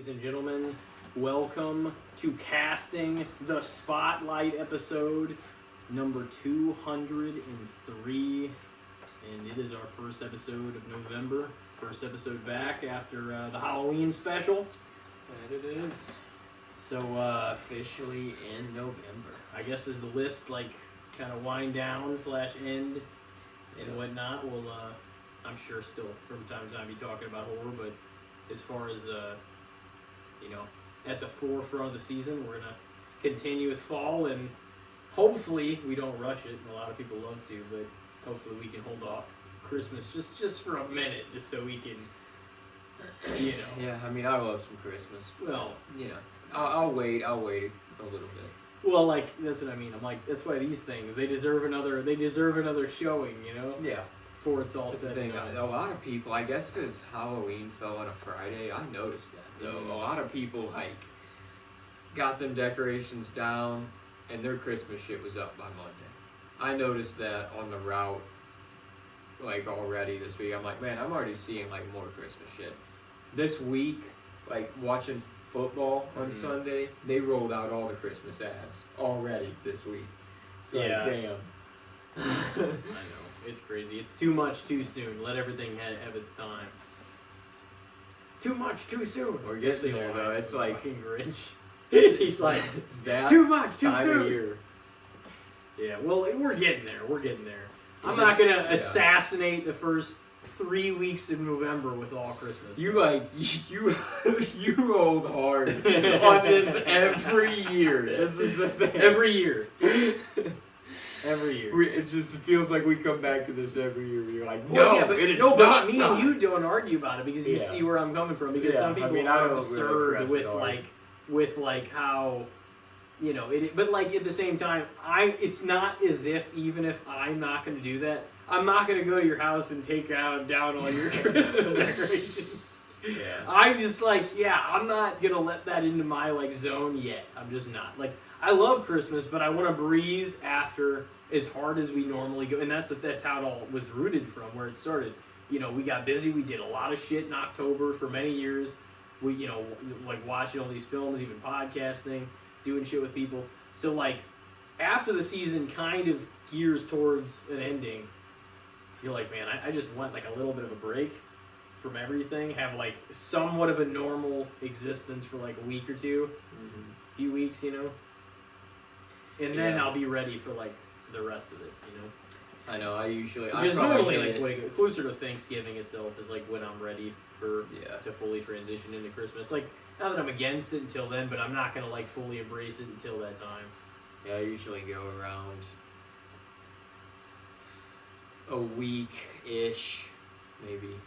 ladies and gentlemen. Welcome to Casting the Spotlight episode number 203. And it is our first episode of November. First episode back after the Halloween special. That it is. So, officially in November. I guess as the list, kind of wind down / end and whatnot, we'll, I'm sure still from time to time be talking about horror, but as far as, at the forefront of the season, we're going to continue with fall, and hopefully we don't rush it. A lot of people love to, but hopefully we can hold off Christmas just for a minute, just so we can, Yeah, I mean, I love some Christmas. Well, I'll wait a little bit. Well, that's what I mean. I'm like, that's why these things, they deserve another showing, Yeah. Before it's all That's the said thing. and done. A lot of people, I guess because Halloween fell on a Friday, I noticed that, though. Mhm. A lot of people, got them decorations down, and their Christmas shit was up by Monday. I noticed that on the route, already this week. I'm like, man, I'm already seeing, more Christmas shit. This week, watching football on Sunday, they rolled out all the Christmas ads already this week. So, Yeah. damn. I know. It's crazy. It's too much too soon. Let everything have its time. Too much too soon. We're It's getting actually there, a though. line It's from like- fucking Grinch. He's like, It's that too much too time soon. of year. Yeah, well, we're getting there. We're getting there. I'm It's not just- gonna yeah. assassinate the first 3 weeks of November with all Christmas. You rolled hard on this every year. This is the thing. every year. Every year. It just feels like we come back to this every year. You're like, no, Well, yeah, but it is but not me time. and you don't argue about it because you Yeah. see where I'm coming from. Because Yeah, some people I mean, I are don't really absurd press with it hard. with how, but at the same time, it's not as if even if I'm not going to do that, I'm not going to go to your house and take down all your Christmas decorations. Yeah. I'm just I'm not going to let that into my zone yet. I'm just not. I love Christmas, but I want to breathe after as hard as we normally go, and that's how it all was rooted from, where it started. We got busy. We did a lot of shit in October for many years. We, watching all these films, even podcasting, doing shit with people. So, after the season kind of gears towards an ending, you're like, man, I just want, a little bit of a break from everything, have, somewhat of a normal existence for, a week or two, a few weeks, and then I'll be ready for, the rest of it, I know. Which is normally closer to Thanksgiving itself is when I'm ready to fully transition into Christmas. Not that I'm against it until then, but I'm not gonna fully embrace it until that time. Yeah, I usually go around a week-ish, maybe.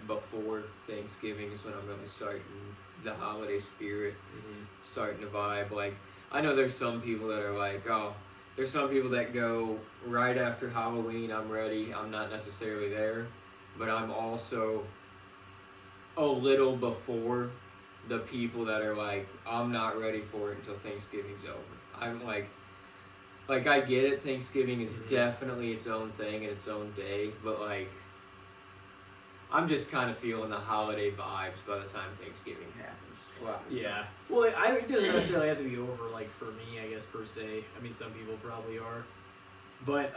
Before Thanksgiving is when I'm gonna start in the holiday spirit, starting to vibe. I know there's some people that are there's some people that go right after Halloween, I'm ready, I'm not necessarily there, but I'm also a little before the people that are I'm not ready for it until Thanksgiving's over. I'm I get it, Thanksgiving is definitely its own thing and its own day, but I'm just kind of feeling the holiday vibes by the time Thanksgiving happens. Wow. Yeah. Well, it doesn't necessarily have to be over, for me, I guess, per se. I mean, some people probably are. But,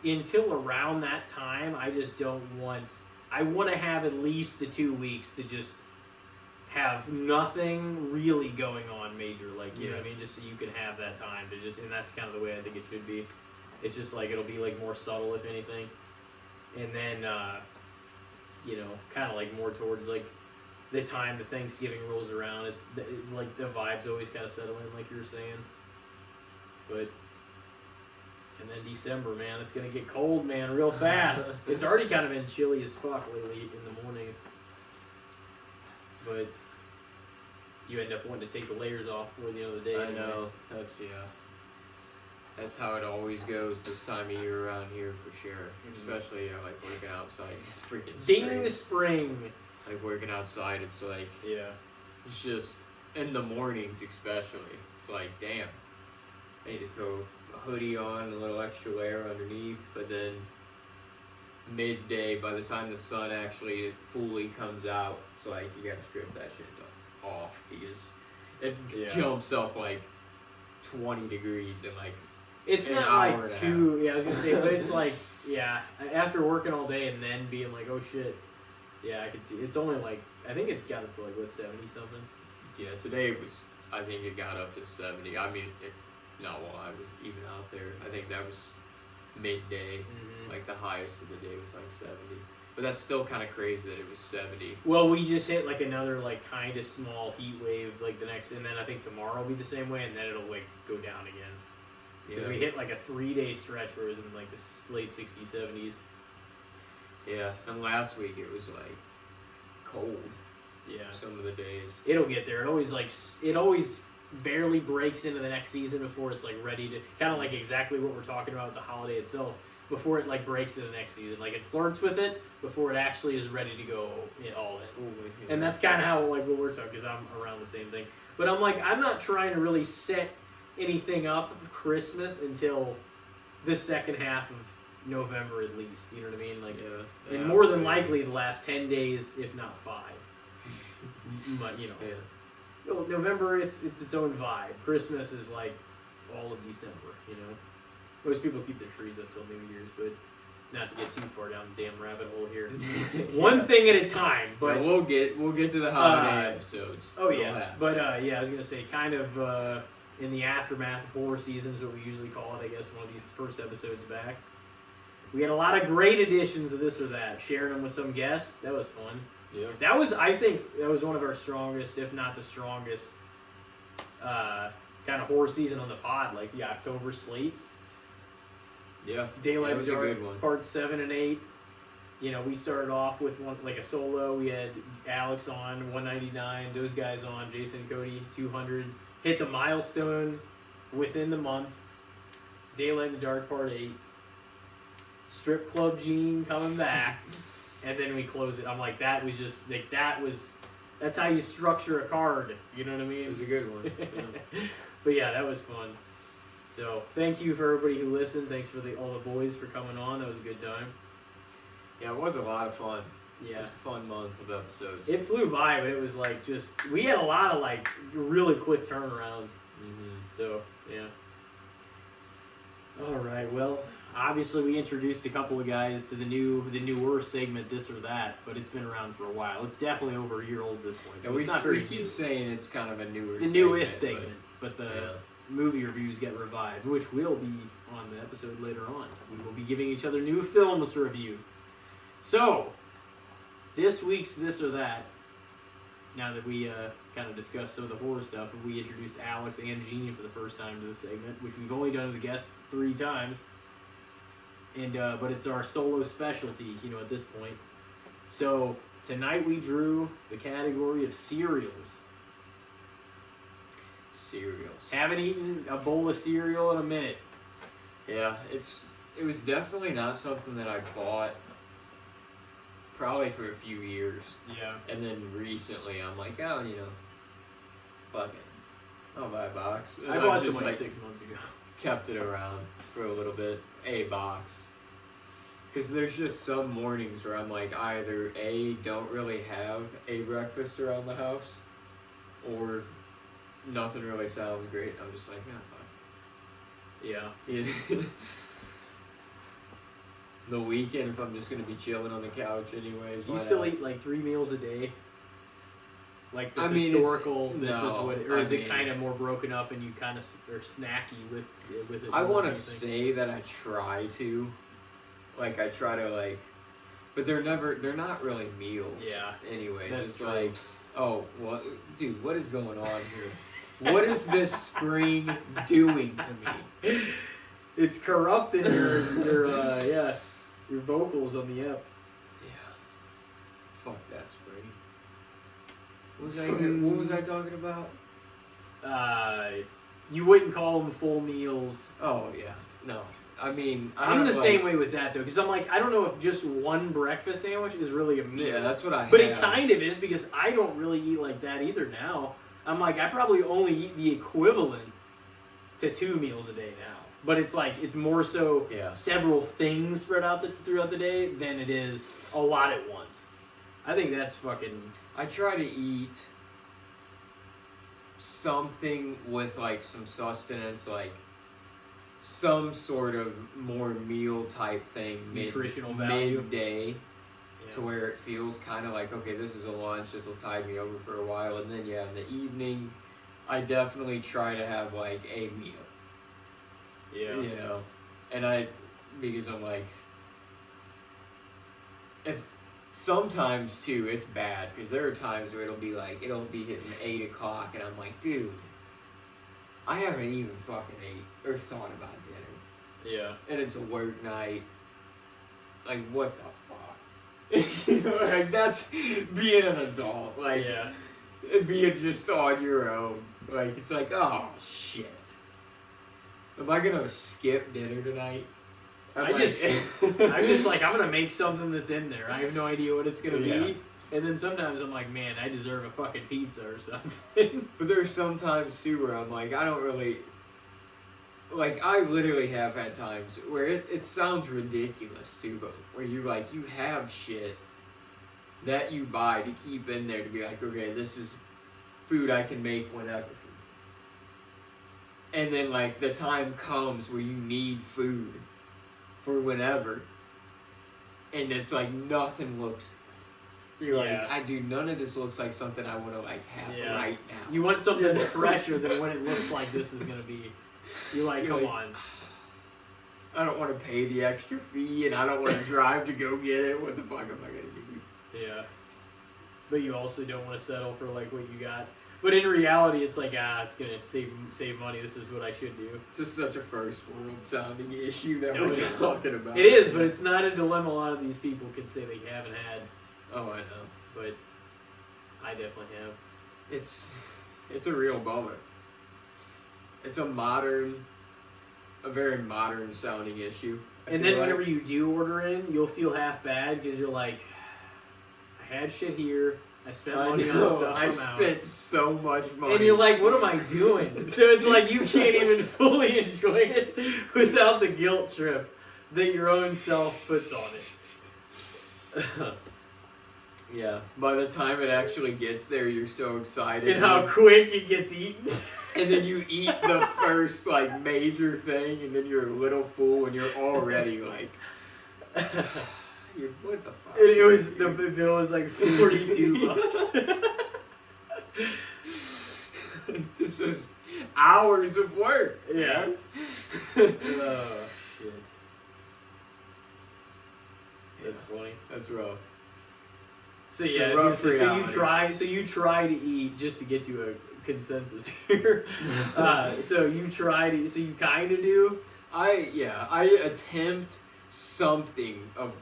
until around that time, I just don't want... I want to have at least the 2 weeks to just have nothing really going on major. You know what I mean? Just so you can have that time to just... And that's kind of the way I think it should be. It's just, it'll be, more subtle, if anything. And then, kind of, more towards, the time the Thanksgiving rolls around, it's the vibes always kind of settle in, like you were saying. But, and then December, man, it's gonna get cold, man, real fast. It's already kind of been chilly as fuck lately in the mornings. But you end up wanting to take the layers off before the end of the day. I know. That's how it always goes this time of year around here for sure. Especially working outside. Freaking Ding the spring. Working outside, it's Yeah. it's just in the mornings especially. It's damn, I need to throw a hoodie on, a little extra layer underneath, but then midday, by the time the sun actually fully comes out, it's like you gotta strip that shit off because it jumps up like 20 degrees in like it's an not hour like and a too. Yeah, I was gonna say, but it's like after working all day and then being like, oh shit. Yeah, I can see. It's only like I think it's got up to like what 70 something. Yeah, today it was. I think it got up to 70. I mean, not while I was even out there. I think that was midday. Mm-hmm. Like the highest of the day was like 70. But that's still kind of crazy that it was 70. Well, we just hit like another like kind of small heat wave like the next, and then I think tomorrow will be the same way, and then it'll like go down again. Because we hit like a 3-day stretch where it was in like the late 60s, 70s. Yeah, and last week it was like cold. Yeah. Some of the days. It'll get there. It always barely breaks into the next season before it's like ready to kind of like exactly what we're talking about with the holiday itself. Before it like breaks into the next season, like it flirts with it before it actually is ready to go all in. Yeah. And that's kind of how like what we're talking, because I'm around the same thing. But I'm like I'm not trying to really set anything up for Christmas until the second half of November at least. You know what I mean? Like, and more than likely the last 10 days, if not 5. But you know, well, November it's its own vibe. Christmas is like all of December. You know, most people keep their trees up till New Year's, but not to get too far down the damn rabbit hole here. One thing at a time. But we'll get to the holiday episodes. Oh yeah, but I was gonna say kind of in the aftermath of horror seasons, what we usually call it. I guess one of these first episodes back. We had a lot of great editions of this or that, sharing them with some guests. That was fun. Yeah. I think that was one of our strongest, if not the strongest, kind of horror season on the pod, like the October slate. Yeah. Daylight was a good one. Parts 7 and 8. You know, we started off with one like a solo. We had Alex on 199, those guys on, Jason and Cody 200. Hit the milestone within the month. Daylight in the Dark Part 8. Strip Club Gene coming back. And then we close it. I'm like, that was just, like, that's how you structure a card. You know what I mean? It was a good one. Yeah. But yeah, that was fun. So, thank you for everybody who listened. Thanks for all the boys for coming on. That was a good time. Yeah, it was a lot of fun. Yeah. It was a fun month of episodes. It flew by, but it was like just, we had a lot of like really quick turnarounds. Mm-hmm. So, yeah. Alright, well, obviously we introduced a couple of guys to the newer segment, This or That, but it's been around for a while. It's definitely over a year old at this point. So we keep saying it's kind of a newer segment. It's the newest segment, but the movie reviews get revived, which will be on the episode later on. We will be giving each other new films to review. So, this week's This or That, now that we kind of discussed some of the horror stuff, we introduced Alex and Jeannie for the first time to the segment, which we've only done with the guests 3 times. And but it's our solo specialty, you know, at this point. So tonight we drew the category of cereals. Cereals. Haven't eaten a bowl of cereal in a minute. Yeah, it was definitely not something that I bought probably for a few years. Yeah. And then recently I'm like, oh, you know, fuck it. I'll buy a box. And I bought just some like 6 months ago. Kept it around for a little bit. A box. Because there's just some mornings where I'm like, either A, don't really have a breakfast around the house, or nothing really sounds great. I'm just like, yeah, fine. Yeah. The weekend, if I'm just going to be chilling on the couch anyways. You still eat like 3 meals a day? Like the mean, historical, or is it it kind of more broken up and you kind of are snacky with it? I want to say that I try to. Like, I try to, like, but they're not really meals. Yeah. Anyways, That's it's true. like, oh, what, dude, what is going on here? What is this spring doing to me? It's corrupting your vocals on the app. Yeah. Fuck that spring. What was I talking about? You wouldn't call them full meals. Oh, yeah. No. I mean, I'm the same way with that, though, because I'm like, I don't know if just one breakfast sandwich is really a meal. Yeah, that's what I But have. it kind of is, because I don't really eat like that either now. I'm like, I probably only eat the equivalent to 2 meals a day now. but it's like it's more so Yeah. several things spread out throughout the day than it is a lot at once. I think that's fucking. I try to eat something with like some sustenance, like some sort of more meal type thing, Nutritional value. midday, Yeah. to where it feels kind of like, okay, this is a lunch, this will tide me over for a while, and then in the evening, I definitely try to have like a meal. Yeah. You know, and because I'm like, if sometimes too, it's bad because there are times where it'll be hitting 8 o'clock, and I'm like, dude, I haven't even fucking ate or thought about dinner. Yeah. And it's a work night. Like, what the fuck? You know, like, that's being an adult. Like, Yeah. being just on your own. Like, it's like, oh, shit. Am I gonna skip dinner tonight? I'm just like, I'm gonna make something that's in there. I have no idea what it's gonna Yeah. be. And then sometimes I'm like, man, I deserve a fucking pizza or something. But there's sometimes too where I'm like, I don't really. Like, I literally have had times where it sounds ridiculous too, but where you have shit that you buy to keep in there to be like, okay, this is food I can make whenever. And then, like, the time comes where you need food for whenever. And it's like, nothing looks good. You're Yeah. like, none of this looks like something I want to, like, have Yeah. right now. You want something fresher than what it looks like this is gonna be. You're like, come on. I don't want to pay the extra fee, and I don't want to drive to go get it. What the fuck am I going to do? Yeah. But you also don't want to settle for like what you got. But in reality, it's like, it's gonna save money. This is what I should do. It's just such a first world sounding issue that No, we're it is. talking about. It is, but it's not a dilemma a lot of these people could say they haven't had. Oh, I know. But I definitely have. It's a real bummer. It's a very modern sounding issue. And then whenever you do order in, you'll feel half bad because you're like, I had shit here. I spent money on stuff. I spent so much money. And you're like, what am I doing? So it's like you can't even fully enjoy it without the guilt trip that your own self puts on it. Yeah. By the time it actually gets there, you're so excited. And how quick it gets eaten. And then you eat the first, like, major thing, and then you're a little full, and you're already, like, what the fuck? And the bill was like $42. This was hours of work. Yeah. Oh, shit. That's funny. That's rough. So It's yeah, a rough so reality. you try to eat just to get to a consensus here. So you kind of do. I attempt something of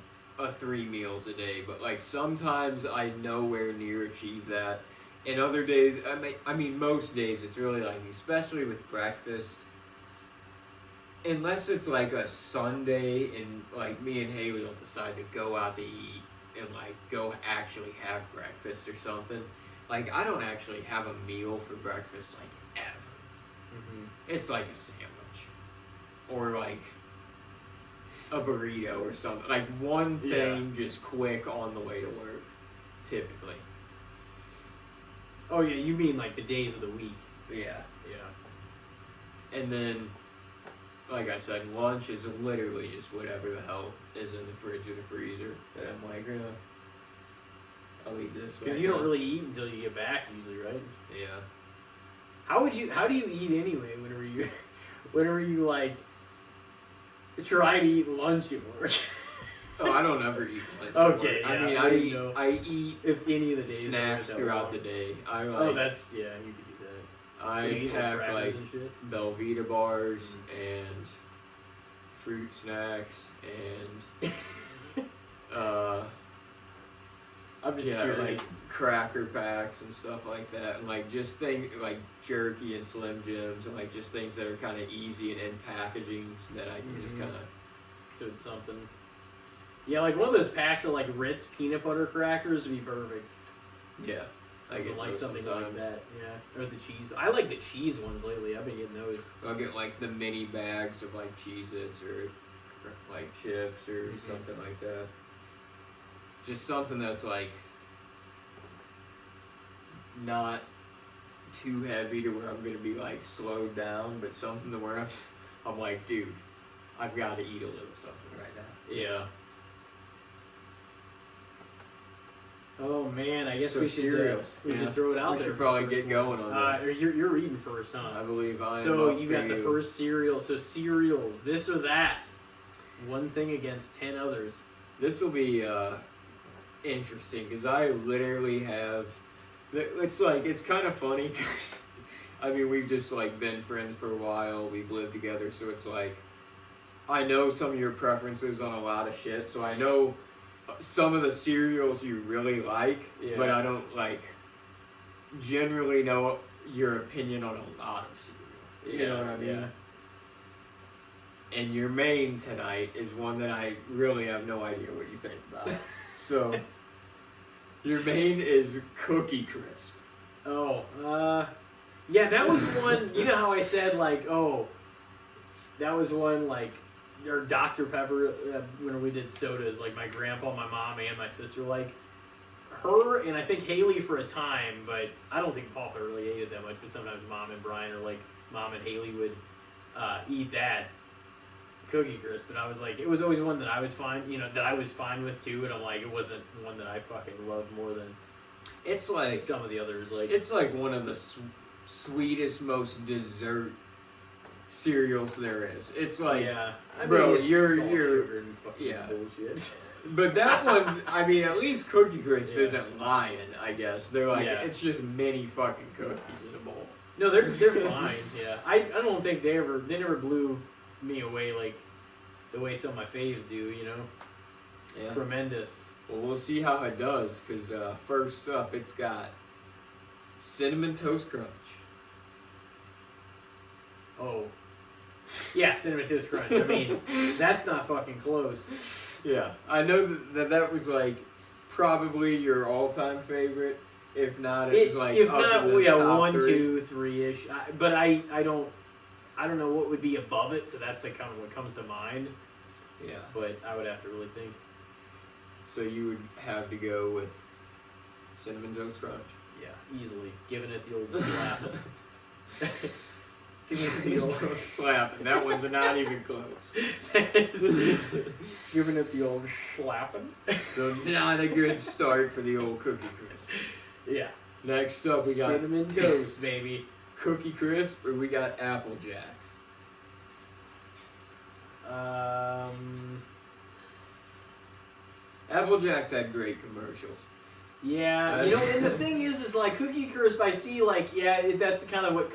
3 meals a day, but like sometimes I nowhere near achieve that. And other days, I mean most days it's really like, especially with breakfast, unless it's like a Sunday and like me and Haley will decide to go out to eat and like go actually have breakfast or something. Like, I don't actually have a meal for breakfast, like, ever. Mm-hmm. It's like a sandwich. Or, like, a burrito or something. Like, one thing just quick on the way to work, typically. Oh, yeah, you mean, like, the days of the week. Yeah. Yeah. And then, like I said, lunch is literally just whatever the hell is in the fridge or the freezer. That I'm like, I'll eat this. Because you don't really eat until you get back, usually, right? Yeah. How do you eat anyway? Whenever you like try to eat lunch at work. Oh, I don't ever eat lunch. Okay, I yeah, mean, I eat if any of the days snacks throughout the day. I like, oh, that's you could do that. I You eat, have crackers like and shit? Belvita bars and fruit snacks and I'm just curious. like cracker packs and stuff like that, and like just things like jerky and Slim Jims and like just things that are kind of easy and in packaging so that I can just kind of. So it's something. Yeah, like one of those packs of like Ritz peanut butter crackers would be perfect. Yeah. Something like those something sometimes. like that, yeah. Or the cheese. I like the cheese ones lately. I've been getting those. I'll get like the mini bags of like Cheez-Its or like chips or something like that. Just something that's like not too heavy to where I'm gonna be like slowed down, but something to where I'm like, dude, I've got to eat a little something right now. Yeah. Oh man, I guess So we should cereals. should throw it out We there. should for probably the get first going one. on this. Or you're reading first, huh? I believe I am. So up you for got the you. first cereal. So cereals, this or that. One thing against 10 others. This will be interesting because I literally have. It's like it's kind of funny because I mean we've just like been friends for a while. We've lived together, so it's like I know some of your preferences on a lot of shit. So I know some of the cereals you really like, but I don't like generally know your opinion on a lot of cereal. You know what I mean? Yeah. And your main tonight is one that I really have no idea what you think about. So, your main is Cookie Crisp. Oh, yeah, that was one. You know how I said like, oh, that was one like, or Dr. Pepper when we did sodas. Like my grandpa, my mom, and my sister like her, and I think Haley for a time. But I don't think Papa really ate it that much. But sometimes Mom and Brian, or like Mom and Haley would eat that Cookie Crisp. But I was like, it was always one that I was fine. You know, that I was fine with too. And I'm like, it wasn't one that I fucking loved more than It's like some of the others. Like it's like one of the sweetest, most dessert cereals there is. It's like, yeah, I bro, mean, it's all sugar and fucking bullshit. But that one's, I mean, at least Cookie Crisp Yeah. isn't lying, I guess. They're like, Yeah. it's just mini fucking cookies in a bowl. No, they're fine. Yeah, I don't think they never blew me away like the way some of my faves do. You know, Yeah. tremendous. Well, we'll see how it does, because first up, it's got Cinnamon Toast Crunch. Oh, yeah, Cinnamon Toast Crunch. I mean, that's not fucking close. Yeah. I know that was like probably your all-time favorite. If not, it was like if up not, in the yeah, top 1, three. 2, 3-ish. But I don't know what would be above it. So that's like kind of what comes to mind. Yeah. But I would have to really think. So you would have to go with Cinnamon Toast Crunch. Yeah, easily giving it the old slap. Giving it The old slap, and that one's not even close. Giving it the old slapping. So not a good start for the old Cookie Crisp. Yeah. Next up, we got Cinnamon Toast, baby. Cookie Crisp, or we got Apple Jacks. Apple Jacks had great commercials. Yeah, you know, and the thing is like Cookie Crisp. I see, like, yeah, that's kind of what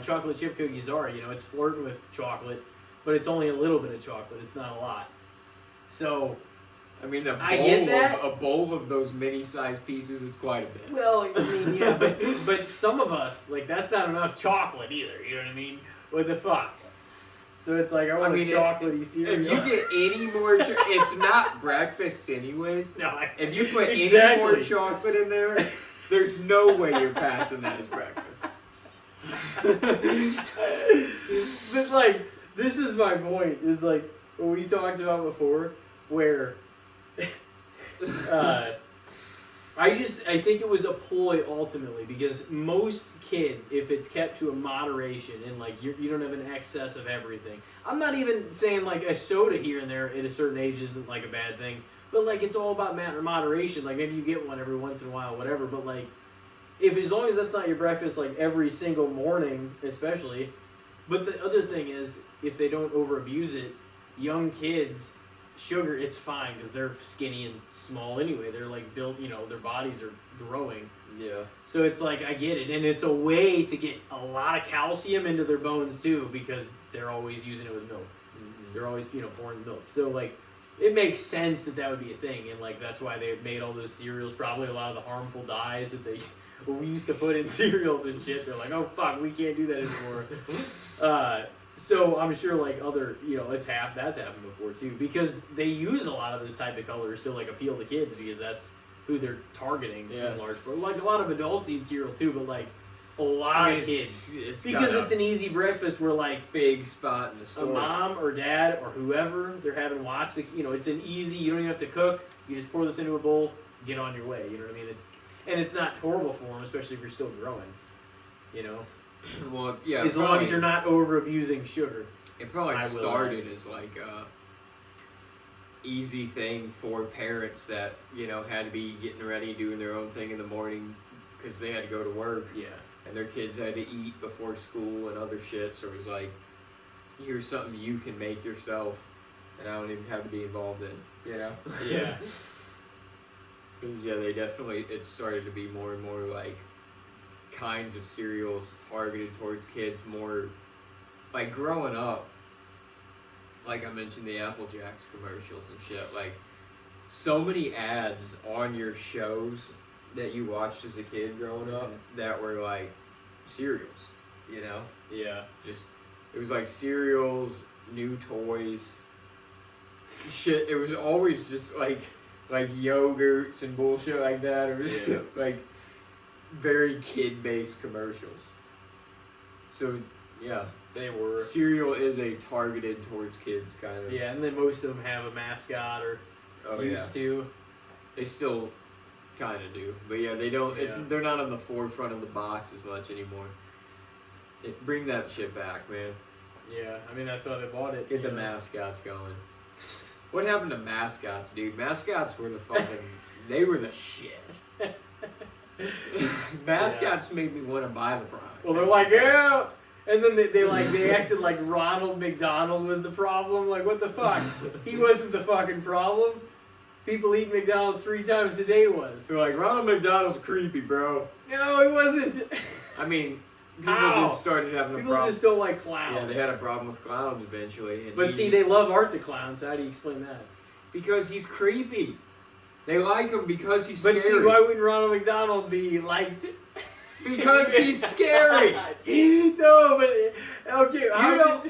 chocolate chip cookies are. You know, it's flirting with chocolate, but it's only a little bit of chocolate. It's not a lot. So, I mean, I get that. A bowl of those mini-sized pieces is quite a bit. well, I mean, yeah, but some of us, like, that's not enough chocolate either. You know what I mean? What the fuck? So it's like, I want a chocolatey cereal. If you get any more, it's not breakfast anyways. No, If you put any Exactly. more chocolate in there, there's no way you're passing that as breakfast. But like, this is my point. Is like what we talked about before, where I think it was a ploy ultimately, because most kids, if it's kept to a moderation and like you don't have an excess of everything. I'm not even saying like a soda here and there at a certain age isn't like a bad thing, but like it's all about moderation. Like maybe you get one every once in a while, whatever. But like, if as long as that's not your breakfast like every single morning, especially. But the other thing is, if they don't over abuse it, young kids. Sugar, it's fine because they're skinny and small anyway. They're like built, you know, their bodies are growing. Yeah. So it's like, I get it. And it's a way to get a lot of calcium into their bones too, because they're always using it with milk. Mm-hmm. They're always, you know, pouring milk. So like, it makes sense that would be a thing. And like, that's why they made all those cereals. Probably a lot of the harmful dyes that we used to put in cereals and shit. They're like, oh fuck, we can't do that anymore. So I'm sure like other, you know, that's happened before too, because they use a lot of those type of colors to like appeal to kids, because that's who they're targeting Yeah. in large part. Like a lot of adults eat cereal too, but like a lot of kids. It's Because got it's an easy breakfast where like big spot in the a store. mom or dad or whoever they're having watch, like, you know, it's an easy, you don't even have to cook. You just pour this into a bowl, get on your way. You know what I mean? It's not horrible for them, especially if you're still growing. You know? Well, yeah. As long as you're not over abusing sugar. It probably I will, started as like a easy thing for parents that, you know, had to be getting ready, doing their own thing in the morning because they had to go to work. Yeah. And their kids had to eat before school and other shit. So it was like, here's something you can make yourself, and I don't even have to be involved in. You know? Yeah. Because they definitely, it started to be more and more like kinds of cereals targeted towards kids. More like growing up. Like I mentioned, the Apple Jacks commercials and shit. Like so many ads on your shows that you watched as a kid growing up that were like cereals, you know? Yeah. Just, it was like cereals, new toys, shit. It was always just like yogurts and bullshit like that. It was like very kid-based commercials. So, yeah. They were. Cereal is a targeted towards kids kind of. Yeah, and then most of them have a mascot or used to. They still kind of do, but yeah, they don't. Yeah. They're not on the forefront of the box as much anymore. Bring that shit back, man. Yeah, I mean that's why they bought it. Get the mascots going. What happened to mascots, dude? Mascots were the fucking. They were the shit. Mascots made me want to buy the product. Well, they're like, yeah. And then they acted like Ronald McDonald was the problem. Like, what the fuck? He wasn't the fucking problem. People eat McDonald's 3 times a day was. They're like, Ronald McDonald's creepy, bro. No, he wasn't. I mean, people How? just started having a People problem. just don't like clowns. Yeah, they had a problem with clowns eventually. And But see, they love Art the Clown, so how do you explain that? because he's creepy. They like him because he's But scary. see, why wouldn't Ronald McDonald be liked? Because he's scary. No, but okay.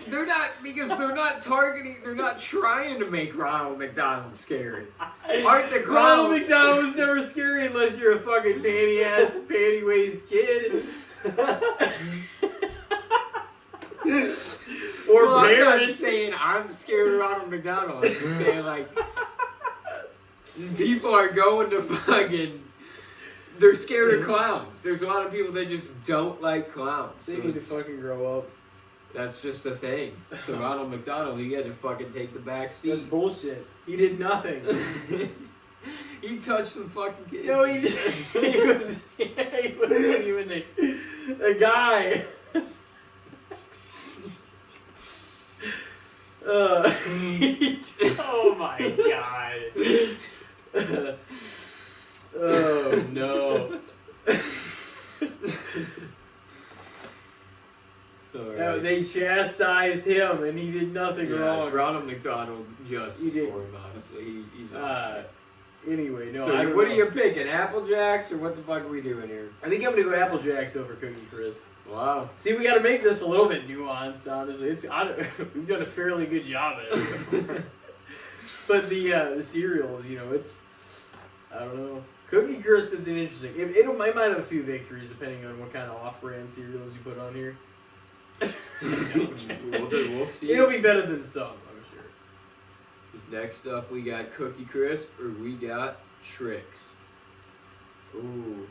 They're not, because they're not targeting. They're not trying to make Ronald McDonald scary. Art the Clown. Ronald McDonald was never scary unless you're a fucking panty waist kid. Or well, I'm not parents. saying I'm scared of Ronald McDonald. I'm just saying like people are going to fucking. They're scared of clowns. There's a lot of people that just don't like clowns. They So need to fucking grow up. that's just a thing. So Ronald McDonald, you got to fucking take the back That's seat. bullshit. He did nothing. He touched some fucking kids. No, he wasn't even a guy. Oh my god. Oh no. Right. They chastised him and he did nothing wrong. Ronald McDonald justice He did. for him, honestly. He's Anyway, no. so I don't what know. are you picking? Apple Jacks or what the fuck are we doing here? I think I'm gonna go Apple Jacks over Cookie Crisp. Wow. See, we got to make this a little bit nuanced. Honestly, we've done a fairly good job at it. But the cereals, you know, it's I don't know. Cookie Crisp is an interesting. It might have a few victories depending on what kind of off-brand cereals you put on here. We'll see. It'll be better than some, I'm sure. Because next up we got Cookie Crisp or we got Trix. Ooh.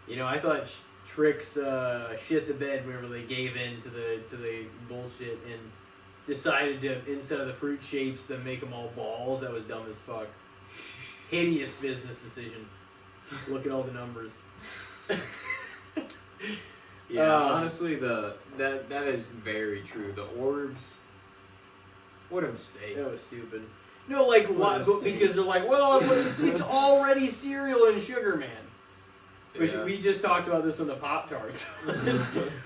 You know, I thought Trix shit the bed whenever they gave in to the bullshit and decided to, instead of the fruit shapes, then make them all balls. That was dumb as fuck. Hideous business decision. Look at all the numbers. Yeah, honestly, that is very true. The orbs, what a mistake. That was stupid. No, like why? Because they're like, well, it's already cereal and sugar, man. Which we just talked about this on the Pop-Tarts.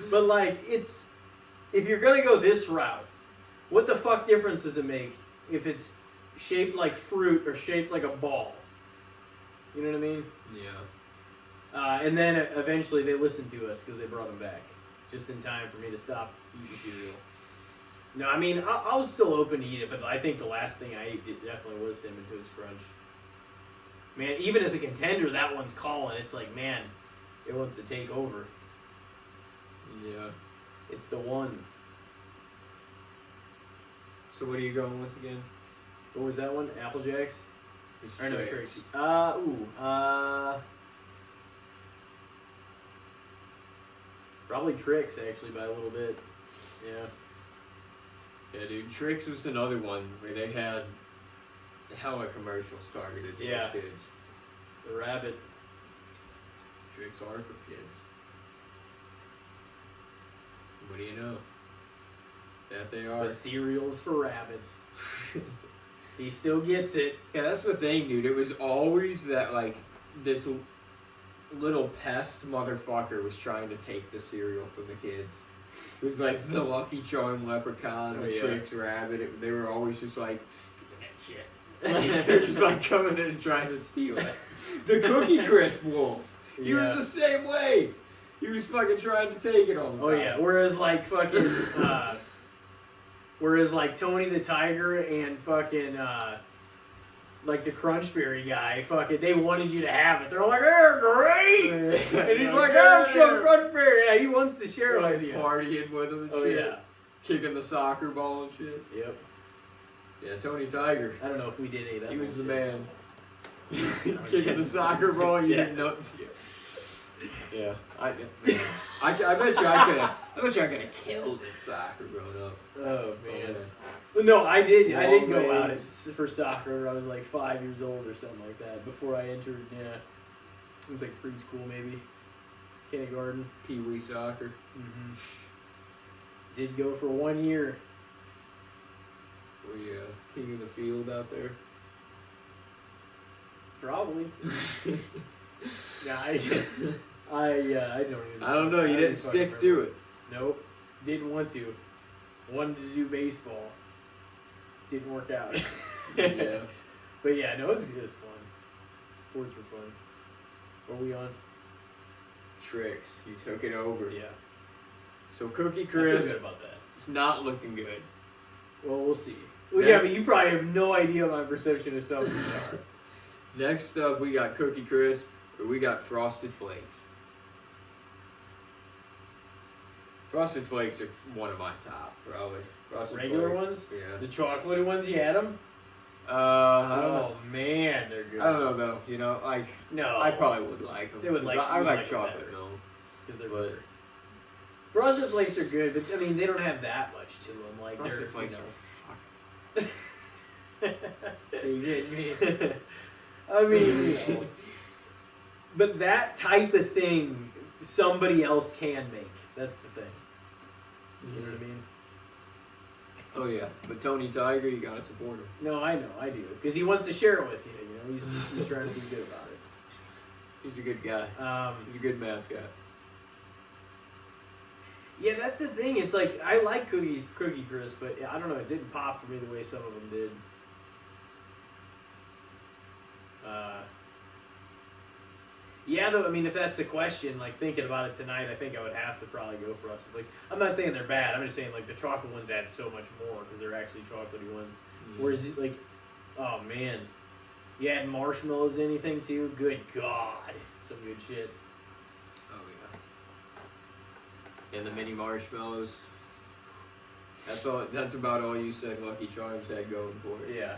But like, it's if you're gonna go this route, what the fuck difference does it make if it's shaped like fruit or shaped like a ball? You know what I mean? Yeah. And then eventually they listened to us because they brought them back just in time for me to stop eating cereal. No, I mean, I was still open to eat it, but I think the last thing I ate definitely was Cinnamon Toast Crunch. Man, even as a contender, that one's calling. It's like, man, it wants to take over. Yeah. It's the one. So what are you going with again? What was that one? Apple Jacks? It's Or no, Tricks. Tricks. Probably Tricks, actually, by a little bit. Yeah. Yeah, dude. Tricks was another one where they had hella commercials targeted towards Yeah. kids. The rabbit. Tricks are for kids. What do you know? That they are. But cereals for rabbits. He still gets it. Yeah, that's the thing, dude. It was always that, like, this little pest motherfucker was trying to take the cereal from the kids. It was like the Lucky Charm leprechaun, the yeah. Tricks rabbit. They were always just like, give me that shit. Like, they're just like coming in and trying to steal it. The Cookie Crisp wolf. He was the same way. He was fucking trying to take it all the time. Oh yeah. Whereas like fucking whereas like Tony the Tiger and fucking like the Crunchberry guy, fucking they wanted you to have it. They're like, "They're great," and he's like, "Have some Crunchberry." Yeah, he wants to share it with you. Partying with him and Oh shit. yeah. Kicking the soccer ball and shit. Yep. Yeah, Tony Tiger. I don't know if we did any of that. He was the bullshit. man. Kicking the soccer ball, you Yeah. didn't know. Yeah. I bet you I could have killed at soccer growing up. Oh man. man. Well, no, I did Long go out ways. for soccer when I was like 5 years old or something like that. Before I entered, it was like preschool maybe, kindergarten. Pee wee soccer. Mm-hmm. Did go for 1 year. Were you king of the field out there? Probably. Yeah, I don't even. I don't know. You didn't stick to it. Nope. Didn't want to. Wanted to do baseball. Didn't work out. Yeah. But yeah, no, it was fun. Sports were fun. What are we on? Tricks. You took it over. Yeah. So Cookie I feel Crisp, good about that. it's not looking good. Well, we'll see. Well, yeah, but Next. you probably have no idea what my perception of something are. Next up, we got Cookie Crisp, or we got Frosted Flakes. Frosted Flakes are one of my top, probably. Frosted Regular Flakes. ones? Yeah. The chocolatey ones, you had them? I don't know. Oh, man, they're good. I don't know though. You know, like No. I probably would like them. They would like- I you'd like like 'em chocolate better. milk. Because they're But- better. Frosted Flakes are good, but I mean, they don't have that much to them. Like, Frosted they're, Flakes you are fucking. Are you kidding me? I mean, you know. But that type of thing, somebody else can make. That's the thing. You know what I mean? Oh yeah, but Tony Tiger, you gotta support him. No, I know, I do. Because he wants to share it with you. You know, he's trying to be good about it. He's a good guy. He's a good mascot. Yeah, that's the thing. It's like I like Cookie Crisp, but I don't know. It didn't pop for me the way some of them did. Yeah, though. I mean, if that's the question, like thinking about it tonight, I think I would have to probably go for Frosted Flakes. I'm not saying they're bad. I'm just saying like the chocolate ones add so much more because they're actually chocolatey ones. Whereas like, oh man, you add marshmallows, anything too? Good God, some good shit. Oh yeah. And the mini marshmallows. That's all. That's about all you said Lucky Charms had going for it. Yeah,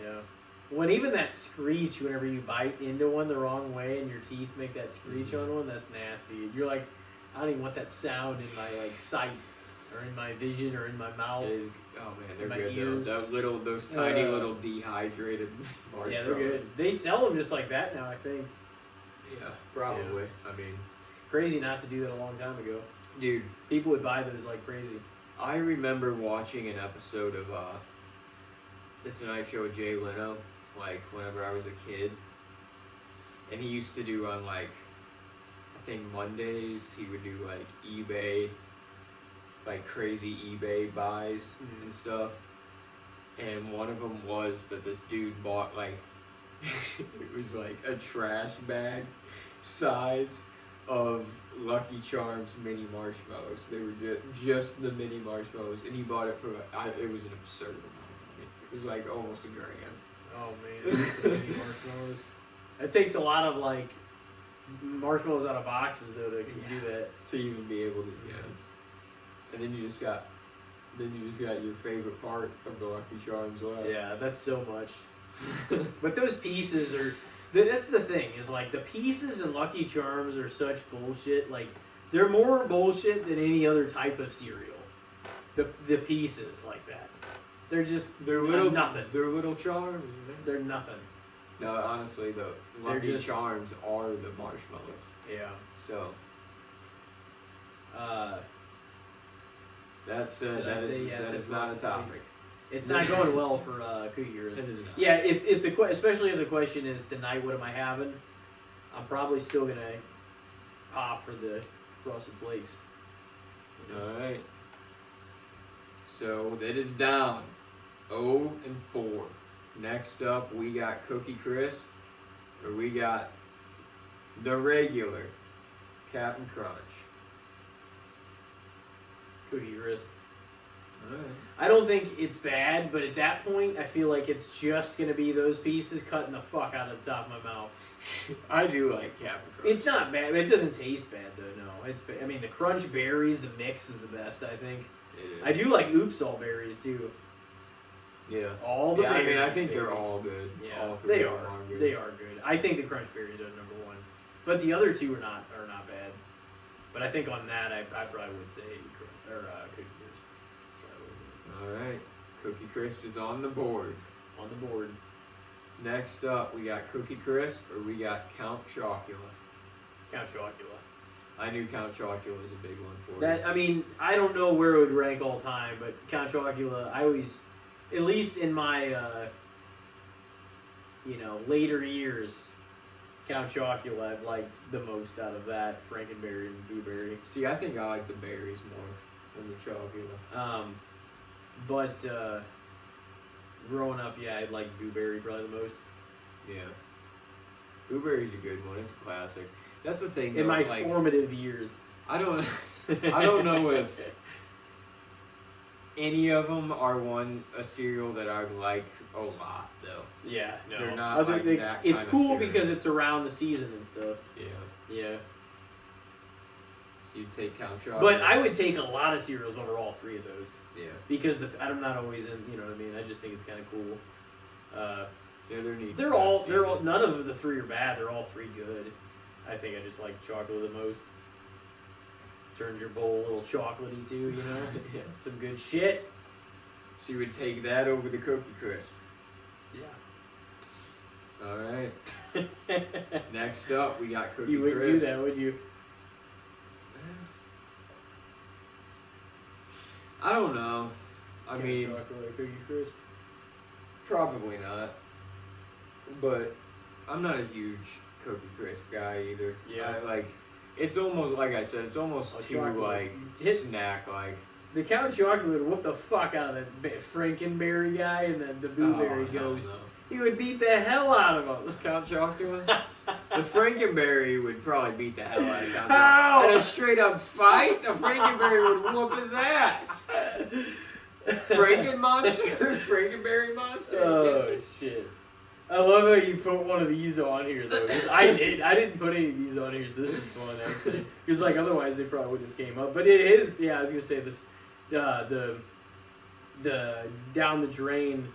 yeah. When even that screech, whenever you bite into one the wrong way and your teeth make that screech on one, that's nasty. You're like, I don't even want that sound in my like sight, or in my vision, or in my mouth. It is, oh man, they're My good. ears. Those tiny little dehydrated marshmallows. Yeah, they're good. They sell them just like that now, I think. Yeah, probably. I mean, Crazy not to do that a long time ago. dude, People would buy those like crazy. I remember watching an episode of The Tonight Show with Jay Leno, like whenever I was a kid, and he used to do on like, I think Mondays he would do like eBay, like crazy eBay buys and stuff, and one of them was that this dude bought like, it was like a trash bag size of Lucky Charms mini marshmallows. They were just the mini marshmallows, and he bought it for it was an absurd amount of money. It was like almost $1,000. Oh man, mini marshmallows. It takes a lot of like marshmallows out of boxes though to do that. To even be able to, and then you just got your favorite part of the Lucky Charms left. Yeah, that's so much. But those pieces are. That's the thing is like the pieces in Lucky Charms are such bullshit. Like they're more bullshit than any other type of cereal. The pieces like that. They're little nothing. They're little charms. They're nothing. No, honestly, the They're Lucky just- Charms are the marshmallows. Yeah. So Uh, that's Did I that say is yes, that it's is not a lots of topic. things. It's not going well for Cookie Crisp. It is not. Yeah, if the especially if the question is tonight, what am I having? I'm probably still gonna pop for the Frosted Flakes. All right. So that is down 0-4. Next up, we got Cookie Crisp, or we got the regular Captain Crunch. Cookie Crisp. All right. I don't think it's bad, but at that point, I feel like it's just gonna be those pieces cutting the fuck out of the top of my mouth. I do like Captain Crunch. It's not bad. It doesn't taste bad though. No, it's. I mean, the crunch berries, the mix is the best. I think. It is. I do like Oops All berries too. Yeah. All the Yeah, I berries. mean, I think baby. they're all good. Yeah, All three they of are. them good. They are good. I think the crunch berries are number one, but the other two are not bad. But I think on that, I probably would say Cookie Crisp. All right. Cookie Crisp is on the board. On the board. Next up, we got Cookie Crisp, or we got Count Chocula. Count Chocula. I knew Count Chocula was a big one for That I mean, I don't know where it would rank all time, but Count Chocula, I always, at least in my, later years, Count Chocula I've liked the most out of that Frankenberry and Blueberry. you. See, I think I like the berries more than the Chocula. But growing up, yeah, I like Blueberry probably the most. Yeah. Blueberry's a good one. It's a classic. That's the thing. In though, my like, formative years. I don't know if any of them are a cereal that I like a lot though. Yeah, no. They're not like that it's kind of cool cereal. because it's around the season and stuff. Yeah. Yeah. So you take Count Chocula. But I would take a lot of cereals over all three of those. Yeah. Because I'm not always in, you know what I mean? I just think it's kind of cool. Yeah, they're neat. They're all, none of the three are bad. They're all three good. I think I just like chocolate the most. Turns your bowl a little chocolatey too, you know? Yeah. Some good shit. So you would take that over the Cookie Crisp. Yeah. All right. Next up, we got Cookie You wouldn't Crisp. do that, would you? I don't know. I mean, chocolate or Cookie Crisp. probably not. But I'm not a huge Cookie Crisp guy either. Yeah. It's almost, like I said, it's almost Oh, too, chocolate. snack-like. The Count Chocula would whoop the fuck out of that Frankenberry guy and then the Blueberry hell Ghost. no. He would beat the hell out of him. Count Chocula? The Frankenberry would probably beat the hell out of Count How? Chocula. In a straight-up fight, the Frankenberry would whoop his ass. Frankenberry monster. Oh shit! I love how you put one of these on here though. 'Cause I didn't put any of these on here, so this is fun actually. Because like otherwise they probably wouldn't have came up. But it is, yeah. I was gonna say this, the down the drain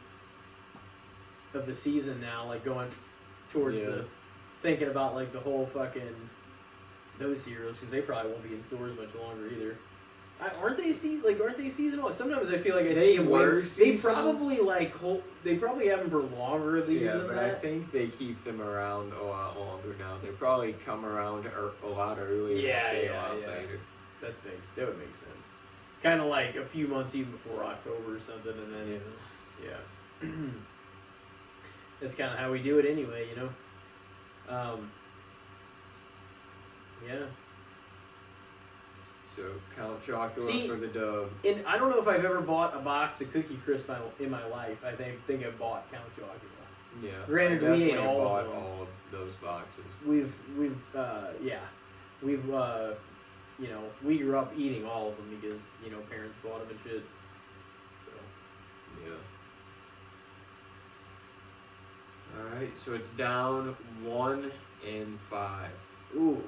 of the season now, like going towards the thinking about like the whole fucking those cereals because they probably won't be in stores much longer either. Aren't they seasonal? Sometimes I feel like I see them. They seasonal. probably they probably have them for longer of the year than but that. I think they keep them around a lot longer now. They probably come around a lot earlier and stay a lot later. That would make sense. Kind of like a few months even before October or something, and then yeah. That's kind of how we do it anyway, you know. Yeah. So Count Chocula See, for the dub. And I don't know if I've ever bought a box of Cookie Crisp in my life. I think I've bought Count Chocula. Yeah. Granted, I we ate definitely all bought of them. all of those boxes. We've we grew up eating all of them because parents bought them and shit. So Yeah. Alright, so it's down 1 and 5. Ooh.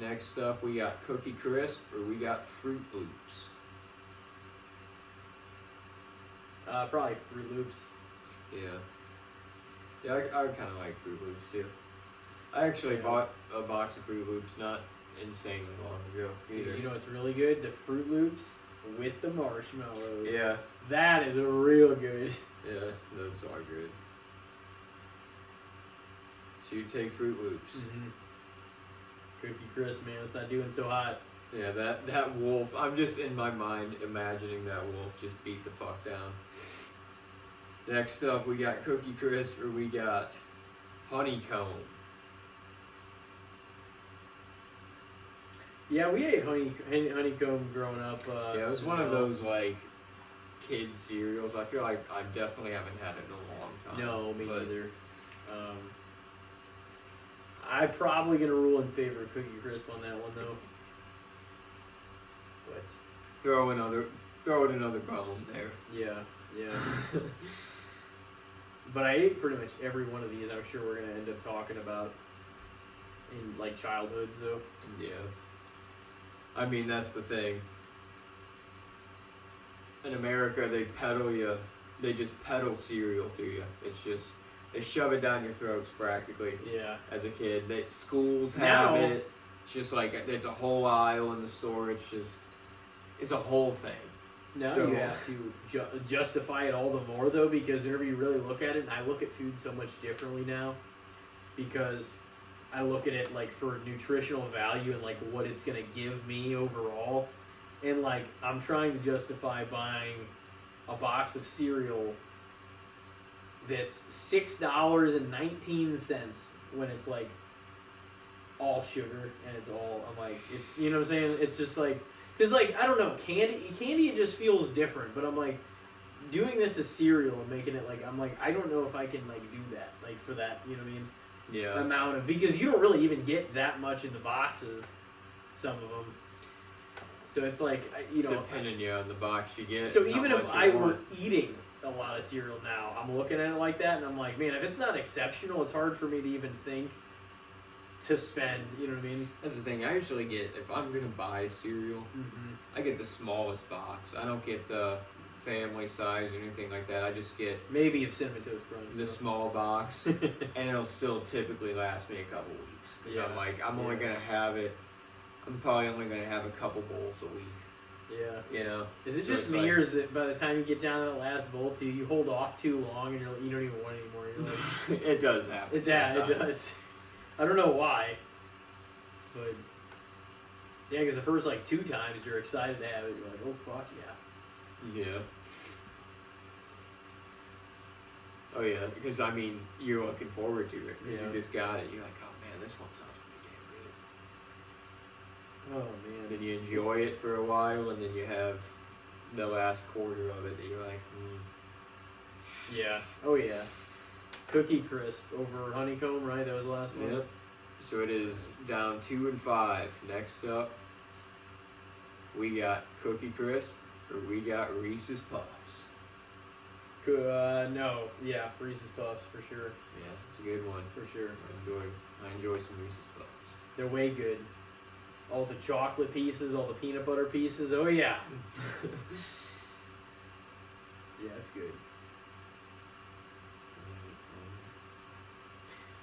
Next up, we got Cookie Crisp or we got Fruit Loops. Probably Fruit Loops. Yeah. Yeah, I kind of like Fruit Loops too. I actually bought a box of Fruit Loops not insanely long ago either. Dude, you know what's really good? The Fruit Loops with the marshmallows. Yeah. That is real good. Yeah, those are good. So you take Fruit Loops. Mm-hmm. Cookie Crisp, man, it's not doing so hot. Yeah, that wolf, I'm just in my mind imagining that wolf just beat the fuck down. Next up, we got Cookie Crisp or we got Honeycomb. Yeah, we ate honeycomb growing up. Yeah, it was one of those like kid cereals. I feel like I definitely haven't had it in a long time. No, me neither. I'm probably gonna rule in favor of Cookie Crisp on that one though. But throw in another bone there. yeah. But I ate pretty much every one of these. I'm sure we're gonna end up talking about in like childhoods though. Yeah. I mean, that's the thing. In America, they just peddle cereal to you. It's just, they shove it down your throats practically. Yeah. As a kid. Schools have it. It's just like, it's a whole aisle in the store. It's a whole thing. Now you have to justify it all the more though, because whenever you really look at it, and I look at food so much differently now, because I look at it like for nutritional value and like what it's gonna give me overall, and like I'm trying to justify buying a box of cereal that's $6.19 when it's like all sugar and it's all, I'm like, it's, you know what I'm saying? It's just like, because like, I don't know, candy it just feels different, but I'm like, doing this as cereal and making it like, I'm like, I don't know if I can like do that, like for that, you know what I mean? Yeah. Amount of, because you don't really even get that much in the boxes, some of them. So it's like, you know, depending on the box you get. So even if I were eating a lot of cereal now, I'm looking at it like that and I'm like, man, if it's not exceptional, it's hard for me to even think to spend, you know what I mean? That's the thing, I usually get, if I'm gonna buy cereal, I get the smallest box. I don't get the family size or anything like that. I just get maybe if Cinnamon Toast Crunch. the small box, and it'll still typically last me a couple weeks. Because I'm like, I'm only gonna have it. I'm probably only gonna have a couple bowls a week. Yeah. You know. Is it just me, or is it by the time you get down to the last bowl too, you hold off too long and you don't even want it anymore? You're like, it does happen. Yeah, it does. I don't know why, but yeah, because the first like 2 times you're excited to have it. You're like, oh fuck yeah. Yeah. Oh yeah, because I mean, you're looking forward to it because you just got it. You're like, oh man, this one sounds pretty damn good. Oh man. Then you enjoy it for a while, and then you have the last quarter of it that you're like, Yeah. Oh yeah. Cookie Crisp over Honeycomb, right? That was the last one. Yep. So it is down 2 and 5. Next up, we got Cookie Crisp, or we got Reese's Puffs. No, yeah, Reese's Puffs for sure. Yeah, it's a good one. For sure. I enjoy some Reese's Puffs. They're way good. All the chocolate pieces, all the peanut butter pieces. Oh yeah. Yeah, it's good.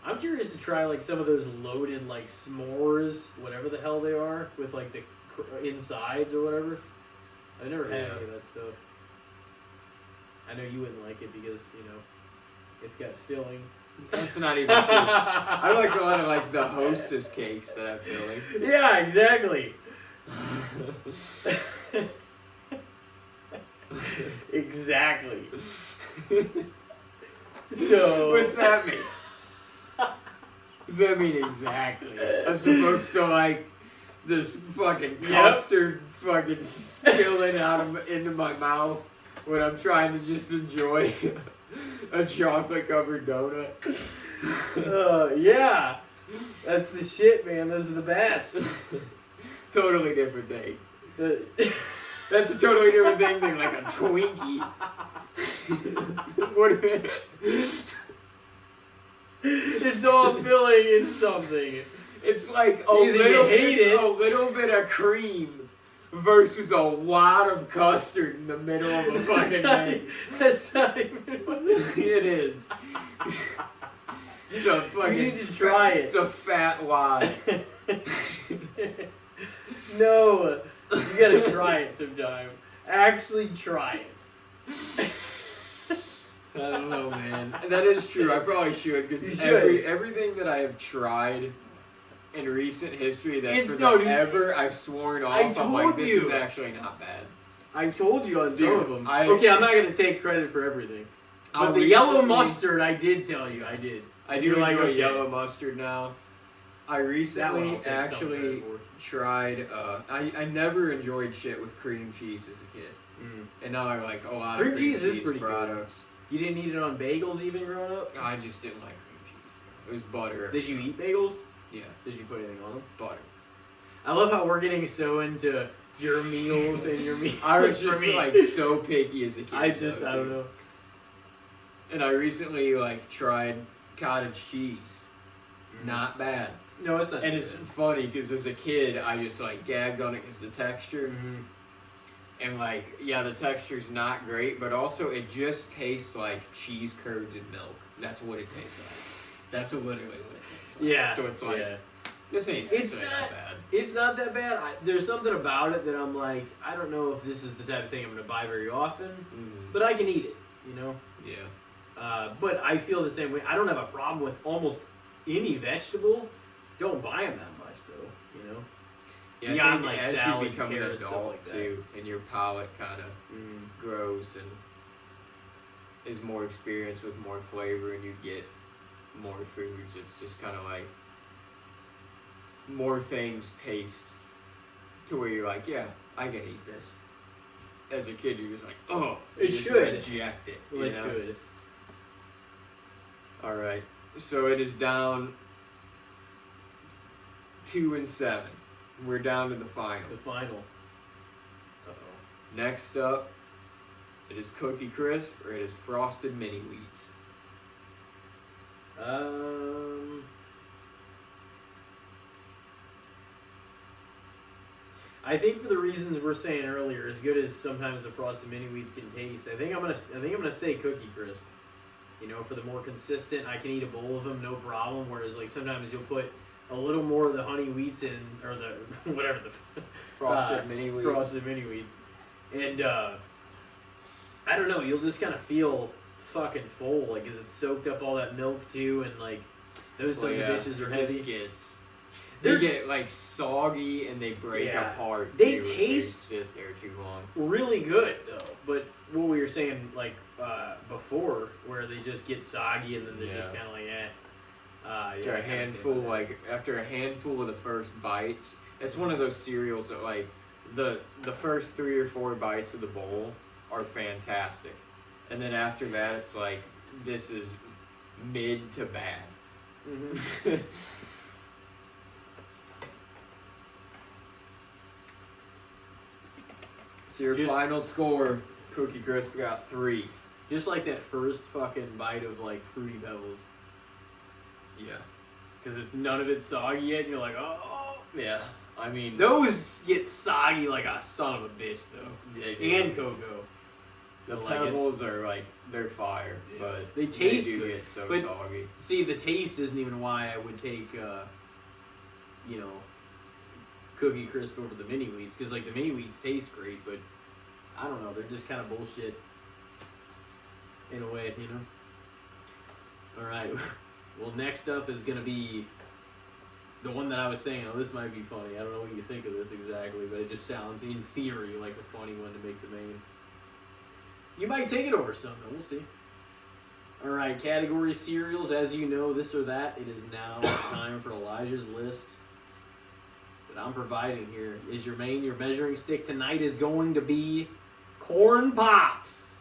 I'm curious to try like some of those loaded like s'mores, whatever the hell they are, with like the insides or whatever. I've never had any of that stuff. I know you wouldn't like it because, you know, it's got filling. That's not even true. I like a lot of like the Hostess cakes that have filling. Yeah, exactly. Exactly. So what's that mean? Does that mean exactly? I'm supposed to like this fucking custard fucking spilling into my mouth when I'm trying to just enjoy a chocolate covered donut. Yeah. That's the shit, man. Those are the best. Totally different thing. That's a totally different thing than like a Twinkie. What? It's all filling in something. It's like Either you hate it. a little bit of cream versus a lot of custard in the middle of a fucking thing. That's not even what It is. It's a fucking. You need to try it. It's a fat lie. No, you gotta try it sometime. Actually try it. I don't know, man. That is true. I probably should, You because should. everything that I have tried in recent history that It- for no, dude, ever I've sworn off, I I'm like, told this you. is actually not bad. I told you on some Dude, of them. I- Okay, I'm not gonna take credit for everything. But the yellow mustard, I did tell you, I did. I do You're like, enjoy okay. yellow mustard now. I That one recently I'll take some actually credit for. tried. I never enjoyed shit with cream cheese as a kid, and now I like a lot Cream of cream cheese cheese is pretty good. products. You didn't eat it on bagels even growing up? I just didn't like cream cheese. It was butter. Did you eat bagels? Yeah, Did you put anything on them? butter. I love how we're getting so into your meals and your meals. I was for just me. like so picky as a kid. I don't too. know. And I recently like tried cottage cheese. Not bad. No, it's not. And too it's bad. funny because as a kid, I just like gagged on it because the texture. And like, yeah, the texture's not great, but also it just tastes like cheese curds and milk. That's what it tastes like. That's literally what it tastes like. Yeah. So it's like, yeah. this ain't It's actually not- bad. It's not that bad. There's something about it that I'm like, I don't know if this is the type of thing I'm going to buy very often, but I can eat it, you know? Yeah. But I feel the same way. I don't have a problem with almost any vegetable. Don't buy them that much, though, you know? Yeah, Beyond, I think like, as salad, you become an carrots, stuff adult like that. too, and your palate kind of grows and is more experienced with more flavor, and you get more foods. It's just kind of like more things taste to where you're like, yeah, I can eat this. As a kid, you're just like, oh, you It just should. reject it. Well, you it know? should. All right, so it is down 2 and 7. We're down to the final. The final. Uh-oh. Next up, it is Cookie Crisp or it is Frosted Mini Wheats. I think for the reasons we're saying earlier, as good as sometimes the frosted mini wheats can taste, I think I'm gonna say Cookie Crisp. You know, for the more consistent, I can eat a bowl of them, no problem. Whereas like sometimes you'll put a little more of the honey wheats in, or the whatever the Frosted Mini Wheats. frosted mini wheats, and I don't know, you'll just kind of feel fucking full, like, is it soaked up all that milk too, and like those sons of bitches are heavy. Biscuits. They're- They get like soggy and they break Yeah. apart. They too if taste- They sit there too long. Really good though, but what we were saying like before, where they just get soggy and then they're just Yeah. kind of like, After I a kinda see handful, that. like after a handful of the first bites, it's one of those cereals that like the first 3 or 4 bites of the bowl are fantastic, and then after that, it's like this is mid to bad. Mhm. So your Just- final score, Cookie Crisp got 3. Just like that first fucking bite of like Fruity Pebbles, Yeah. because it's none of it's soggy yet, and you're like, oh. Yeah. I mean, Those get soggy like a son of a bitch though, they do. and cocoa. The Like, pebbles are like they're fire, Yeah. but They taste do good, get so but- soggy. See, the taste isn't even why I would take, Cookie Crisp over the mini wheats, because like the mini wheats taste great, but I don't know, they're just kind of bullshit in a way, you know. All right, well, next up is gonna be the one that I was saying. Oh, this might be funny. I don't know what you think of this exactly, but it just sounds, in theory, like a funny one to make the main. You might take it over something. We'll see. All right, category cereals. As you know, this or that. It is now time for Elijah's list that I'm providing here. Is your measuring stick tonight is going to be Corn Pops.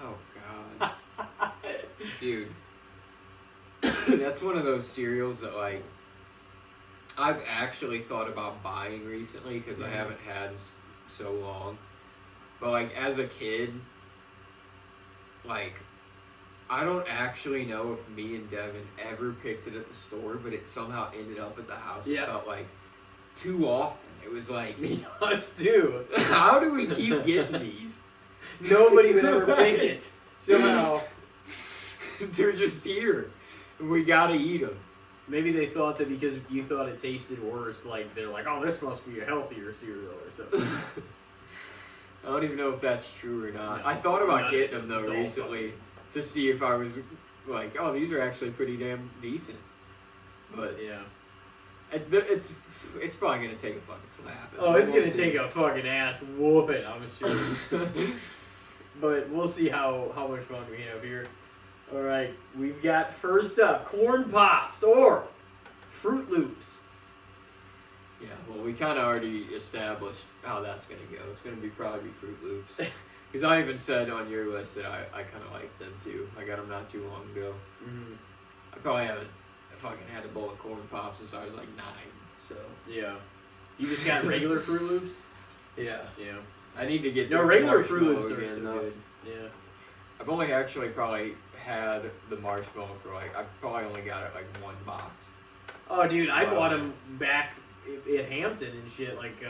Oh god, dude, that's one of those cereals that like I've actually thought about buying recently because I haven't had so long. But like as a kid, like I don't actually know if me and Devin ever picked it at the store, but it somehow ended up at the house. Yeah. It felt like too often. It was like, Us too. how do we keep getting these? Nobody would ever pick it. Somehow. They're just here. We gotta eat them. Maybe they thought that because you thought it tasted worse, like they're like, oh, this must be a healthier cereal or something. I don't even know if that's true or not. I thought about getting them though recently to see if I was like, oh, these are actually pretty damn decent. But yeah, it's probably gonna take a fucking slap. oh, it's gonna take a fucking ass whooping, I'm sure. But we'll see how much fun we have here. All right, we've got first up Corn Pops or Fruit Loops. Yeah, well, we kind of already established how that's going to go. It's going to be probably Fruit Loops. Because I even said on your list that I kind of like them too. I got them not too long ago. Mm-hmm. I probably haven't fucking had a bowl of Corn Pops since I was like 9. So Yeah. You just got regular Fruit Loops? yeah, Yeah. I need to get No, the regular Fruit marshmallow Loops are again, so though. good. Yeah. I've only actually probably had the marshmallow for like, I've probably only got it like 1 box. Oh, dude, I Wow. bought them back at Hampton and shit, like,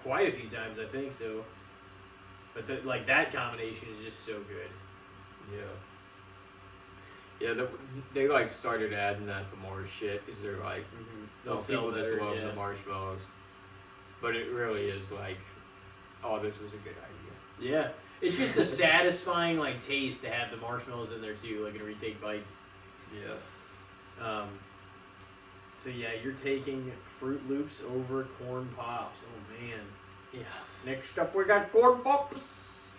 quite a few times, I think so. But, that combination is just so good. Yeah. Yeah, they like started adding that to more shit because they're like, They'll sell people just better, love yeah. the marshmallows. But it really is like, oh, this was a good idea. Yeah. It's just a satisfying, taste to have the marshmallows in there, too, like, whenever you take bites. Yeah. So, yeah, you're taking Fruit Loops over Corn Pops. Oh, man. Yeah. Next up, we got Corn Pops.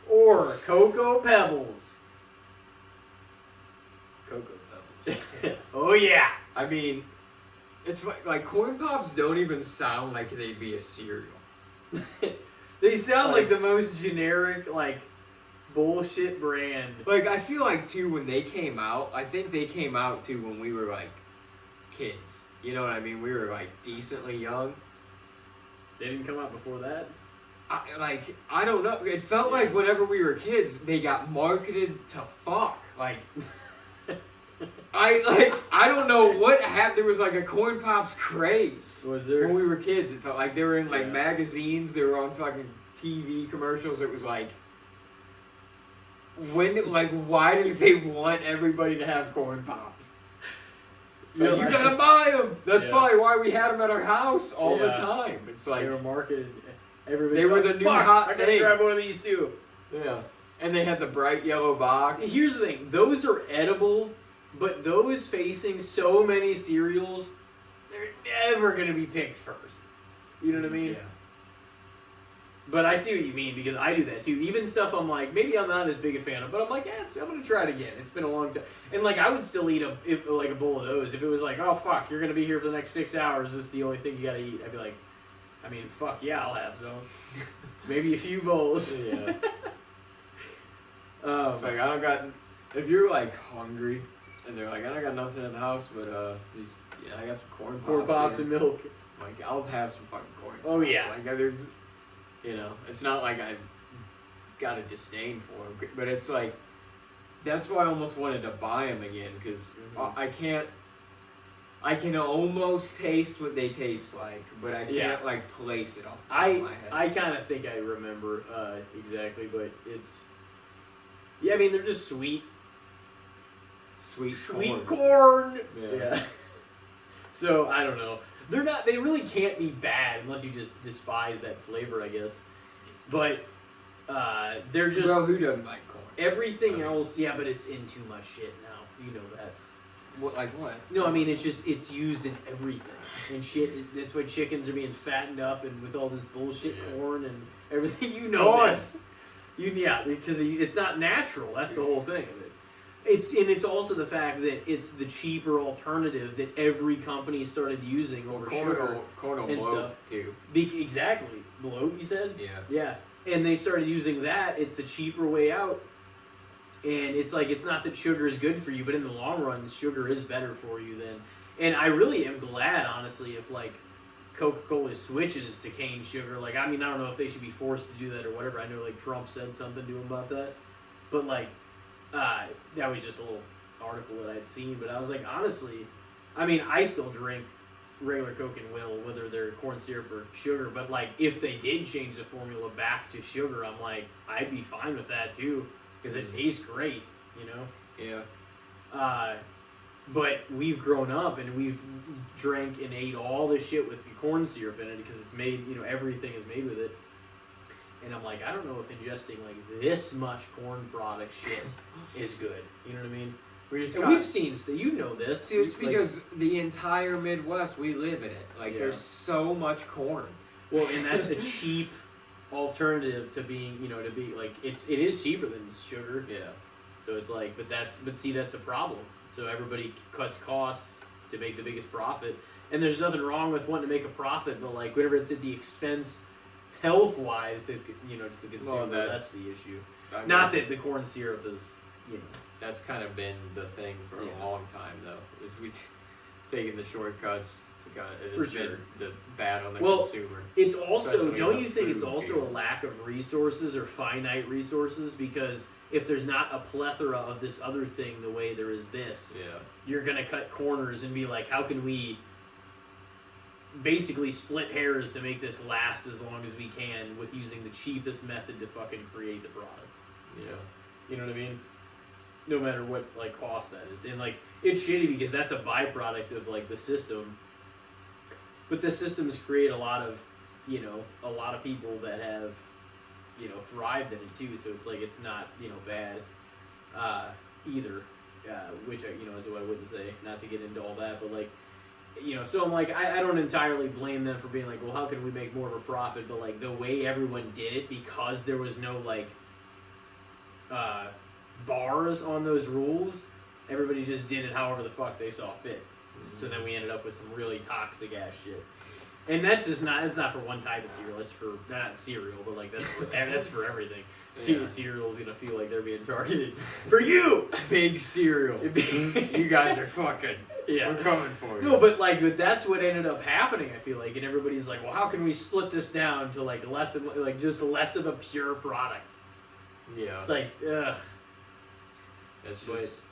Or Cocoa Pebbles. Cocoa Pebbles. Oh, yeah. I mean, it's like Corn Pops don't even sound like they'd be a cereal. They sound like the most generic, bullshit brand. Like, I feel like, too, when they came out, I think they came out, too, when we were, kids. You know what I mean? We were, decently young. They didn't come out before that? I don't know. It felt like whenever we were kids, they got marketed to fuck. I don't know what happened. There was, a Corn Pops craze. Was there? When we were kids, it felt like they were in, Yeah. magazines. They were on fucking TV commercials. It was why do they want everybody to have Corn Pops? Yeah, you gotta buy them. That's Yeah. probably why we had them at our house all the Yeah. time. It's like They were marketed. Everybody They were the new hot I gotta thing. grab one of these too. yeah, and they had the bright yellow box. Here's the thing: those are edible, but those facing so many cereals, they're never gonna be picked first. You know what I mean? Yeah. But I see what you mean because I do that too. Even stuff I'm like, maybe I'm not as big a fan of, but I'm like, yeah, I'm gonna try it again. It's been a long time, and I would still eat a bowl of those if it was like, oh fuck, you're gonna be here for the next 6 hours. This is the only thing you gotta eat. I'd be like, I mean, fuck yeah, I'll have some. Maybe a few bowls. Yeah. It's like I don't got. If you're hungry and they're like, I don't got nothing in the house, but these, I got some corn Pops here. and milk. I'll have some fucking corn. Oh, pops. yeah. There's, it's not like I got a disdain for them, but it's that's why I almost wanted to buy them again because I can't. I can almost taste what they taste like, but I can't place it off the top of my head. I kind of think I remember exactly, but it's. Yeah, I mean they're just sweet. Sweet corn. Yeah. So I don't know. They're not. They really can't be bad unless you just despise that flavor, I guess. But they're just. Bro, who doesn't like corn? Everything else, yeah, but it's in too much shit now. You know that. What? No, I mean it's used in everything and shit. That's why chickens are being fattened up and with all this bullshit corn and everything. You know this. Because it's not natural. That's the whole thing of it. It's also the fact that it's the cheaper alternative that every company started using over sugar corn and bloat stuff. too. Exactly, bloat. You said. Yeah. Yeah, and they started using that. It's the cheaper way out. And it's not that sugar is good for you, but in the long run, sugar is better for you then. And I really am glad, honestly, if Coca-Cola switches to cane sugar. I don't know if they should be forced to do that or whatever. I know Trump said something to him about that. But like, that was just a little article that I'd seen. But I was like, honestly, I mean, I still drink regular Coke and Will, whether they're corn syrup or sugar. But like, if they did change the formula back to sugar, I'm like, I'd be fine with that too, because it tastes great, you know. Yeah. But we've grown up and we've drank and ate all this shit with corn syrup in it because it's made, you know, everything is made with it. And I'm like, I don't know if ingesting like this much corn product shit is good. You know what I mean? We've seen, you know this. Dude, it's because the entire Midwest, we live in it. Like, there's so much corn. Well, and that's a cheap alternative to being, you know, to be like, it is cheaper than sugar. Yeah. So it's like, but see, that's a problem. So everybody cuts costs to make the biggest profit. And there's nothing wrong with wanting to make a profit, but like whenever it's at the expense, health-wise, to, you know, to the consumer, that's the issue. Not that the corn syrup is, you know. That's kind of been the thing for a long time, though. We've taken the shortcuts to kind of, it's been the bad on the consumer. It's also, don't you think it's also a lack of resources or finite resources? Because if there's not a plethora of this other thing the way there is this, you're going to cut corners and be like, how can we basically split hairs to make this last as long as we can with using the cheapest method to fucking create the product? Yeah. You know what I mean? No matter what, like, cost that is. And, like, it's shitty because that's a byproduct of, like, the system. But the systems create a lot of, you know, a lot of people that have, you know, thrived in it, too. So it's, like, it's not, you know, bad either. Which, you know, is what I wouldn't say. Not to get into all that, but, like, you know, so I'm like, I don't entirely blame them for being like, well, how can we make more of a profit? But, like, the way everyone did it, because there was no, like, bars on those rules, everybody just did it however the fuck they saw fit. Mm-hmm. So then we ended up with some really toxic ass shit. And that's just not, it's not for one type of cereal, it's for, not cereal, but like that's for everything. Cereal's gonna feel like they're being targeted. For you! Big cereal. You guys are fucking, we're coming for you. No, but that's what ended up happening, I feel like, and everybody's like, well, how can we split this down to like less of, like just less of a pure product? Yeah. It's like, ugh. That's just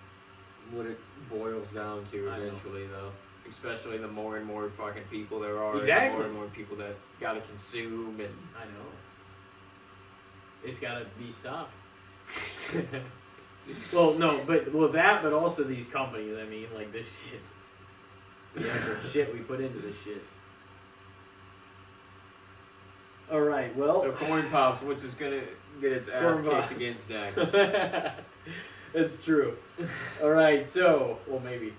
what it boils down to eventually, though. Especially the more and more fucking people there are, the more and more people that gotta consume, and I know. It's gotta be stopped. But also these companies. I mean, like this shit, the actual shit we put into this shit. All right, well. So Corn Pops, which is gonna get its ass kicked against next. It's true. All right, so, well, maybe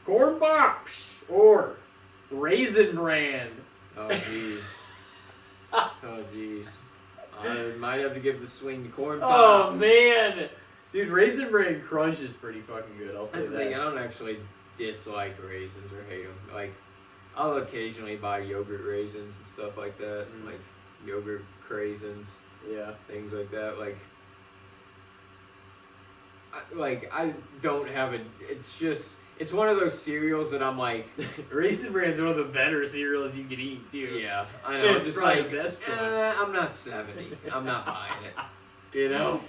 Corn Pops or Raisin Bran. Oh, jeez. Oh, jeez. I might have to give the swing to Corn Pops. Oh, man. Dude, Raisin Bran Crunch is pretty fucking good, I'll say That's the thing, I don't actually dislike raisins or hate them. Like, I'll occasionally buy yogurt raisins and stuff like that, and like yogurt craisins. Yeah. Things like that, I don't have it. It's one of those cereals that I'm like. Raisin Bran's one of the better cereals you can eat too. Yeah, I know. It's probably the best one. I'm not 70. I'm not buying it. You know.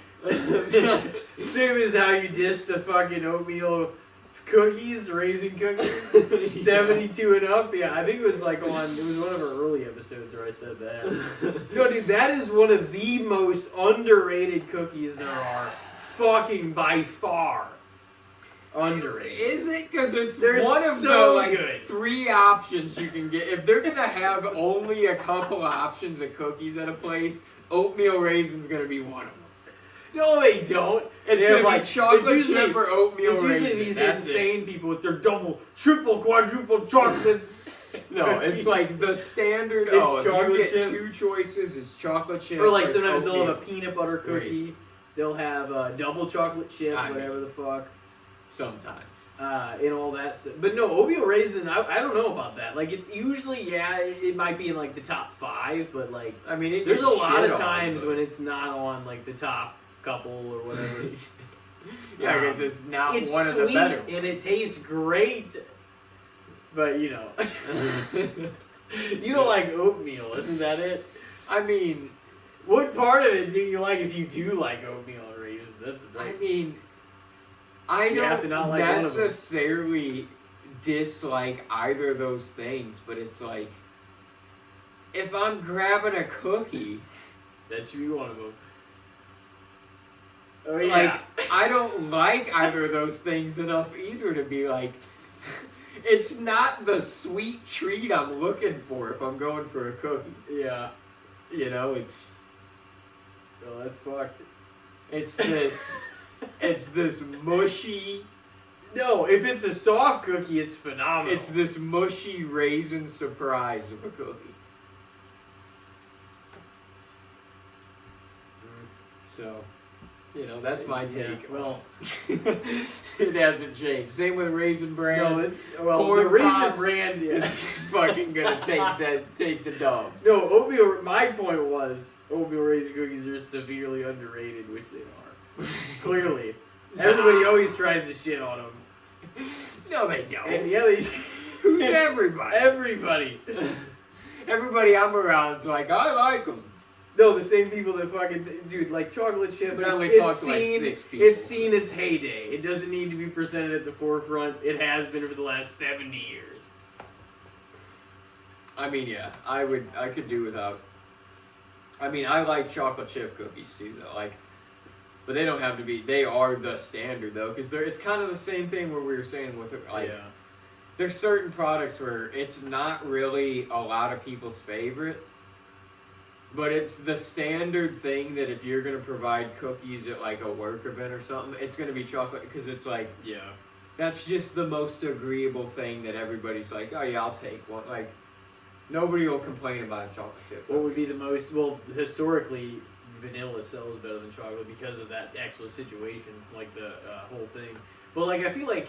Same as how you diss the fucking oatmeal cookies, raisin cookies, 72 and up. Yeah, I think it was like it was one of our early episodes where I said that. No, dude, that is one of the most underrated cookies there are. Fucking by far. Underrated. Is it? Because it's they're one of so the good. 3 options you can get. If they're gonna have only a couple of options of cookies at a place, oatmeal raisin's gonna be one of them. No, they don't. It's gonna be chocolate chip or oatmeal raisin. It's usually these insane people with their double, triple, quadruple chocolates. No, it's like the standard. It's chocolate if you get chip. 2 choices, it's chocolate chip. Or like sometimes they'll have a peanut butter cookie. Raisin. They'll have a double chocolate chip, whatever the fuck. Sometimes. And all that stuff. But no, oatmeal raisin, I don't know about that. Like, it's usually, it might be in, like, the top 5, but, like, I mean, there's a lot of times when it's not on, like, the top couple or whatever. Yeah, because it's not it's one sweet, of the better. and it tastes great. But, you know. You don't like oatmeal, isn't that it? I mean, what part of it do you like if you do like oatmeal and raisins? That's the I thing. mean, I You have to don't not like one of them. necessarily dislike either of those things, but it's like, if I'm grabbing a cookie, That should be one of them. Oh like, I don't like either of those things enough either to be like, it's not the sweet treat I'm looking for if I'm going for a cookie. Yeah. You know, it's Well, that's fucked. it's this mushy, No, if it's a soft cookie, it's phenomenal. it's this mushy raisin surprise of a cookie. So, you know, that's my Yeah, take. well, it hasn't changed. Same with Raisin Bran. no, it's well Corn the Raisin Pops Bran. is fucking gonna take the dub. No, oatmeal. My point was oatmeal raisin cookies are severely underrated, which they are. Clearly, everybody always tries to shit on them, No, they don't. and yeah, they. Who's everybody? Everybody. Everybody I'm around's like, I like them. No, the same people that fucking dude like chocolate chip. But I only it's talk to like seen, 6 people. It's seen its heyday. It doesn't need to be presented at the forefront. It has been for the last 70 years. I mean, yeah, I could do without. I mean, I like chocolate chip cookies too, though. Like, but they don't have to be. They are the standard though, because it's kind of the same thing where we were saying with like. Yeah. There's certain products where it's not really a lot of people's favorite, but it's the standard thing that if you're gonna provide cookies at like a work event or something, it's gonna be chocolate because it's like Yeah. that's just the most agreeable thing that everybody's like, oh yeah, I'll take one. Like nobody will complain about a chocolate chip. What would be the most? Well, historically, vanilla sells better than chocolate because of that actual situation, like the whole thing. But like, I feel like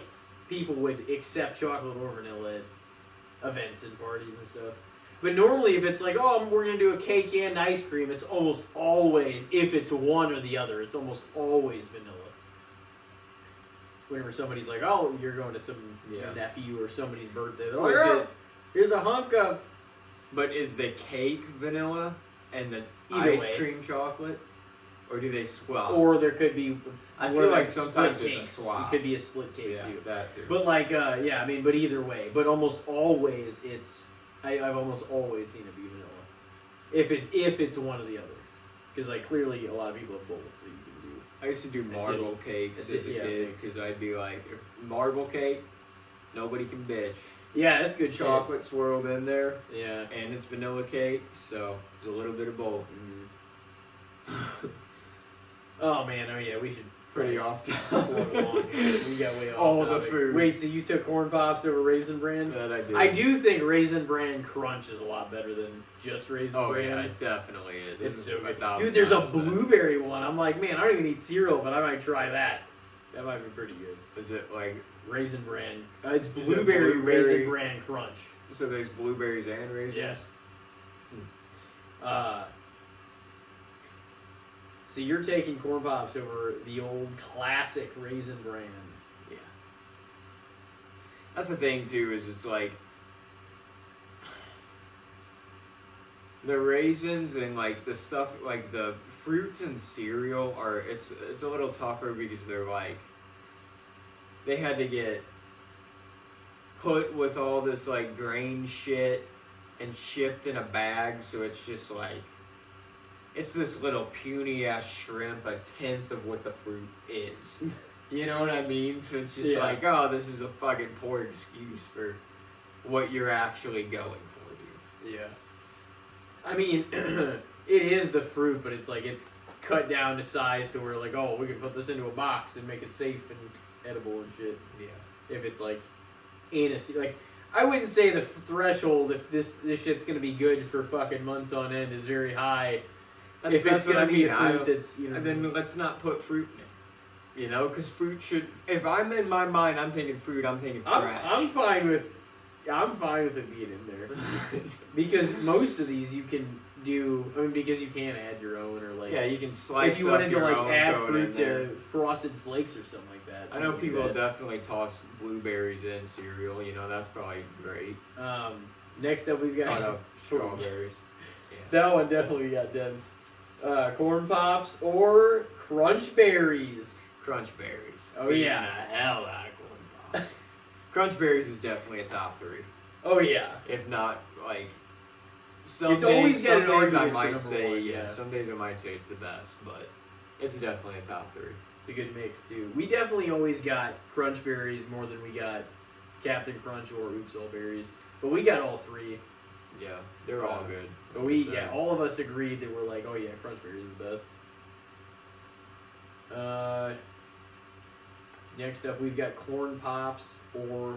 people would accept chocolate or vanilla at events and parties and stuff. But normally, if it's like, oh, we're gonna do a cake and ice cream, it's almost always, if it's one or the other, it's almost always vanilla. Whenever somebody's like, oh, you're going to some nephew or somebody's birthday, they're like, Is oh, it- here's a hunk of. But is the cake vanilla and the Either ice way. cream chocolate, or do they swap? Or there could be. I one feel of like the sometimes split it's a cakes. swap. It could be a split cake yeah, too. that too. But like, yeah, I mean, but either way, but almost always it's. I've almost always seen it be vanilla. If it's one or the other, because like clearly a lot of people have both, so you can do. I used to do marble cakes as a kid mix. because I'd be like, if marble cake, nobody can bitch. Yeah, that's good. Chocolate swirled in there, Shit. Yeah. and it's vanilla cake, so there's a little bit of both. Oh man, oh yeah, we should. Pretty off Float along here. We got way off. All the topic. food. Wait, so you took corn pops over Raisin Bran? That I do. I do think Raisin Bran Crunch is a lot better than just Raisin Oh Bran. yeah, it definitely is. It's so good. 1,000 Dude, there's a times better. blueberry one. I'm like, man, I don't even eat cereal, but I might try that. That might be pretty good. Is it like Raisin Bran. It's Is it blueberry blueberry? Raisin Bran Crunch. so? There's blueberries and raisins. Yes. So you're taking corn pops over the old classic Raisin Bran. Yeah. That's the thing too. Is it's like the raisins and like the stuff like the fruits and cereal are it's a little tougher because they're like they had to get put with all this like grain shit and shipped in a bag, so it's just like it's this little puny ass shrimp, a tenth of what the fruit is. You know what I mean? So it's just Yeah. like, oh, this is a fucking poor excuse for what you're actually going for, dude. Yeah. I mean, it is the fruit, but it's like it's cut down to size to where like, oh, we can put this into a box and make it safe and edible and shit. Yeah. If it's like in a like, I wouldn't say the threshold if this shit's gonna be good for fucking months on end is very high. If it's what gonna I be mean. a I fruit don't- that's And then let's not put fruit in it. You know, because fruit should. If I'm in my mind, I'm thinking fruit. I'm thinking trash. I'm fine with it being in there because most of these you can do. I mean, because you can add your own or like yeah, you can slice. if you up wanted to your like own add code fruit in there. to Frosted Flakes or something like that. I know you can do people that. definitely toss blueberries in cereal. You know, that's probably great. Next up we've Cut got up strawberries. that one definitely got dense. Corn Pops or Crunch Berries. Crunch Berries. Oh Beating yeah. the hell out of Corn Pops. Crunch Berries is definitely a top 3. Oh yeah. If not, like, some It's days, always got some an days I argument for might number say, one, yeah, yeah. some days I might say it's the best, but it's definitely a top 3. It's a good mix too. We definitely always got Crunch Berries more than we got Captain Crunch or Oops All Berries, but we got all 3. Yeah, they're all good. But we, So, yeah, all of us agreed that we're like, oh yeah, Crunch Berries is the best. Next up, we've got Corn Pops or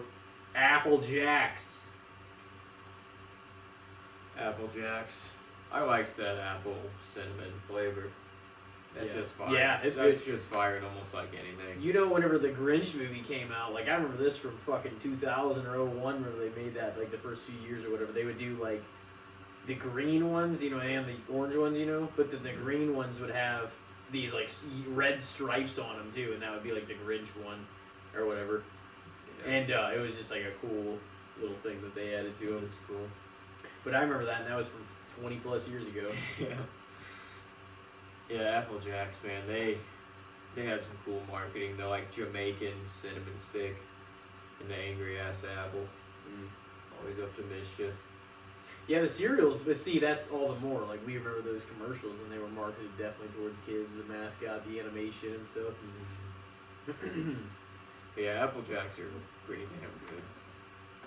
Apple Jacks. Apple Jacks. I liked that apple cinnamon flavor. That Yeah. shit's fire. Yeah, it's that good. shit's fired almost like anything. You know, whenever the Grinch movie came out, like I remember this from fucking 2000 or 01, whenever they made that, like the first few years or whatever, they would do like the green ones, you know, and the orange ones, you know, but then the green ones would have these like red stripes on them too, and that would be like the Grinch one or whatever. Yeah. And it was just like a cool little thing that they added to It them. was cool. But I remember that, and that was from 20 plus years ago. Yeah. Yeah, Apple Jacks, man, they had some cool marketing. The like Jamaican cinnamon stick and the angry ass apple. Always up to mischief. Yeah, the cereals, but see, that's all the more. Like, we remember those commercials, and they were marketed definitely towards kids, the mascot, the animation and stuff. Yeah, Apple Jacks are pretty damn good.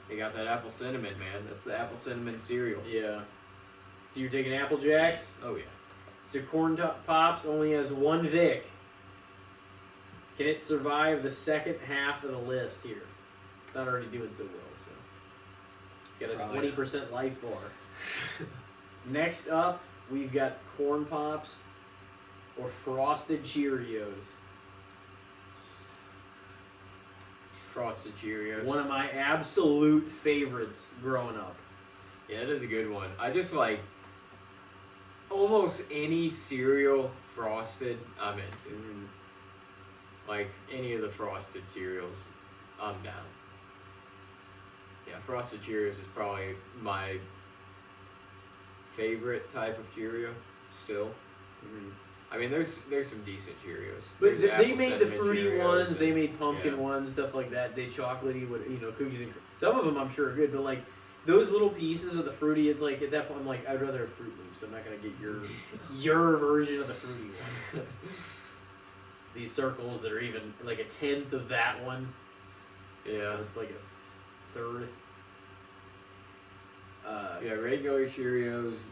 They got that apple cinnamon, man. That's the apple cinnamon cereal. Yeah. So you're taking Apple Jacks? Oh, yeah. So Corn Pops only has 1 Vic. Can it survive the second half of the list here? It's not already doing so well, so. It's got a Probably 20% life bar. Next up, we've got Corn Pops or Frosted Cheerios. Frosted Cheerios. One of my absolute favorites growing up. Yeah, it is a good one. I just like almost any cereal frosted I'm into. Like any of the frosted cereals, I'm down. Yeah, Frosted Cheerios is probably my favorite type of Cheerio still. I mean, there's some decent Cheerios. But There's they apple made the cinnamon fruity Cheerios ones, and- they made pumpkin yeah. ones, stuff like that. They chocolatey, with cookies and some of them I'm sure are good, but like those little pieces of the fruity, it's like at that point I'm like I'd rather have Fruit Loops. I'm not gonna get your version of the fruity one. These circles that are even like a 1/10 of that one, Yeah. like a third. Yeah, regular Cheerios,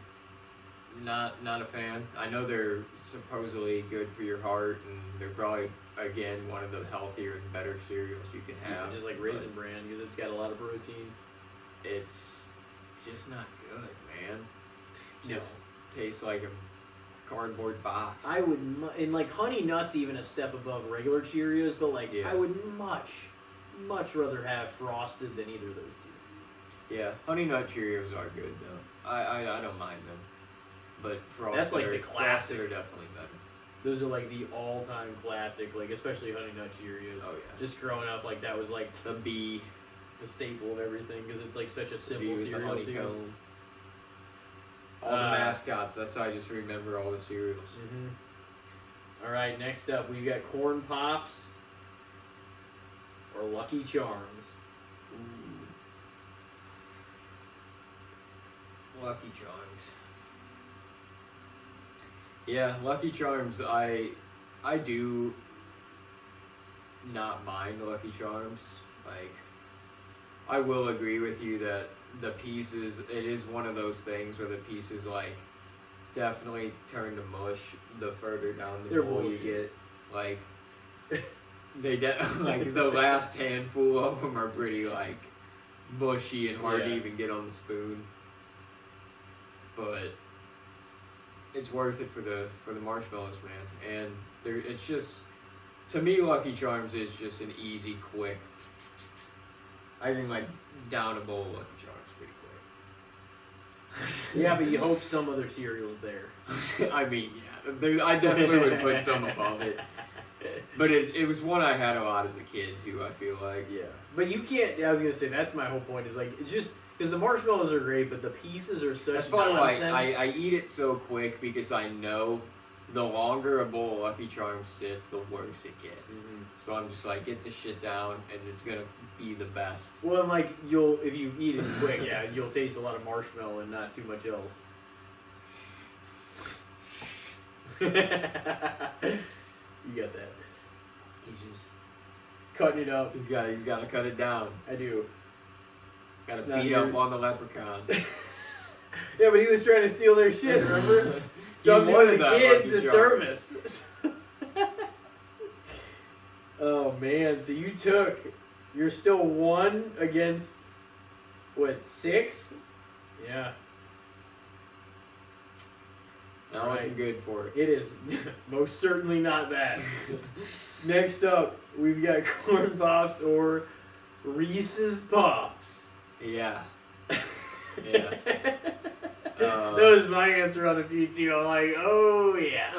not a fan. I know they're supposedly good for your heart, and they're probably, again, one of the healthier and better cereals you can have. Just like Raisin Bran because it's got a lot of protein. It's just not good, man. No. Just tastes like a cardboard box. I would, and like Honey Nut's even a step above regular Cheerios, but like Yeah. I would much rather have Frosted than either of those two. Yeah, Honey Nut Cheerios are good though. I don't mind them, but Frosted That's like are, the classic. Frosted are definitely better. Those are like the all-time classic, like especially Honey Nut Cheerios. Oh yeah, Just growing up, like that was like the bee, the staple of everything because it's like such a bee simple with the cereal too. honeycomb. All the mascots. That's how I just remember all the cereals. All right, next up we got Corn Pops or Lucky Charms. Lucky Charms. Yeah, Lucky Charms. I do not mind Lucky Charms. Like, I will agree with you that the pieces. It is one of those things where the pieces like definitely turn to mush the further down the They're bowl you bullshit. get. Like, like the last handful of them are pretty like mushy and hard to Yeah. even get on the spoon. But it's worth it for the marshmallows, man. And it's just, to me, Lucky Charms is just an easy, quick. I can like down a bowl of Lucky Charms pretty quick. Yeah, but you hope some other cereal's there. I mean, yeah, I definitely would put some above it. But it was one I had a lot as a kid too. I feel like. Yeah, but you can't. I was gonna say that's my whole point. Is like it's just because the marshmallows are great, but the pieces are such That's probably nonsense. why I eat it so quick because I know the longer a bowl of Lucky Charms sits, the worse it gets. Mm-hmm. So I'm just like, get this shit down, and it's gonna be the best. Well, and like if you eat it quick, yeah, you'll taste a lot of marshmallow and not too much else. You got that. He's just Cutting it up. he's got to cut it down. I do. Got It's to not beat your- up on the leprechaun. Yeah, but he was trying to steal their shit, remember? So I'm He doing wanted the that kids Lucky a Charms. service. Oh man, so you're still 1 against, what, 6? Yeah. Not Right. looking good for it. It is most certainly not that. Next up, we've got Corn Pops or Reese's Puffs. Yeah. Yeah. That was my answer on a few too. I'm like, oh yeah.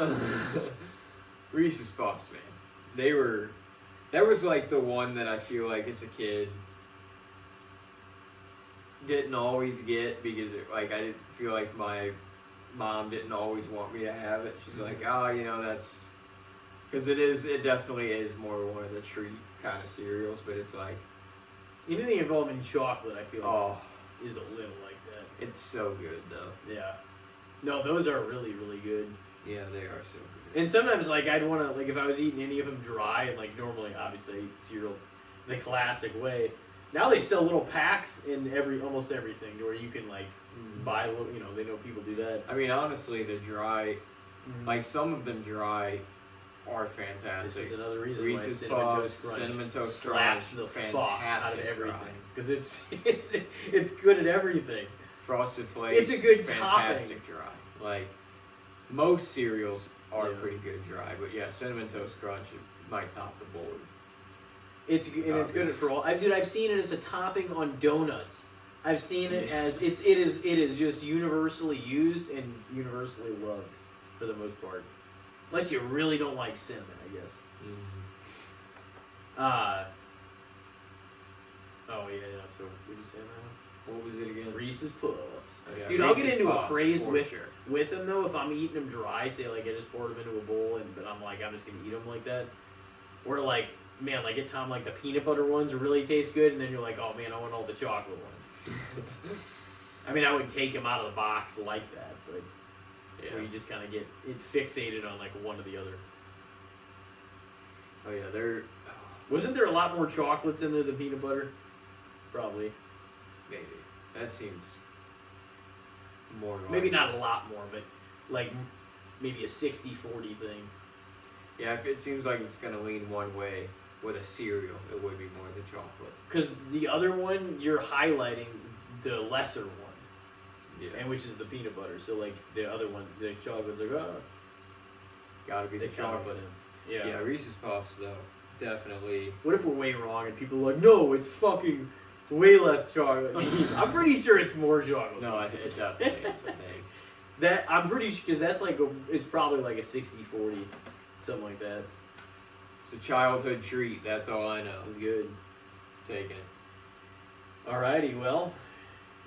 Reese's Puffs, man. That was like the one that I feel like as a kid didn't always get because I didn't feel like my mom didn't always want me to have it. She's like, oh, that's because it definitely is more one of the treat kind of cereals, but it's like Anything involving chocolate, I feel like, oh, is a little like that. it's so good though. Yeah. No, those are really, really good. Yeah, they are so good. And sometimes, like, I'd want to, like, if I was eating any of them dry, and, like, normally, obviously, I eat cereal the classic way. Now they sell little packs in almost everything, to where you can, like, buy, they know people do that. I mean, honestly, the dry, like some of them dry, are fantastic. This is another reason Reese's why Cinnamon Puffs, Toast Crunch Cinnamon Toast slaps Crunch, the fuck out of fantastic everything. dry. Because it's good at everything. Frosted Flakes, It's a good fantastic dry. Like most cereals are Yeah. pretty good dry, but yeah, Cinnamon Toast Crunch might top the board. It's good for all. I've seen it as a topping on donuts. I've seen it as it is just universally used and universally loved for the most part, unless you really don't like cinnamon, I guess. Oh yeah. So what did you say on that one? What was it again? Reese's Puffs. Oh, yeah. Dude, Reese's I'll get into Puffs, a craze for with sure. with them though. If I'm eating them dry, say like I just poured them into a bowl, but I'm just gonna eat them like that, or like. Man, like at Tom, like the peanut butter ones really taste good, and then you're like, oh man, I want all the chocolate ones. I mean, I would take them out of the box like that, but where you just kind of get it fixated on like one or the other. Oh yeah, they're Wasn't there a lot more chocolates in there than peanut butter? Probably. maybe that seems more. Maybe like- not a lot more, but like maybe a 60-40 thing. Yeah, if it seems like it's gonna lean one way with a cereal, it would be more the chocolate. Because the other one, you're highlighting the lesser one, Yeah, and which is the peanut butter. So like the other one, the chocolate's like, oh, gotta be the it kind of chocolate. makes sense. Yeah, Reese's Puffs though, definitely. What if we're way wrong and people are like, no, it's fucking way less chocolate. I'm pretty sure it's more chocolate. No, it pieces. definitely is a thing. That I'm pretty sure because that's like it's probably like a 60-40, something like that. It's a childhood treat. That's all I know. It's good. Taking it. Alrighty, well,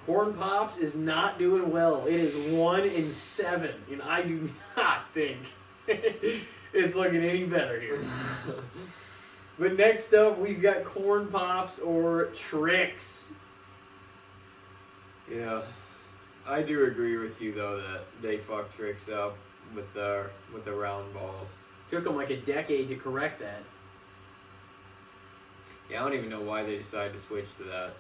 Corn Pops is not doing well. It is 1-7, and I do not think it's looking any better here. But next up, we've got Corn Pops or Tricks. Yeah, I do agree with you though that they fuck Tricks up with the round balls. Took them like a decade to correct that. Yeah, I don't even know why they decided to switch to that.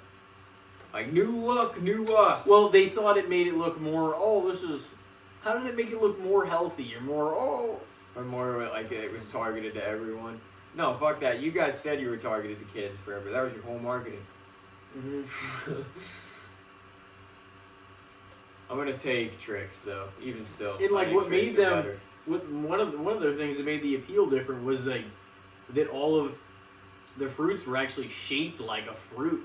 Like, new look, new us. Well, they thought it made it look more, how did it make it look more healthy or more, or more like it was targeted to everyone. No, fuck that. You guys said you were targeted to kids forever. That was your whole marketing. Mm-hmm. I'm gonna take Tricks though, even still. And like I think what Tricks made are them, better. one of the things that made the appeal different was like that all of the fruits were actually shaped like a fruit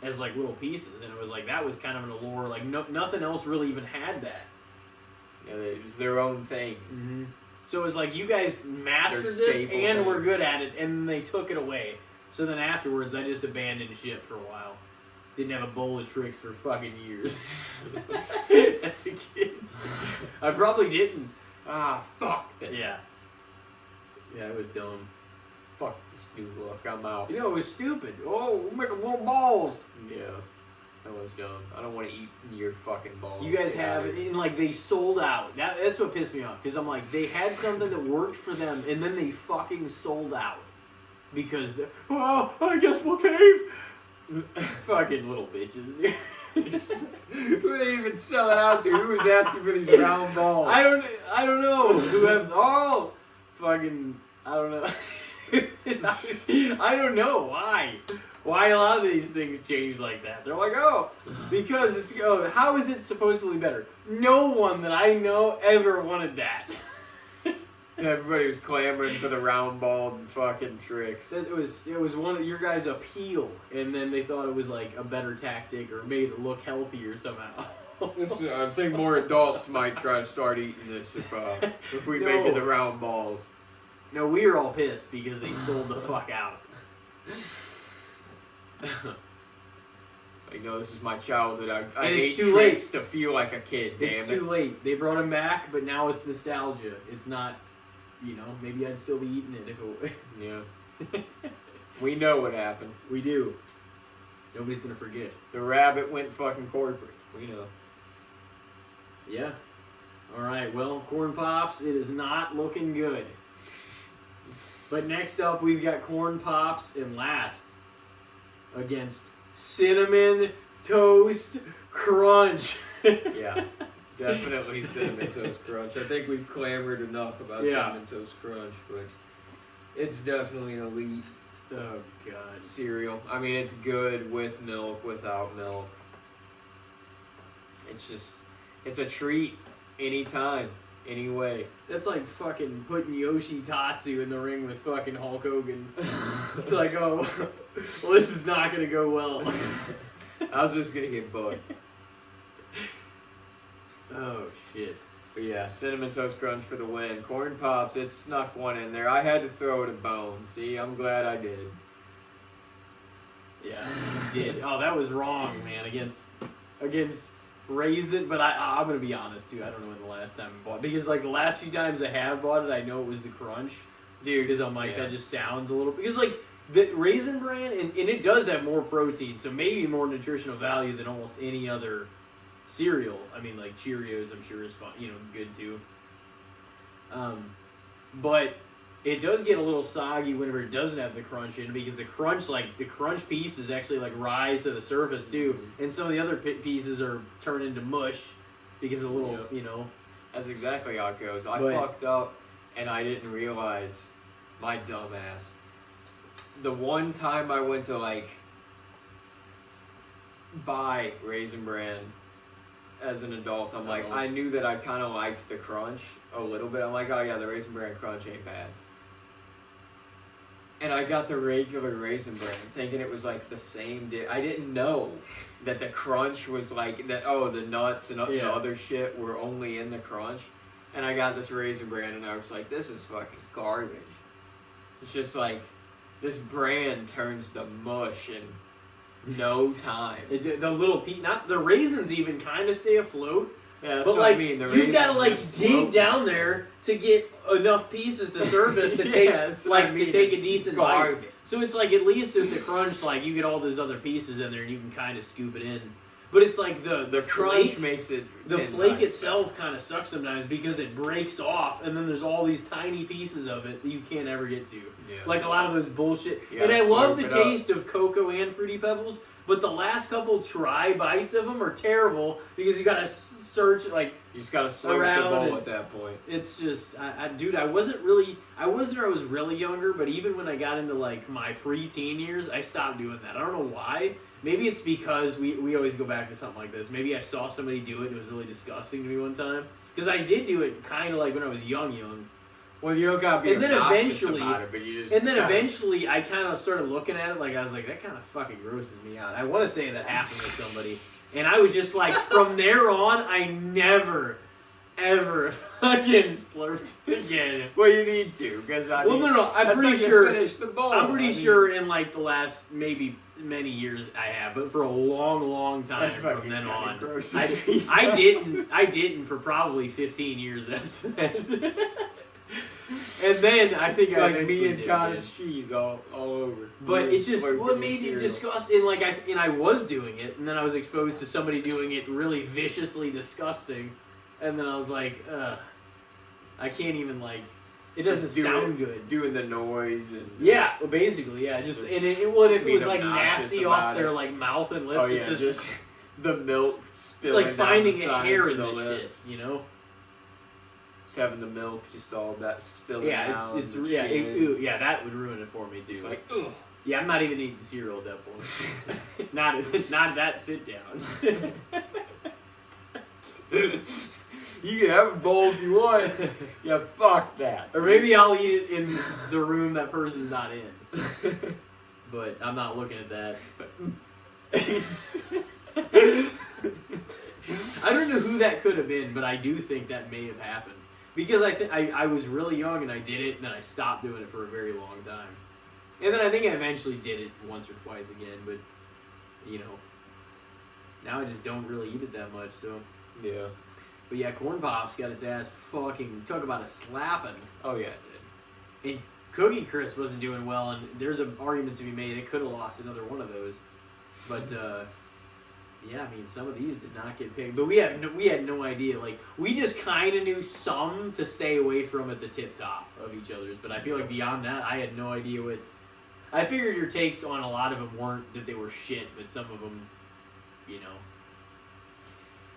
as like little pieces, and it was like that was kind of an allure. Like nothing else really even had that. Yeah, it was their own thing. Mm-hmm. So it was like you guys mastered Their this staple and thing. were good at it, and then they took it away. So then afterwards, I just abandoned shit for a while. Didn't have a bowl of Tricks for fucking years. As a kid, I probably didn't. Ah, fuck that. Yeah. Yeah, it was dumb. Fuck this new look. I'm out. You know, it was stupid. Oh, we're making little balls. Yeah. That was dumb. I don't want to eat your fucking balls. You guys have it, and like they sold out. That's what pissed me off, because I'm like, they had something that worked for them, and then they fucking sold out because well, I guess we'll cave. Fucking little bitches, dude. Who they even sell it out to? Who was asking for these round balls? I don't know. Who have fucking I don't know. I don't know why. Why a lot of these things change like that? They're like, oh, because it's how is it supposedly better? No one that I know ever wanted that. Everybody was clamoring for the round ball fucking tricks. It was one of your guys' appeal, and then they thought it was like a better tactic or made it look healthier somehow. I think more adults might try to start eating this if we make it the round balls. No, we were all pissed because they sold the fuck out. Like, no, this is my childhood. I And it's hate too tricks to feel like a kid. It's too late. They brought him back, but now it's nostalgia. It's not, maybe I'd still be eating it if it Yeah. We know what happened. We do. Nobody's gonna forget. The rabbit went fucking corporate. We know. Yeah. All right. Well, corn pops. It is not looking good. But next up, we've got corn pops, and last against cinnamon toast crunch. Yeah. Definitely Cinnamon Toast Crunch. I think we've clamored enough about Cinnamon Toast Crunch, but it's definitely an elite Oh god. cereal. I mean, it's good with milk, without milk. It's a treat anytime, any way. That's like fucking putting Yoshi Tatsu in the ring with fucking Hulk Hogan. It's like, oh, well, this is not gonna go well. I was just gonna get bugged. Oh shit. But yeah, Cinnamon Toast Crunch for the win. Corn Pops, it snuck one in there. I had to throw it a bone. See, I'm glad I did. Yeah, you did. Oh, that was wrong, man. Against Raisin, but I'm gonna be honest too. I don't know when the last time I bought it. Because like the last few times I have bought it, I know it was the Crunch, dude. Because I'm like that just sounds a little. Because like the Raisin brand, and it does have more protein, so maybe more nutritional value than almost any other cereal. I mean, like Cheerios, I'm sure is fun, good too. But it does get a little soggy whenever it doesn't have the crunch in, because the crunch pieces actually like rise to the surface too, and some of the other pieces are turned into mush because of the little, That's exactly how it goes. I fucked up and I didn't realize, my dumb ass. The one time I went to like buy Raisin Bran as an adult, I'm like, I knew that I kind of liked the crunch a little bit. I'm like, oh yeah, the Raisin Bran crunch ain't bad. And I got the regular Raisin Bran, thinking it was like the same I didn't know that the crunch was like that. Oh, the nuts and the other shit were only in the crunch. And I got this Raisin Bran, and I was like, this is fucking garbage. It's just like this bran turns to mush in no time. The little not the raisins even kind of stay afloat. Yeah, that's but what like I mean. you've got to like dig down there to get enough pieces to surface to take to take a decent bite. So it's like at least with the crunch, like you get all those other pieces in there and you can kind of scoop it in. But it's like the crunch flake makes it. The flake itself kind of sucks sometimes because it breaks off, and then there's all these tiny pieces of it that you can't ever get to. Yeah. Like a lot of those bullshit. And I love the taste of cocoa and Fruity Pebbles, but the last couple try bites of them are terrible because you gotta search like you just gotta slurp the bowl at that point. It's just, dude, I was really younger, but even when I got into like my pre-teen years, I stopped doing that. I don't know why. Maybe it's because we always go back to something like this. Maybe I saw somebody do it and it was really disgusting to me one time. Because I did do it kind of like when I was young. Well, you don't gotta be obnoxious about it, but you just... And then eventually I kind of started looking at it like I was like, that kind of fucking grosses me out. I want to say that happened to somebody. And I was just like, from there on, I never ever fucking slurped again. Well, you need to, because I mean, No. I'm that's pretty how you sure. finish the bowl. I'm pretty sure in like the last maybe many years I have, but for a long time That's from fucking then kinda on, gross. I didn't for probably 15 years after that. And then I think It's I like eventually me and did, cottage cheese all over. But Me it just slurping what in made it cereal. disgusting. Like I was doing it, and then I was exposed to somebody doing it really viciously disgusting, and then I was like, ugh, I can't even like. It doesn't Just sound good. Doing the noise and Yeah, well, basically, yeah. Just and if it being was like obnoxious nasty about off their it. like mouth and lips, Oh yeah, it's just the milk it's spilling. like finding down the a sides hair of in the this lip. shit, you know? Just having the milk, just all that spilling Yeah, down. it's the yeah, chin. yeah, that would ruin it for me too. It's like, ugh. Yeah, I'm not even eating cereal at that point. not that sit down. You can have a bowl if you want. Yeah, fuck that. Or maybe I'll eat it in the room that person's not in. But I'm not looking at that. I don't know who that could have been, but I do think that may have happened. Because I was really young and I did it, and then I stopped doing it for a very long time. And then I think I eventually did it once or twice again, but, you know, now I just don't really eat it that much, so. Yeah. But yeah, Corn Pops got its ass fucking, talk about a slapping. Oh yeah, it did. And Cookie Crisp wasn't doing well, and there's an argument to be made. It could have lost another one of those. But, yeah, I mean, some of these did not get picked. But we had no idea. Like, we just kind of knew some to stay away from at the tip top of each other's. But I feel like beyond that, I had no idea what... I figured your takes on a lot of them weren't that they were shit, but some of them, you know...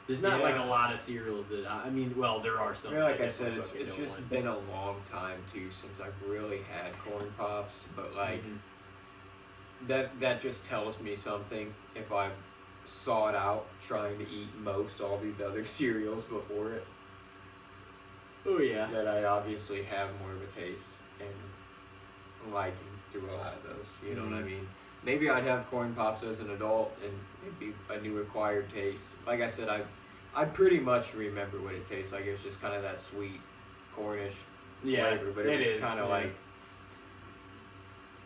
There's not, like, a lot of cereals that... I mean, well, there are some. Yeah, like I just said, fucking it's don't just want. been a long time, too, since I've really had Corn Pops. But, like, that just tells me something if I've sought out trying to eat most all these other cereals before it. Oh, yeah. That I obviously have more of a taste and liking through a lot of those. You know what I mean? Maybe I'd have Corn Pops as an adult and it'd be a new acquired taste. Like I said, I pretty much remember what it tastes like. It was just kind of that sweet Cornish flavor, but it was kind of like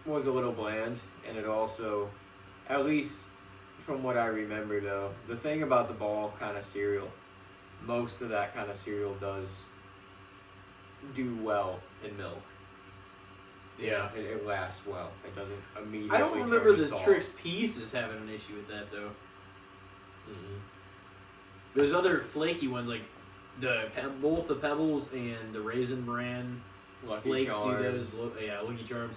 was a little bland, and it also, at least from what I remember though, the thing about the ball kind of cereal, most of that kind of cereal does do well in milk. Yeah. It lasts well. It doesn't immediately I don't turn remember to the salt. Trix Pieces having an issue with that, though. There's other flaky ones, like both the Pebbles and the Raisin Bran Lucky Flakes Charms. do those. Yeah, Lucky Charms.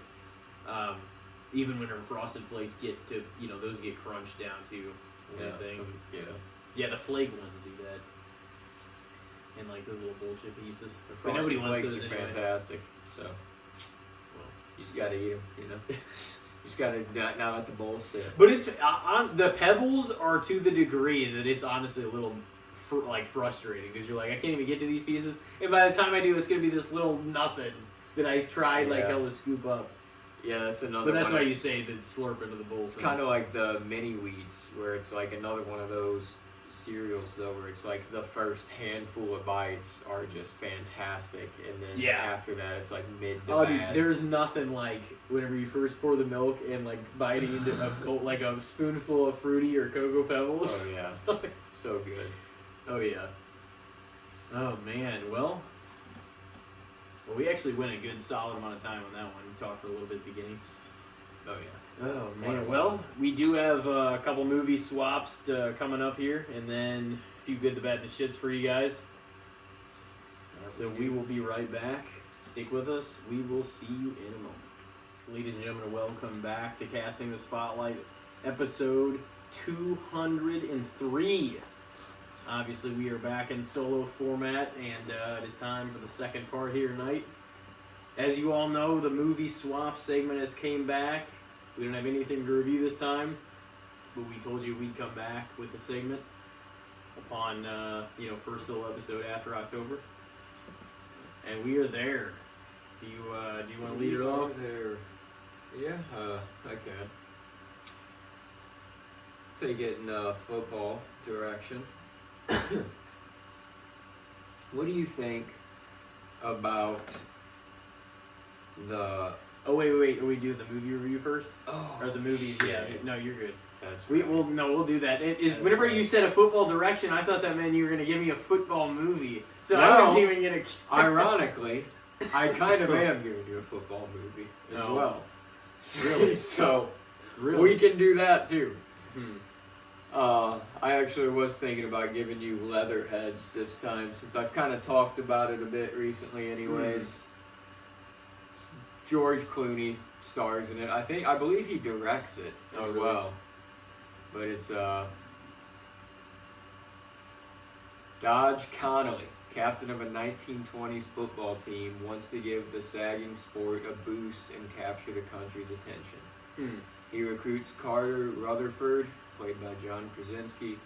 Even when our Frosted Flakes get to, those get crunched down too. Same thing. Yeah. Yeah, the flake ones do that. And like those little bullshit pieces. The But nobody Frosted wants Flakes those are anyway. fantastic. So you just gotta eat them, You just gotta not let the bowl sit. But it's on the Pebbles are to the degree that it's honestly a little frustrating because you're like, I can't even get to these pieces, and by the time I do, it's gonna be this little nothing that I tried like hell to scoop up. Yeah, that's another. But that's one. why you say the slurp into the bowl. It's kind of like the mini wheats, where it's like another one of those cereals though, where it's like the first handful of bites are just fantastic, and then after that, it's like mid to dude, bad. there's nothing like whenever you first pour the milk and like biting into a spoonful of Fruity or Cocoa Pebbles. Oh yeah, so good. Oh yeah. Oh man. Well, we actually went a good solid amount of time on that one. We talked for a little bit at the beginning. Oh yeah. Oh man. Well, we do have a couple movie swaps coming up here, and then a few good, the bad, and the shits for you guys. So we will be right back. Stick with us. We will see you in a moment. Ladies and gentlemen, welcome back to Casting the Spotlight, episode 203. Obviously, we are back in solo format, and it is time for the second part here tonight. As you all know, the movie swap segment has came back. We don't have anything to review this time, but we told you we'd come back with the segment upon, first solo episode after October. And we are there. Do you want to lead it off? There. Yeah, I can. Take it in football direction. What do you think about the... Oh, wait. Are we doing the movie review first? Oh. Or the movies? Yeah. No, you're good. That's We'll do that. That's Whenever right. you said a football direction, I thought that meant you were going to give me a football movie. So I Well, wasn't even going to... Ironically, I kind of am giving you a football movie as Oh. well. Really? So, Really? we can do that too. Hmm. I actually was thinking about giving you Leatherheads this time, since I've kind of talked about it a bit recently anyways. George Clooney stars in it. I believe he directs it as Oh, really? well. But it's Dodge Connolly, captain of a 1920s football team, wants to give the sagging sport a boost and capture the country's attention. Hmm. He recruits Carter Rutherford, played by John Krasinski,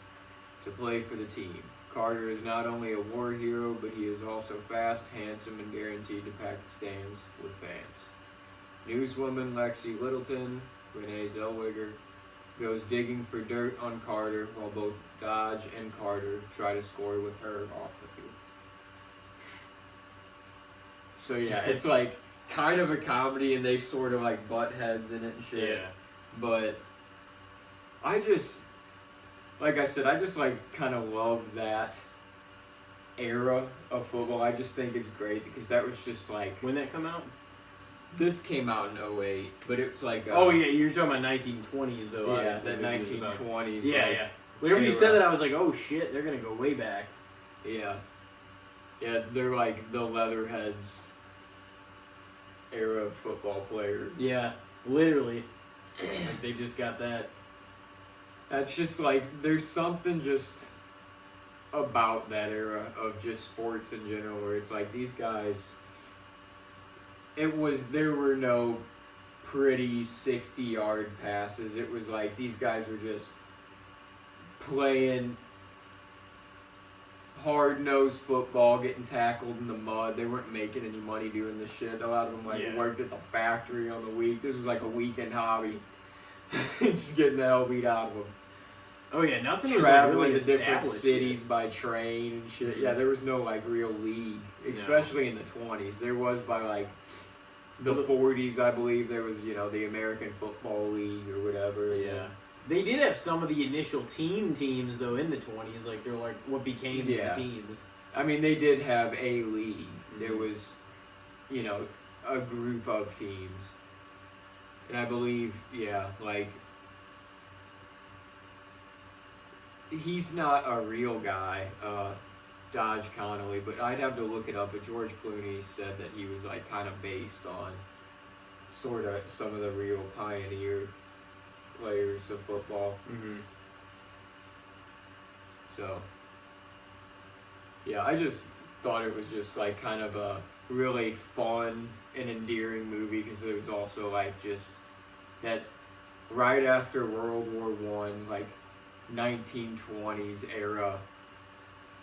to play for the team. Carter is not only a war hero, but he is also fast, handsome, and guaranteed to pack the stands with fans. Newswoman Lexi Littleton, Renee Zellweger, goes digging for dirt on Carter while both Dodge and Carter try to score with her off the field. So yeah, it's like kind of a comedy, and they sort of like butt heads in it and shit. Yeah. But I just, like I said, I just like kind of love that era of football. I just think it's great because that was just like, When that come out? this came out in 2008, but it's like Oh, yeah, you're talking about 1920s, though. yeah, obviously, the movie was about. 1920s. Yeah, like, yeah. Whenever you era. said that, I was like, oh, shit, they're going to go way back. Yeah. Yeah, they're like the Leatherheads era of football players. Yeah, literally. Like, they just got that. That's just like, there's something just about that era of just sports in general where it's like these guys, there were no pretty 60-yard passes. It was like these guys were just playing hard-nosed football, getting tackled in the mud. They weren't making any money doing this shit. A lot of them worked at the factory on the week. This was like a weekend hobby. Just getting the hell beat out of them. Oh, yeah, nothing was Traveling really to different established cities yet. by train and shit. Yeah, there was no like real league, especially in the 20s. There was by like the 40s, I believe. There was, the American Football League or whatever. Yeah. They did have some of the initial teams, though, in the 20s. Like, they're like what became the teams. I mean, they did have a league. Mm-hmm. There was, a group of teams. And I believe, like, he's not a real guy, Dodge Connolly, but I'd have to look it up. But George Clooney said that he was, like, kind of based on sort of some of the real pioneer players of football. Mm-hmm. So, yeah, I just thought it was just like kind of a really fun and endearing movie because it was also like just that right after World War One, like 1920s era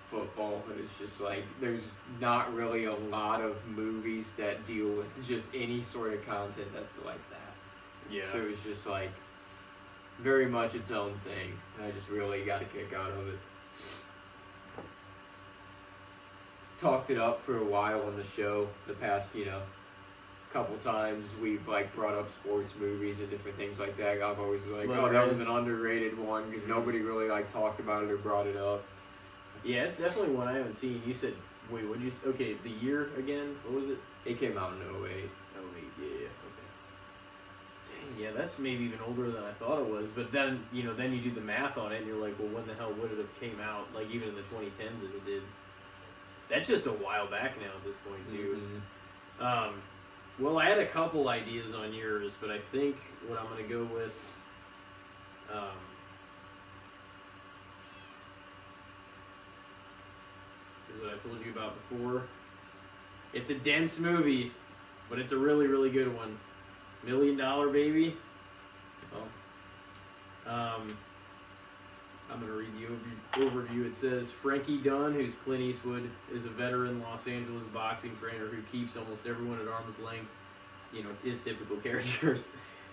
football. But it's just like there's not really a lot of movies that deal with just any sort of content that's like that. Yeah. So it was just like very much its own thing, and I just really got a kick out of it. Talked it up for a while on the show. The past, couple times we've like brought up sports movies and different things like that. I've always like, oh, that was an underrated one because nobody really like talked about it or brought it up. Yeah, it's definitely one I haven't seen. You said, wait, what'd you say? Okay, the year again? What was it? It came out in 2008. Oh, wait, yeah, okay. Dang, yeah, that's maybe even older than I thought it was. But then, then you do the math on it and you're like, well, when the hell would it have came out? Like, even in the 2010s it did. That's just a while back now at this point, too. Mm-hmm. Well, I had a couple ideas on yours, but I think what I'm going to go with is what I told you about before. It's a dense movie, but it's a really, really good one. $1 Million Baby. I'm going to read the overview. It says, Frankie Dunn, who's Clint Eastwood, is a veteran Los Angeles boxing trainer who keeps almost everyone at arm's length, his typical characters,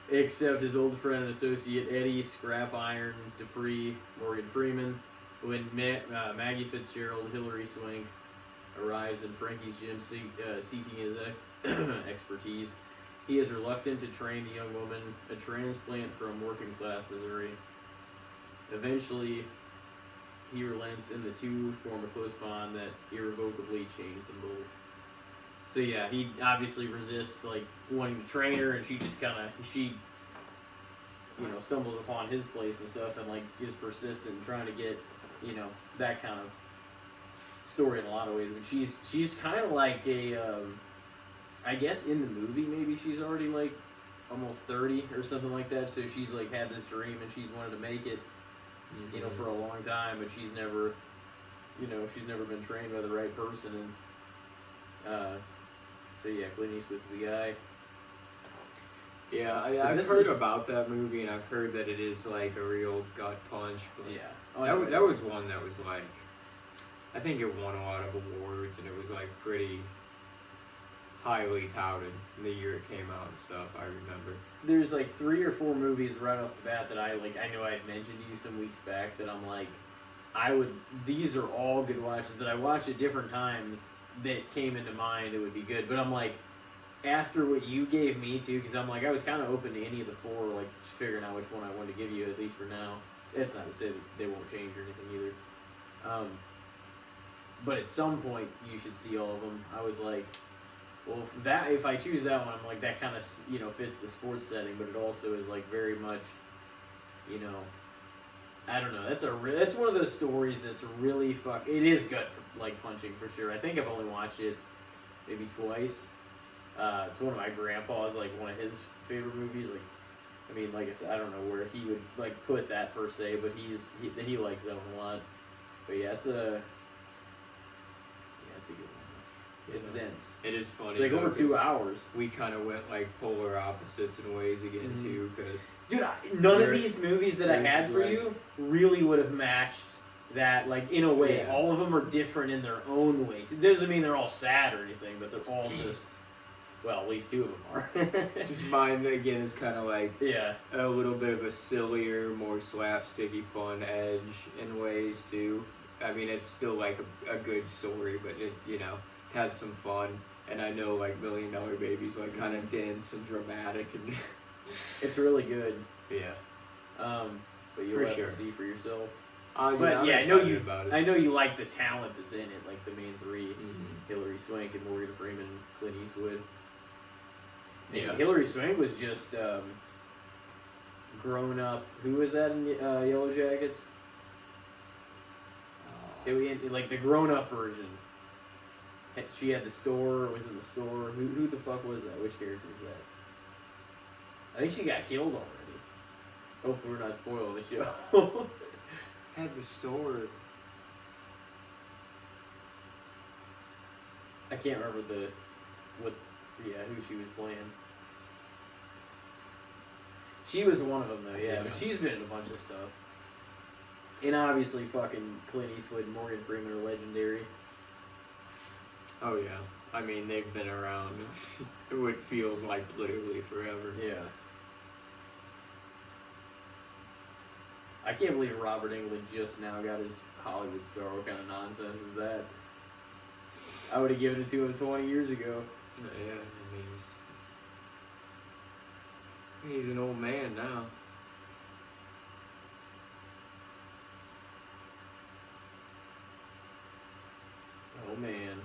except his old friend and associate Eddie, Scrap Iron, Dupree, Morgan Freeman, when Maggie Fitzgerald, Hilary Swank, arrives in Frankie's gym seeking his expertise. He is reluctant to train the young woman, a transplant from working-class Missouri. Eventually, he relents, and the two form a close bond that irrevocably changes them both. So yeah, he obviously resists like wanting to train her, and she just stumbles upon his place and stuff, and like is persistent in trying to get, that kind of story in a lot of ways. But she's kind of like a, I guess in the movie maybe she's already like almost 30 or something like that. So she's like had this dream and she's wanted to make it, for a long time, but she's never been trained by the right person. And so yeah, Clint Eastwood's the guy. Yeah, I've heard about that movie, and I've heard that it is like a real gut punch. But yeah, that was one that was like, I think it won a lot of awards, and it was like pretty highly touted the year it came out and stuff. I remember. There's like 3 or 4 movies right off the bat that I know I had mentioned to you some weeks back that I'm like, these are all good watches that I watched at different times that came into mind. It would be good, but I'm like, after what you gave me too, because I'm like, I was kind of open to any of the 4, like just figuring out which one I wanted to give you, at least for now. That's not to say that they won't change or anything either. But at some point you should see all of them. I was like, well, if I choose that one, I'm like, that kind of fits the sports setting, but it also is like very much, I don't know. That's one of those stories that's really it is gut like punching for sure. I think I've only watched it maybe twice. It's one of my grandpa's, like one of his favorite movies. Like I said, I don't know where he would like put that per se, but he likes that one a lot. But yeah, it's a good one. It's dense. It is funny. It's like over 2 hours. We kind of went like polar opposites in ways again too, because dude, none of these movies that I had for you really would have matched that. Like in a way, all of them are different in their own ways. It doesn't mean they're all sad or anything, but they're all just. Well, at least 2 of them are. Just mine, again, is kind of like a little bit of a sillier, more slapsticky, fun edge in ways, too. I mean, it's still like a good story, but it has some fun. And I know, like, $1 Million Baby's, like, kind of dense and dramatic. And it's really good. Yeah. But you'll have to see for yourself. But yeah, I know you like the talent that's in it, like the main 3, Hilary Swank and Morgan Freeman and Clint Eastwood. Yeah. Hilary Swank was just grown up. Who was that in Yellow Jackets? Like the grown up version. She had the store. Was in the store. Who the fuck was that? Which character was that? I think she got killed already. Hopefully we're not spoiling the show. Had the store. I can't remember who she was playing. She was one of them though, but she's been in a bunch of stuff. And obviously fucking Clint Eastwood and Morgan Freeman are legendary. Oh yeah. I mean, they've been around it feels like literally forever. Yeah. I can't believe Robert Englund just now got his Hollywood star. What kind of nonsense is that? I would have given it to him 20 years ago. Yeah, I mean, he's an old man now. Oh man.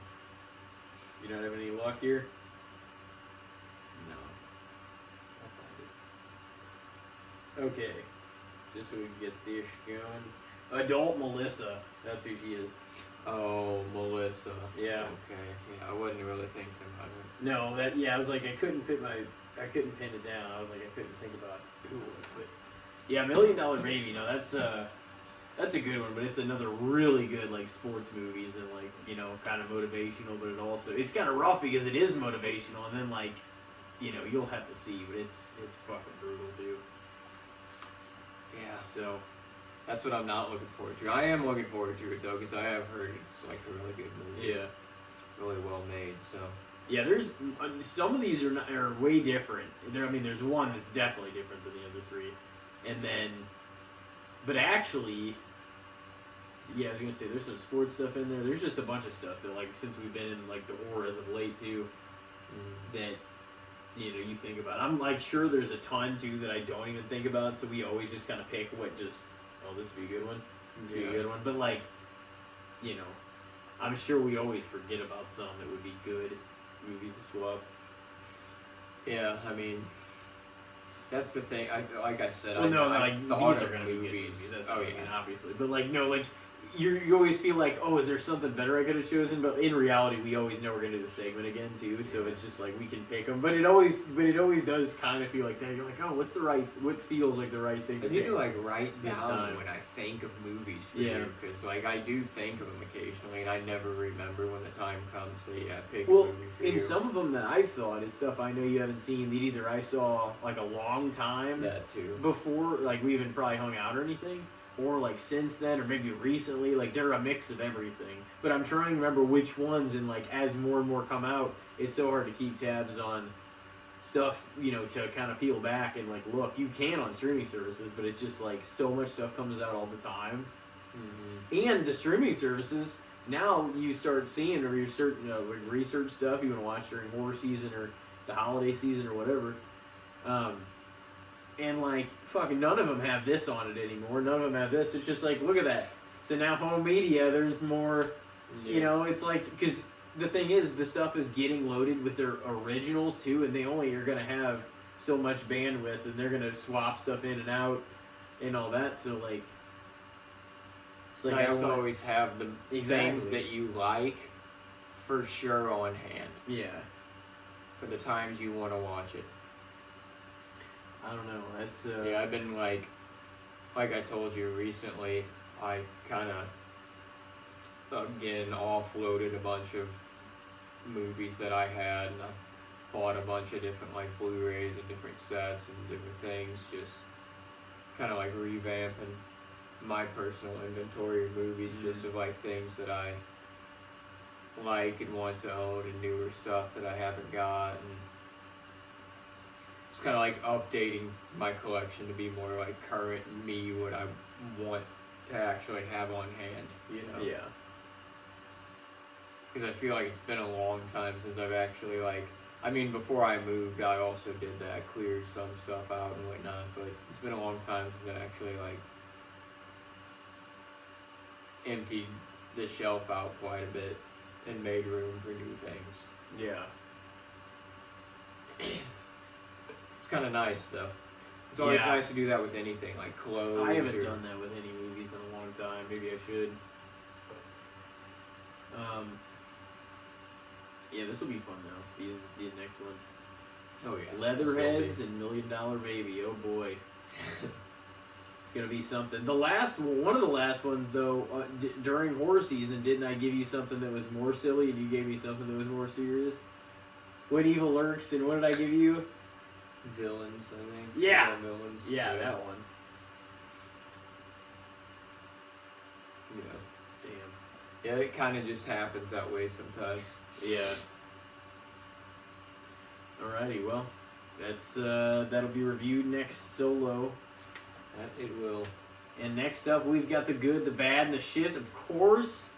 You don't have any luck here? No. I'll find it. Okay. Just so we can get this going. Adult Melissa. That's who she is. Oh, Melissa. Yeah. Okay. Yeah, I wasn't really thinking about it. No, I was like, I couldn't pin it down. I was like, I couldn't think about who it was. But yeah, $1 Million Baby. No, that's a good one, but it's another really good like sports movies and like kind of motivational, but it's kind of rough because it is motivational, and then like you'll have to see, but it's fucking brutal too. Yeah. So that's what I'm not looking forward to. I am looking forward to it though, because I have heard it's like a really good movie. Yeah. Really well made. So. Yeah, there's some of these are way different. There's one that's definitely different than the other 3, and then, but actually, Yeah, I was gonna say there's some sports stuff in there. There's just a bunch of stuff that like since we've been in like the war as of late too, that you think about. I'm like sure there's a ton too that I don't even think about. So we always just kind of pick what just this would be a good one, this would be a good one. But like, I'm sure we always forget about some that would be good movies to swap. Yeah, I mean, that's the thing. Like I said, Well, I thought these are of gonna be good movies. That's oh yeah, yeah, obviously. But like no, like you always feel like is there something better I could have chosen? But in reality, we always know we're gonna do the segment again too. So it's just like we can pick them. But it always does kind of feel like that. You're like, what feels like the right thing to I need pick to like write this down time when I think of movies for Yeah. you, because like I do think of them occasionally, and I never remember when the time comes to pick a Well, movie for in you. some of them that I've thought is stuff I know you haven't seen that either I saw like a long time That too. before, like we even probably hung out or anything, or like since then, or maybe recently. Like they're a mix of everything. But I'm trying to remember which ones, and like as more and more come out, it's so hard to keep tabs on stuff, to kind of peel back and like look. You can on streaming services, but it's just like so much stuff comes out all the time. Mm-hmm. And the streaming services, now you start seeing or research stuff you want to watch during horror season or the holiday season or whatever. And like fucking none of them have this on it anymore. None of them have this. It's just like, look at that. So now home media, there's more, it's like, because the thing is, the stuff is getting loaded with their originals too, and they only are going to have so much bandwidth, and they're going to swap stuff in and out and all that. So like, It's nice to always have the things Exactly. that you like for sure on hand Yeah. for the times you want to watch it. I don't know. That's Yeah, I've been like I told you recently, I kind of again offloaded a bunch of movies that I had, and I bought a bunch of different like Blu-rays and different sets and different things, just kind of like revamping my personal inventory of movies, just of like things that I like and want to own, and newer stuff that I haven't got, and it's kind of like updating my collection to be more like current me, what I want to actually have on hand, Yeah. Because I feel like it's been a long time since I've actually before I moved, I also did that, cleared some stuff out and whatnot, but it's been a long time since I actually emptied the shelf out quite a bit and made room for new things. Yeah. It's kind of nice though. It's always Yeah. nice to do that with anything, like clothes. I haven't done that with any movies in a long time. Maybe I should. Yeah, this will be fun though. These next ones. Oh yeah. Leatherheads and $1 Million Baby. Oh boy. It's gonna be something. One of the last ones though, during horror season, didn't I give you something that was more silly, and you gave me something that was more serious? When Evil Lurks, and what did I give you? Villains, I think. Yeah. Villains. Yeah, that one. Yeah. Damn. Yeah, it kind of just happens that way sometimes. Yeah. Alrighty, well, that'll be reviewed next solo. That it will. And next up, we've got the good, the bad, and the shits, of course.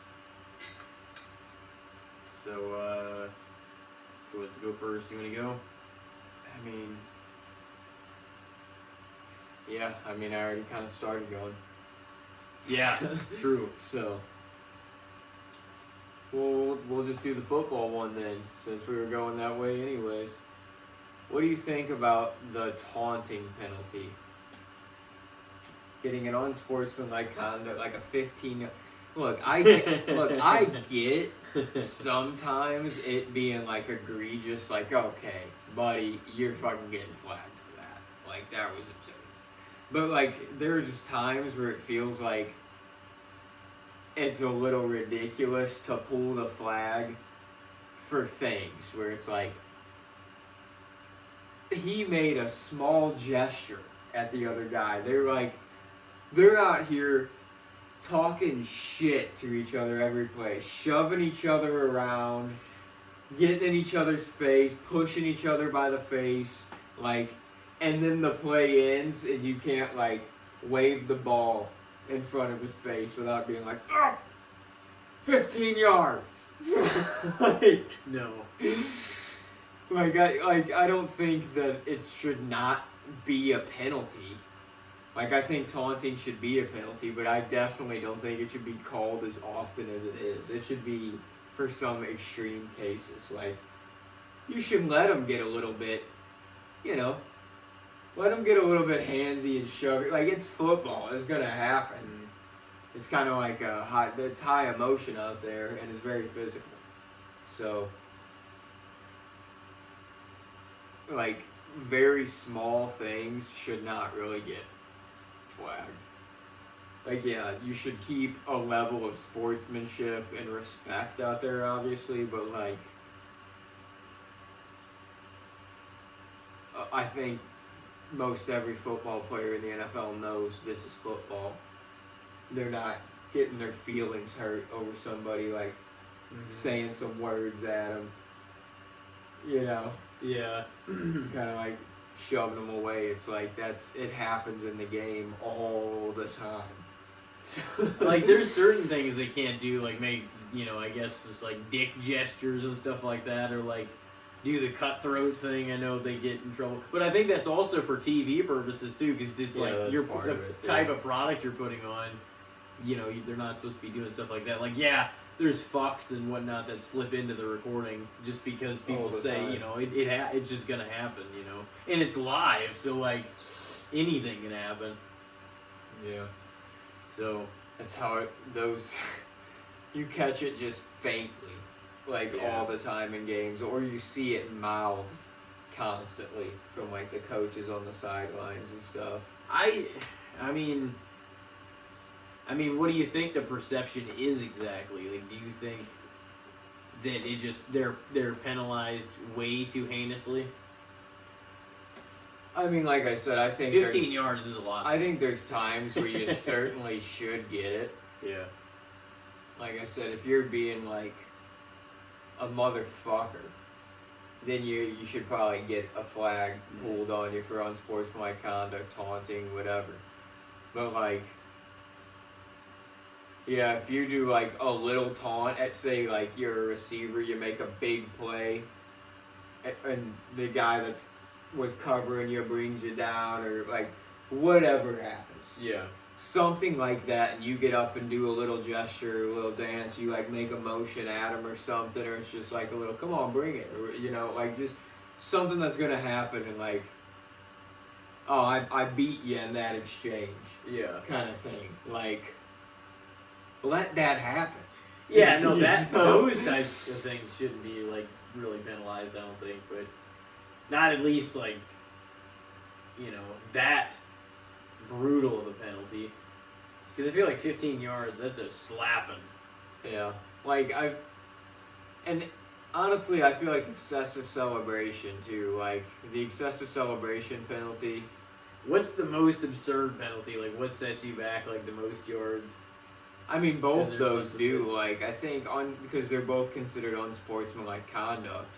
So, who wants to go first? You want to go? I already kind of started going. Yeah, true. So, we'll just do the football one then, since we were going that way anyways. What do you think about the taunting penalty? Getting an unsportsmanlike conduct, like a 15. I get sometimes it being like egregious, like, okay, buddy, you're fucking getting flagged for that. Like, that was absurd. But like, there are just times where it feels like it's a little ridiculous to pull the flag for things where it's like, he made a small gesture at the other guy. They're out here talking shit to each other every play, shoving each other around, getting in each other's face, pushing each other by the face, and then the play ends and you can't wave the ball in front of his face without being like, oh, 15 yards. Like, No. I don't think that it should not be a penalty. Like, I think taunting should be a penalty, but I definitely don't think it should be called as often as it is. It should be for some extreme cases. Like, you should let them get a little bit, let them get a little bit handsy and shove it. Like, it's football. It's going to happen. It's kind of like it's high emotion out there, and it's very physical. So, like, very small things should not really get flagged. Like, yeah, you should keep a level of sportsmanship and respect out there, obviously, but, like, I think most every football player in the NFL knows this is football. They're not getting their feelings hurt over somebody, like, saying some words at them, Yeah. kind of like shoving them away. It's like, it happens in the game all the time. Like, there's certain things they can't do, like make, I guess just like dick gestures and stuff like that, or like do the cutthroat thing. I know they get in trouble, but I think that's also for TV purposes too, because it's like the type of product you're putting on. They're not supposed to be doing stuff like that. Like, yeah, there's fucks and whatnot that slip into the recording just because people say, it's just gonna happen, and it's live, so like anything can happen. Yeah. So that's how you catch it just faintly, like all the time in games, or you see it mouthed constantly from like the coaches on the sidelines and stuff. I mean, what do you think the perception is exactly? Like, do you think that they're penalized way too heinously? I mean, like I said, I think 15 yards is a lot. I think there's times where you certainly should get it. Yeah. Like I said, if you're being like a motherfucker, then you should probably get a flag pulled on you for unsportsmanlike conduct, taunting, whatever. But like, yeah, if you do like a little taunt at, say, like you're a receiver, you make a big play, and the guy was covering you brings you down, or like whatever happens. Yeah. Something like that, and you get up and do a little gesture, a little dance, you like make a motion at him or something, or it's just like a little, come on, bring it, or like just something that's gonna happen, and like, oh, I beat you in that exchange. Yeah. Kind of thing. Like, let that happen. Yeah, no, those types of things shouldn't be like really penalized, I don't think, but not at least like, that brutal of a penalty. Because I feel like 15 yards, that's a slapping. Yeah. Like, and honestly, I feel like excessive celebration too. Like, the excessive celebration penalty. What's the most absurd penalty? Like, what sets you back like the most yards? I mean, both those do. Like, I think because they're both considered unsportsmanlike conduct.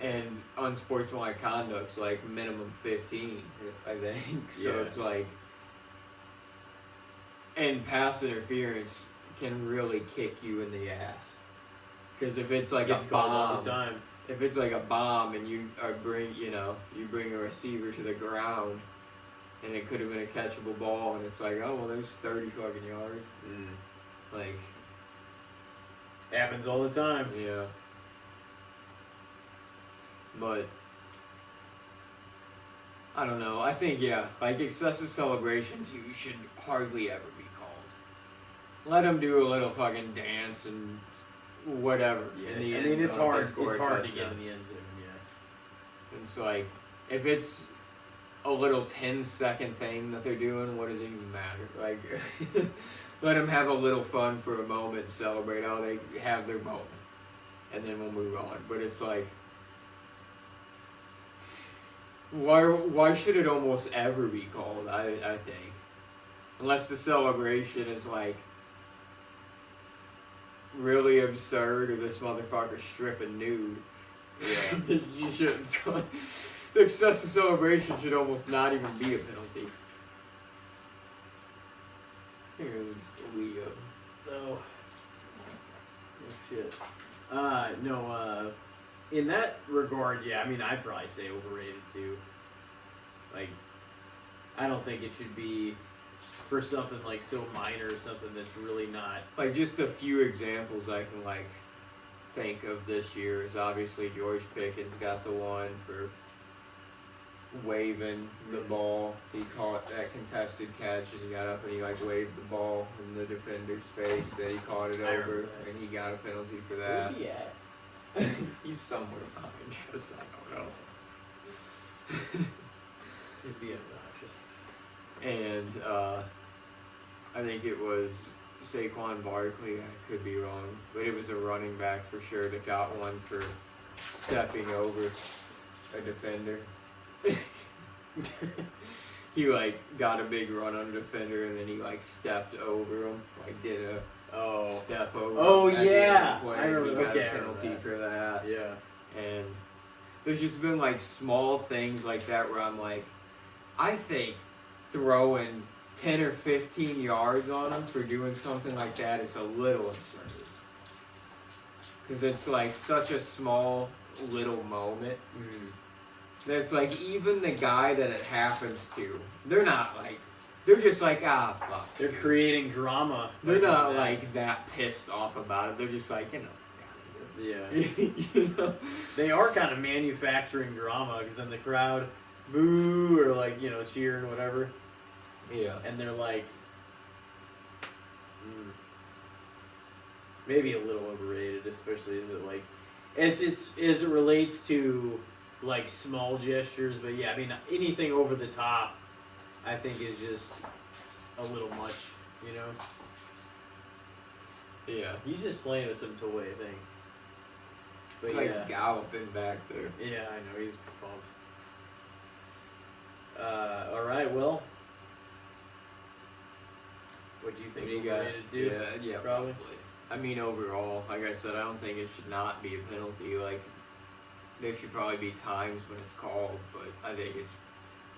And unsportsmanlike conduct's like minimum 15, I think. So it's like, and pass interference can really kick you in the ass. Because if it's like a bomb, all the time. If it's like a bomb and you bring a receiver to the ground, and it could have been a catchable ball, and it's like, oh well, there's 30 fucking yards. Like, happens all the time. Yeah. But I don't know. I think, like excessive celebrations, you should hardly ever be called. Let them do a little fucking dance and whatever. Yeah, I mean, it's hard. It's hard to get in the end zone. Yeah. It's like, if it's a little 10-second thing that they're doing, what does it even matter? Like, let them have a little fun for a moment, celebrate. Oh, they have their moment, and then we'll move on. But it's like, why should it almost ever be called? I think, unless the celebration is like really absurd, or this motherfucker stripping nude. Yeah, you shouldn't call. The excessive celebration should almost not even be a penalty. Here it was Leo. Oh shit. No, in that regard, yeah, I mean, I'd probably say overrated too. Like, I don't think it should be for something like so minor, something that's really not. Like, just a few examples I can, like, think of this year is obviously George Pickens got the one for waving the ball. He caught that contested catch and he got up and he like waved the ball in the defender's face and he caught it over and he got a penalty for that. Where's he at? He's somewhere behind us, I don't know. It'd be obnoxious. And I think it was Saquon Barkley, I could be wrong, but it was a running back for sure that got one for stepping over a defender. He like got a big run on a defender and then he like stepped over him, like did a step over. Oh at the end yeah, of the play. I remember. He got Okay, a penalty for that. Yeah. And there's just been like small things like that where I'm like, I think throwing 10 or 15 yards on him for doing something like that is a little absurd. Because it's like such a small little moment. That's like even the guy that it happens to, they're not like, they're just like, ah, fuck. They're creating drama. They're not like that pissed off about it. They're just like, you know. Yeah. You know? They are kind of manufacturing drama because then the crowd boo or like, you know, cheer and whatever. Yeah. And they're like, maybe a little overrated, especially as it like, as it relates to like small gestures. But yeah, I mean anything over the top, I think is just a little much, you know. Yeah. He's just playing with some toy, I think. But It's like galloping back there. Yeah, I know, he's pumped. Alright, well. What do you think overrated too? Yeah, probably. I mean, overall, like I said, I don't think it should not be a penalty. Like, there should probably be times when it's called, but I think it's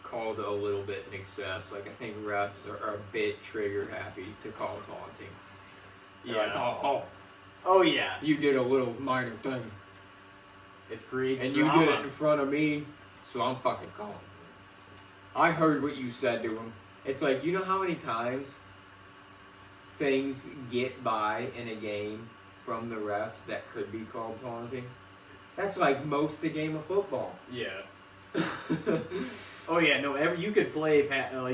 called a little bit in excess. Like, I think refs are a bit trigger happy to call taunting. They're like, Oh yeah. you did a little minor thing. It creates And drama. you did it in front of me, so I'm fucking calling. I heard what you said to him. It's like, you know how many times things get by in a game from the refs that could be called taunting? That's like most of the game of football. Yeah. Oh yeah, no. You could play.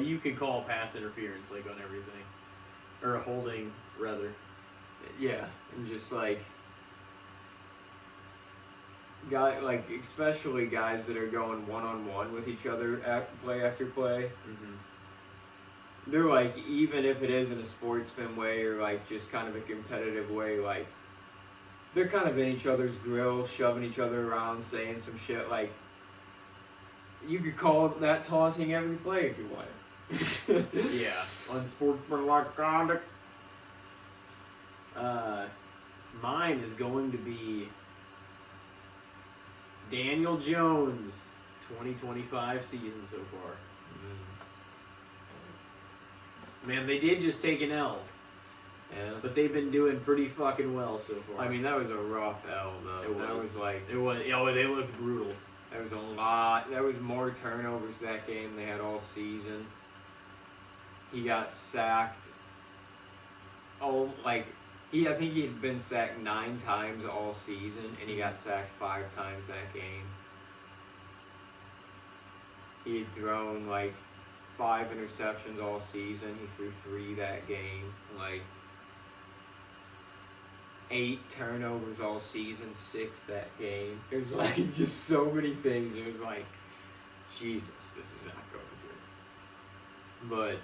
You could call pass interference like on everything, or holding rather. Yeah, and just like especially guys that are going one-on-one with each other at play after play. They're like, even if it is in a sportsman way or like just kind of a competitive way, like they're kind of in each other's grill, shoving each other around, saying some shit. Like, you could call that taunting every play if you wanted. Yeah, unsportsmanlike conduct. Mine is going to be Daniel Jones, 2025 season so far. Man, they did just take an L. Yeah. But they've been doing pretty fucking well so far. I mean, that was a rough L, though. That was like... It was. Oh, they looked brutal. There was a lot. There was more turnovers that game they had all season. He got sacked. I think he had been sacked 9 times all season, and he got sacked 5 times that game. He had thrown, 5 interceptions all season. He threw 3 that game. 8 turnovers all season, 6 that game. There's just so many things. It was Jesus, this is not going good. But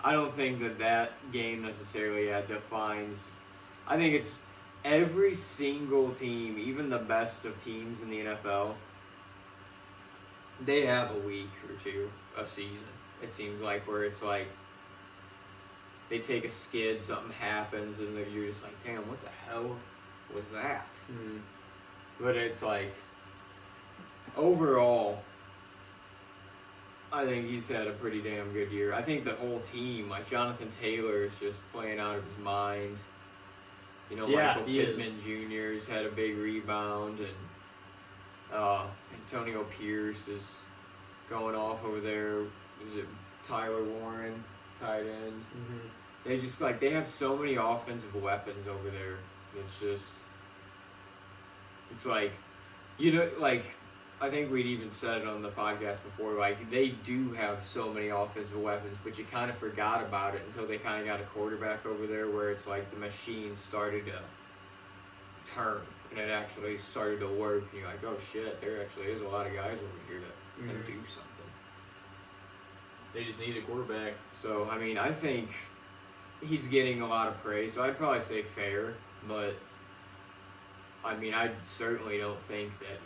I don't think that game necessarily defines. I think it's every single team, even the best of teams in the NFL, they have a week or 2 of season. It seems like where it's they take a skid, something happens, and you're just like, damn, what the hell was that? Mm-hmm. But it's overall, I think he's had a pretty damn good year. I think the whole team, like Jonathan Taylor, is just playing out of his mind. You know, Yeah, Michael he is. Pittman Jr.'s had a big rebound, and Antonio Pierce is going off over there. Is it Tyler Warren, tight end? Mm-hmm. They just they have so many offensive weapons over there. It's like, you know, like I think we'd even said it on the podcast before. Like they do have so many offensive weapons, but you kind of forgot about it until they kind of got a quarterback over there, where it's like the machine started to turn and it actually started to work. And you're like, oh shit, there actually is a lot of guys over here that can do something. They just need a quarterback. So I mean, I think he's getting a lot of praise, so I'd probably say fair, but I mean, I certainly don't think that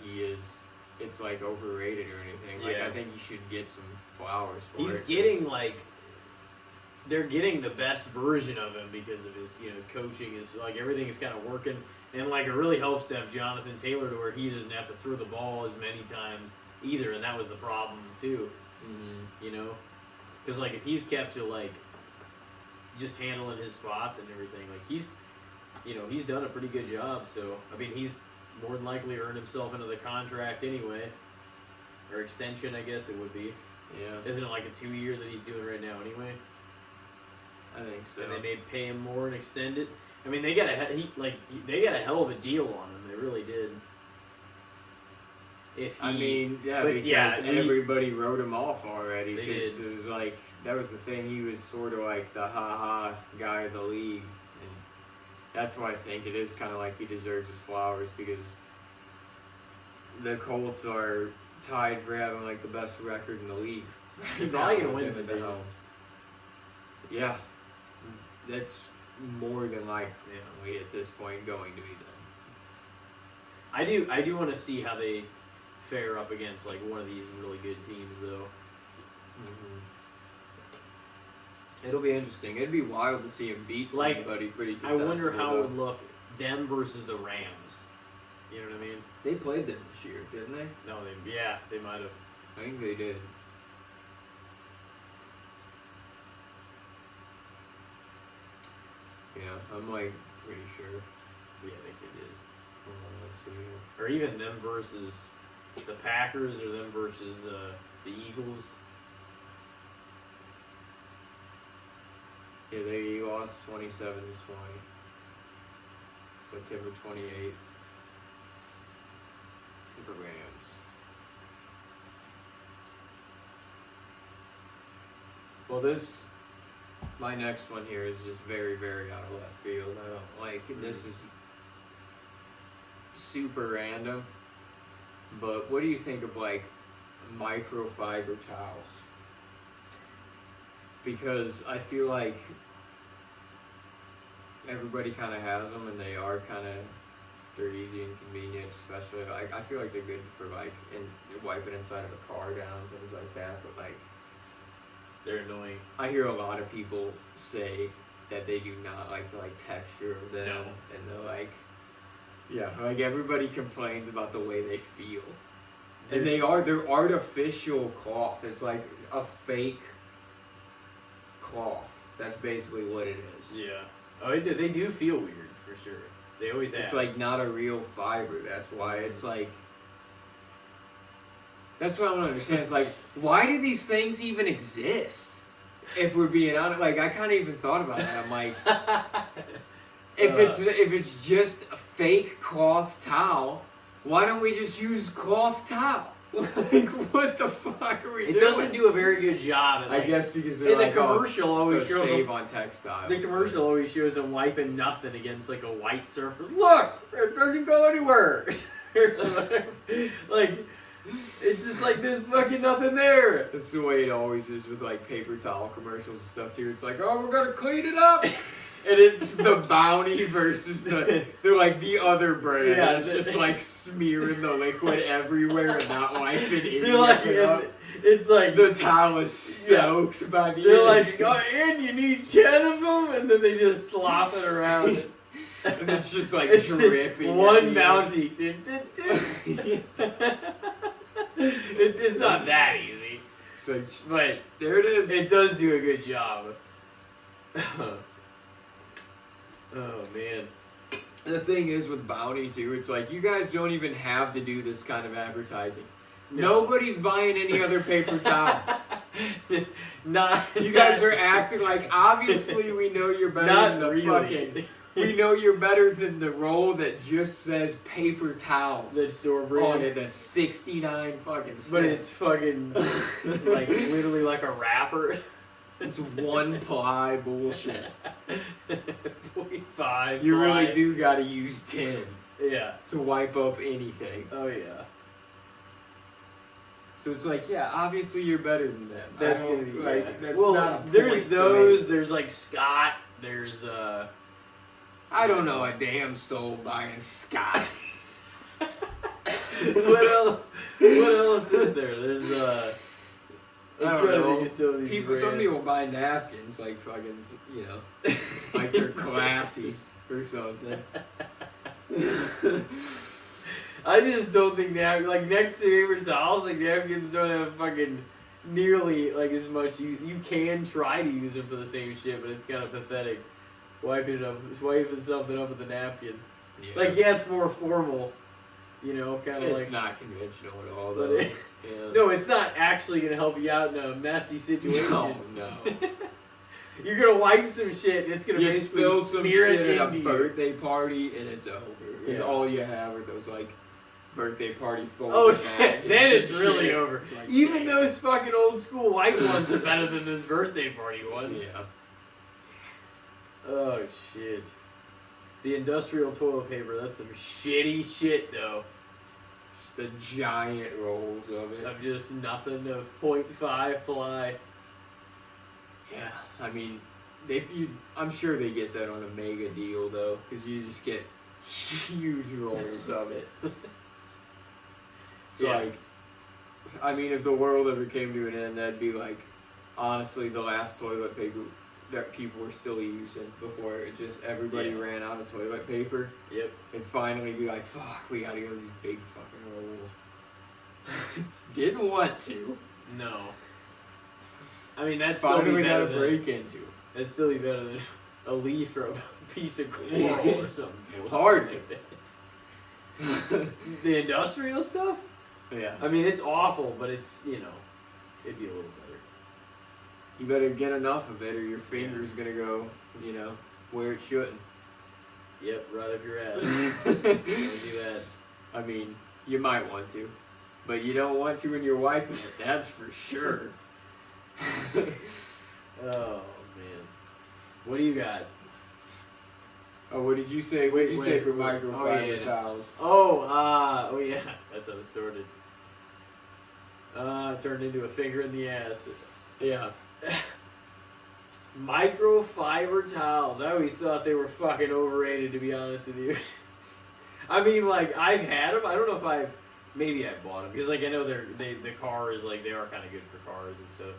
it's like overrated or anything. Like, Yeah. I think he should get some flowers for He's it. getting they're getting the best version of him because of his, his coaching is everything is kind of working, and it really helps to have Jonathan Taylor to where he doesn't have to throw the ball as many times either, and that was the problem too. Mm-hmm. Because if he's kept to just handling his spots and everything, he's done a pretty good job. So I mean, he's more than likely earned himself into the contract anyway, or extension, I guess it would be. Yeah. Isn't it a 2-year that he's doing right now anyway? I think so. And they may pay him more and extend it. I mean, they got they got a hell of a deal on him. They really did. Everybody wrote him off already They because did. it was that was the thing. He was sort of the ha-ha guy of the league, and that's why I think it is kind of he deserves his flowers, because the Colts are tied for having the best record in the league. He's probably gonna win With the him at division. helm. Yeah, that's more than likely at this point going to be done. I do want to see how they fare up against one of these really good teams, though. Mm-hmm. It'll be interesting. It'd be wild to see him beat somebody pretty I wonder contestable, how it though. would look them versus the Rams. You know what I mean? They played them this year, didn't they? No, they might have. I think they did. Yeah, I'm pretty sure. Yeah, I think they did. Hold on, let's see. Or even them versus the Packers, or them versus the Eagles. Yeah, they lost 27-20. September 28th. The Rams. Well, my next one here is just very, very out of left field. I don't this is super random. But what do you think of microfiber towels? Because I feel like everybody kind of has them, and they're easy and convenient, especially I feel like they're good for wiping inside of a car down, things like that. But They're annoying. I hear a lot of people say that they do not like the texture of them, No. and they're everybody complains about the way they feel, and they're artificial cloth. It's a fake cloth. That's basically what it is. Yeah. Oh, they do feel weird for sure. They always have. It's not a real fiber. That's why it's that's what I don't understand. It's why do these things even exist? If we're being honest, I kind of even thought about that. I'm if it's just a fake cloth towel, why don't we just use cloth towel? What the fuck are we doing? It doesn't do a very good job. I guess because in the commercial always shows save them, on textiles. the commercial always shows them wiping nothing against a white surface. Look, it doesn't go anywhere. It's just there's fucking nothing there. That's the way it always is with paper towel commercials and stuff too. It's oh, we're gonna clean it up. And it's the Bounty versus they're the other brand. Yeah, it's just smearing the liquid everywhere and not wiping it. They're it's the towel is soaked by the they're end. and you need 10 of them, and then they just slop it around. And it's just It's dripping. one Bounty. It's not that easy. So, But there it is. it does do a good job. Oh man. The thing is with Bounty too, it's like you guys don't even have to do this kind of advertising. No. Nobody's buying any other paper towel. Not You guys are acting like obviously we know you're better not than the really. fucking. We know you're better than the roll that just says paper towels the store brand on it. That's 69 fucking cents. but it's fucking like literally like a wrapper. It's one ply bullshit. 0.5. You really ply. do gotta use 10 Yeah. to wipe up anything. Oh yeah. So it's like, yeah, obviously you're better than them. That's I gonna don't- be like, yeah. that's well, not a there's point to those. make. There's like Scott. There's I don't know a damn soul buying Scott. what else? What else is there? There's I I'm don't trying to know. think of some of these Some brands. people buy napkins like fucking, you know, like they're classy or something. I just don't think like next to paper towels, like napkins don't have fucking nearly like as much. You can try to use them for the same shit, but it's kind of pathetic. Wiping something up with a napkin. Yeah. Like yeah, it's more formal, you know, kind of like. It's not conventional at all, But though. it- Yeah. No, it's not actually gonna help you out in a messy situation. No. You're gonna wipe some shit and it's gonna You basically spill some smear shit it at a into you. birthday party and it's over. Because Yeah. all you have are those like birthday party folded Oh, napkins then and it's really shit. over. It's like, Even damn. those fucking old school white ones are better than those birthday party ones. Yeah. Oh shit. The industrial toilet paper, that's some shitty shit though. Just the giant rolls of it. Of just nothing of 0.5 ply. Yeah, I mean, I'm sure they get that on a mega deal though, because you just get huge rolls of it. So Yeah. like, I mean, if the world ever came to an end, that'd be like, honestly, the last toilet paper that people were still using before it just everybody Yeah. ran out of toilet paper. Yep. And finally be like, fuck, we gotta go to these big fucking rolls. Didn't want to. No. I mean that's still Finally be got better to than break into. that'd still be better than a leaf or a piece of coral or something. Hardly. Like that. The industrial stuff? Yeah. I mean it's awful, but it's it'd be a little better. You better get enough of it or your finger's gonna go, where it shouldn't. Yep, right up your ass. Don't do that. I mean, you might want to, but you don't want to when you're wiping it, that's for sure. Oh man. What do you got? Oh, what did you say? What did you say for Wait. microfiber Oh, yeah. towels? Oh yeah, that's how it started. It turned into a finger in the ass. Yeah. Microfiber towels. I always thought they were fucking overrated, to be honest with you. I mean, like I've had them. I don't know if maybe I bought them because like I know the car is like they are kind of good for cars and stuff.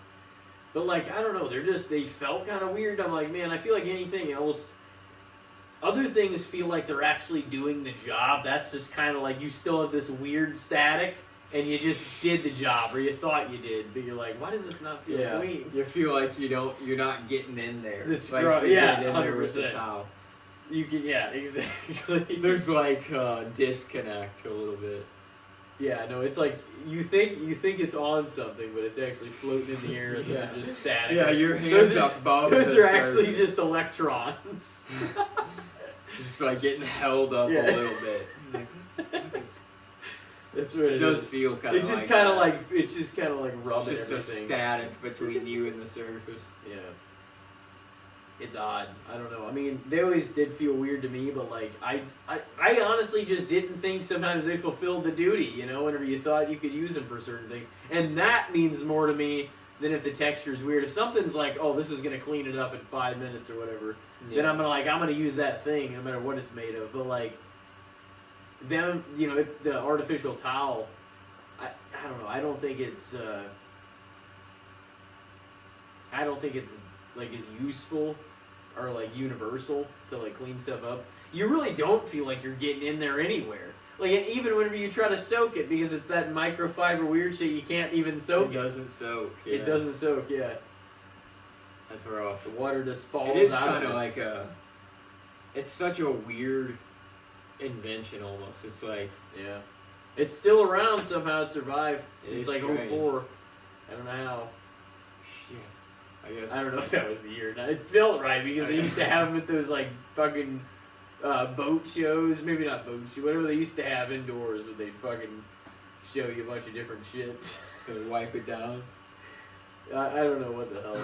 But like I don't know, they felt kind of weird. I'm like, man, I feel like anything else. Other things feel like they're actually doing the job. That's just kind of like you still have this weird static, and you just did the job, or you thought you did, but you're like, why does this not feel clean? You feel like you're not getting in there. This like scrub- you yeah, get in there with the 100%. towel. You can, yeah, exactly. There's like disconnect a little bit. Yeah, no, it's like you think it's on something, but it's actually floating in the air, and those are just static. Yeah, your hands Those up above. Those the are actually surface. just electrons. Just like getting held up Yeah. a little bit. That's what It does feel kind of. It's just like kind of that. like it's just kind of like rubbing It's just everything. a static between you and the surface. Yeah. It's odd. I don't know. I mean, they always did feel weird to me, but like I honestly just didn't think sometimes they fulfilled the duty, whenever you thought you could use them for certain things. And that means more to me than if the texture's weird. If something's like, oh, this is gonna clean it up in 5 minutes or whatever, then I'm gonna use that thing no matter what it's made of. But like them, the artificial towel, I don't know. I don't think it's like as useful or like universal to like clean stuff up. You really don't feel like you're getting in there anywhere. Like, even whenever you try to soak it, because it's that microfiber weird shit, you can't even soak it. It doesn't soak. Yeah. It doesn't soak, yeah. That's rough. The water just falls out. It is of kind it. of like a. It's such a weird invention almost. It's like. Yeah. It's still around somehow. It survived since is like strange. 04. I don't know how. Shit. I guess. I don't know if that was the year or not. It felt right because they used to have them at those like fucking boat shows. Maybe not boat shows. Whatever they used to have indoors where they'd fucking show you a bunch of different shit. They wipe it down. I don't know what the hell.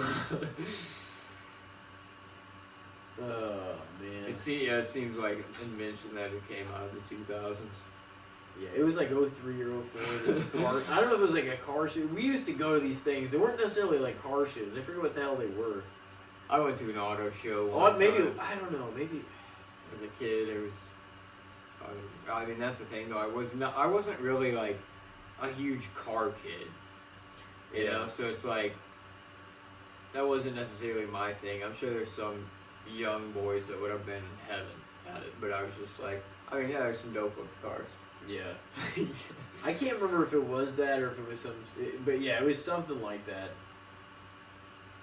Oh man. It seems like an invention that it came out of the 2000s. Yeah, it was like 03 or 04. This car, I don't know if it was like a car show. We used to go to these things. They weren't necessarily like car shows. I forget what the hell they were. I went to an auto show Oh, one maybe time. I don't know. Maybe As a kid, it was. I mean, that's the thing though. I wasn't really like a huge car kid. You Yeah. know, so it's like that wasn't necessarily my thing. I'm sure there's some young boys that would have been in heaven at it, but I was just like, I mean, yeah, there's some dope looking cars. yeah. I can't remember if it was that or if it was some, but yeah, it was something like that.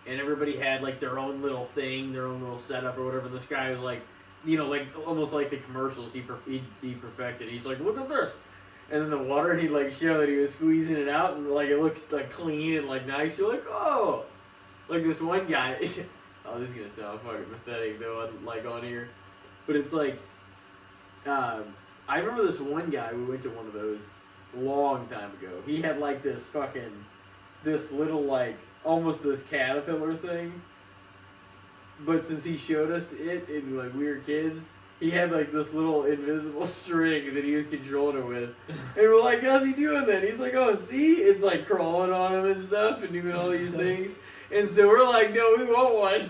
And everybody had like their own little thing, their own little setup or whatever. This guy was like, you know, like almost like the commercials he perfected. He's like, look at this. And then the water, he'd like show that he was squeezing it out and like it looks like clean and like nice. You're like, oh, like this one guy. Oh, this is gonna sound fucking pathetic though, like on here, but it's like, I remember this one guy. We went to one of those a long time ago. He had like this little like almost this caterpillar thing. But since he showed us it and like we were kids, he had like this little invisible string that he was controlling it with. And we're like, how's he doing that? He's like, oh, see? It's like crawling on him and stuff and doing all these things. And so we're like, no, we want one.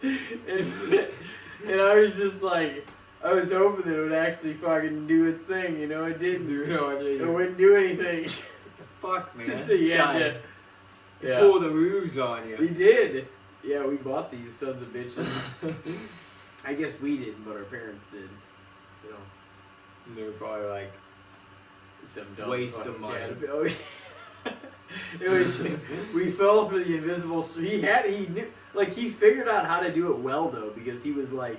and I was just like, I was hoping that it would actually fucking do its thing, you know? It didn't. It wouldn't do anything. What the fuck, man? So yeah. Pull the ruse on you. We did. Yeah, we bought these sons of bitches. I guess we didn't, but our parents did. So And they were probably like, some dumb waste of money. Oh, yeah. It was. We fell for the invisible. He knew, like he figured out how to do it well though, because he was like,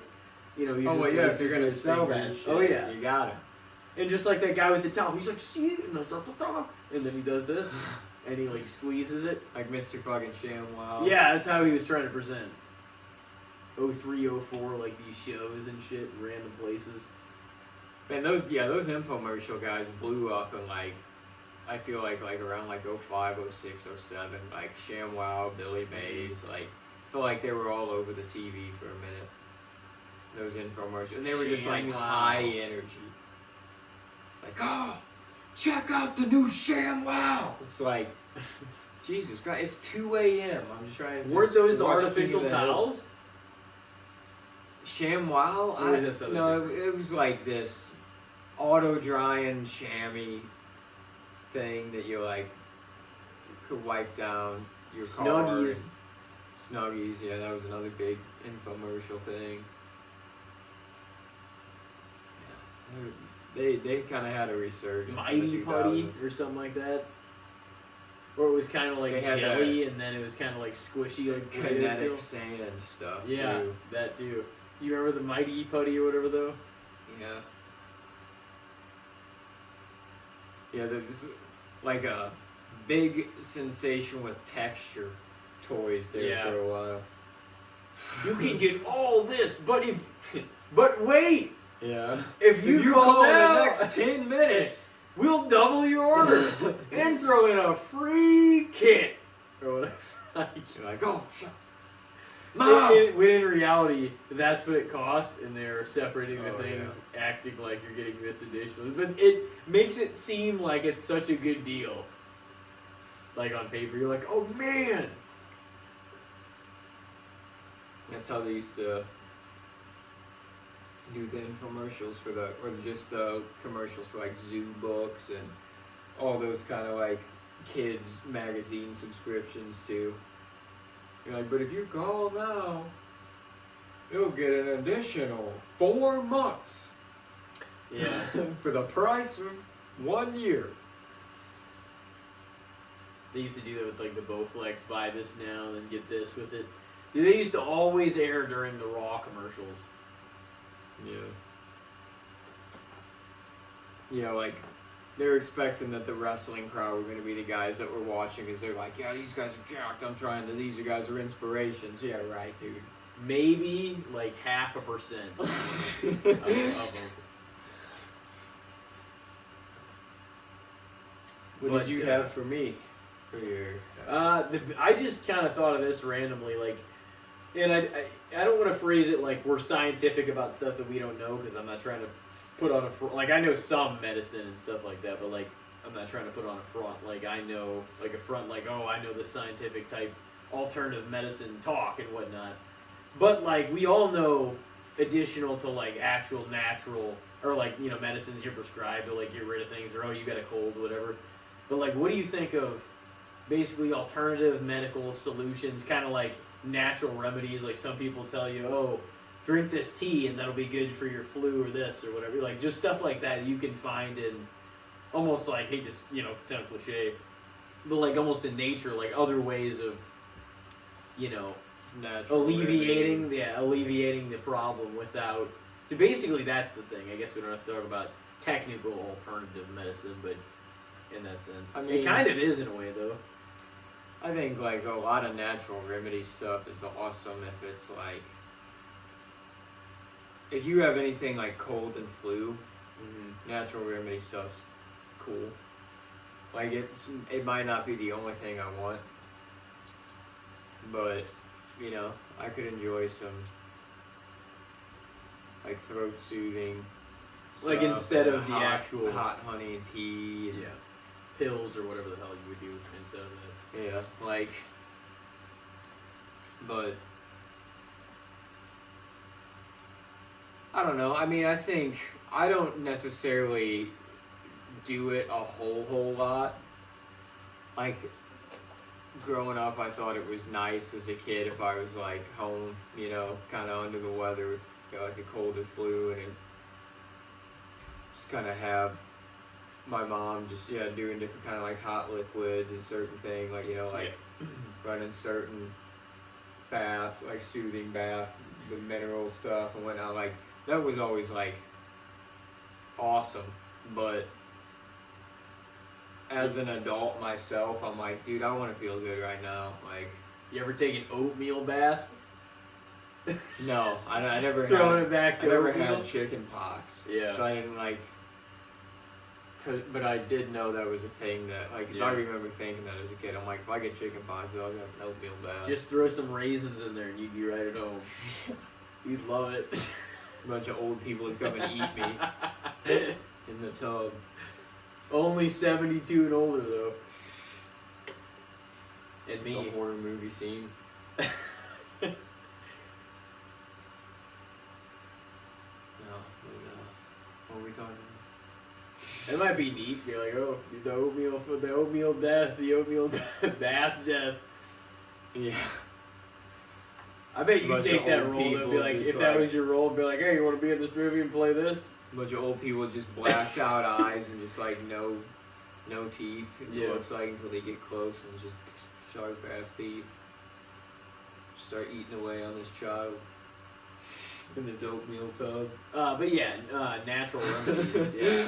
you know, he was oh, well, just yeah, like, if you're gonna sell that shit, oh yeah, you got it. and just like that guy with the towel, he's like, see, and then he does this, and he like squeezes it. Like Mr. fucking ShamWow. Yeah, that's how he was trying to present. 03, 04, like these shows and shit in random places. Man, those infomercial guys blew up in like, I feel like around like 05, 06, 07, like ShamWow, Billy Mays, like, I feel like they were all over the TV for a minute. Those infomercials. And they were just like ShamWow. high energy. Like, oh, check out the new ShamWow! It's like, Jesus Christ, it's 2 a.m. I'm just trying to Weren't those the watch artificial King of the Hill. towels? ShamWow? Or was that something No, it was like this auto drying chamois thing that you like could wipe down your car. Snuggies. Snuggies, yeah, that was another big infomercial thing. Yeah, they kind of had a resurgence. Mighty in the Putty 2000s. or something like that. Or it was kind of like They had jelly, and then it was kind of like squishy, like Play-Doh Kinetic still. sand stuff. Yeah, too. that too. You remember the Mighty Putty or whatever though? Yeah. Yeah, there was like a big sensation with texture toys there Yeah. for a while. You can get all this, but wait, Yeah. if you call in now, the next 10 minutes, we'll double your order and throw in a free kit or whatever. you're like, oh, shut When in reality, that's what it costs, and they're separating the Oh, things, acting like you're getting this additional. But it makes it seem like it's such a good deal. Like on paper, you're like, oh man! That's how they used to do the infomercials for or just the commercials for like zoo books and all those kind of like kids magazine subscriptions too. You're like, but if you call now, you'll get an additional 4 months. Yeah. For the price of 1 year. They used to do that with like the Bowflex, buy this now, then get this with it. Dude, they used to always air during the Raw commercials. Yeah. Yeah, like, they're expecting that the wrestling crowd were going to be the guys that were watching because they're like, yeah, these guys are jacked. These guys are inspirations. Yeah, right, dude. Maybe like 0.5% of them. What did you have for me? For your... I just kind of thought of this randomly, like, and I don't want to phrase it like we're scientific about stuff that we don't know, because I'm not trying to put on a like I know some medicine and stuff like that, but like I'm not trying to put on a front. Like I know like a front, like oh I know the scientific type alternative medicine talk and whatnot, but like we all know additional to like actual natural or like you know medicines you're prescribed to like get rid of things or oh you got a cold whatever, but like what do you think of basically alternative medical solutions, kind of like natural remedies? Like some people tell you, oh, drink this tea and that'll be good for your flu or this or whatever. Like just stuff like that you can find in almost like, hate to, you know, sound cliche, but like almost in nature, like other ways of, you know, alleviating the problem without, so basically that's the thing. I guess we don't have to talk about technical alternative medicine, but in that sense. I mean, it kind of is in a way though. I think like a lot of natural remedy stuff is awesome if it's like, if you have anything like cold and flu, natural remedy stuff's cool. Like it might not be the only thing I want, but you know, I could enjoy some like throat soothing stuff, like instead of the hot, actual hot honey and tea and pills or whatever the hell you would do instead of that. Yeah, like, but I don't know. I mean, I think I don't necessarily do it a whole lot. Like, growing up, I thought it was nice as a kid if I was like home, you know, kind of under the weather with you know, like a cold or flu, and it just kind of have my mom just doing different kind of like hot liquids and certain things, like you know, like running certain baths, like soothing bath, the mineral stuff and whatnot. Like that was always like awesome, but as an adult myself, I'm like, dude, I want to feel good right now. Like, you ever take an oatmeal bath? No, I never throwing had, it back to I never oatmeal? had chicken pox. Yeah. So I didn't like. But I did know that was a thing that, like, because I remember thinking that as a kid. I'm like, if I get chicken pox, I'll have an oatmeal bath. Just throw some raisins in there and you'd be right at home. You'd love it. A bunch of old people would come and eat me in the tub. Only 72 and older, though. And me. It's a horror movie scene. What are we talking about? It might be neat. Be like, oh, the oatmeal death, the oatmeal bath death. Yeah. I bet you take that role. Though, be like, if that was your role, be like, hey, you want to be in this movie and play this? A bunch of old people with just blacked out eyes and just like no teeth. It looks like until they get close and just sharp ass teeth. Start eating away on this child in this oatmeal tub. But yeah, natural remedies.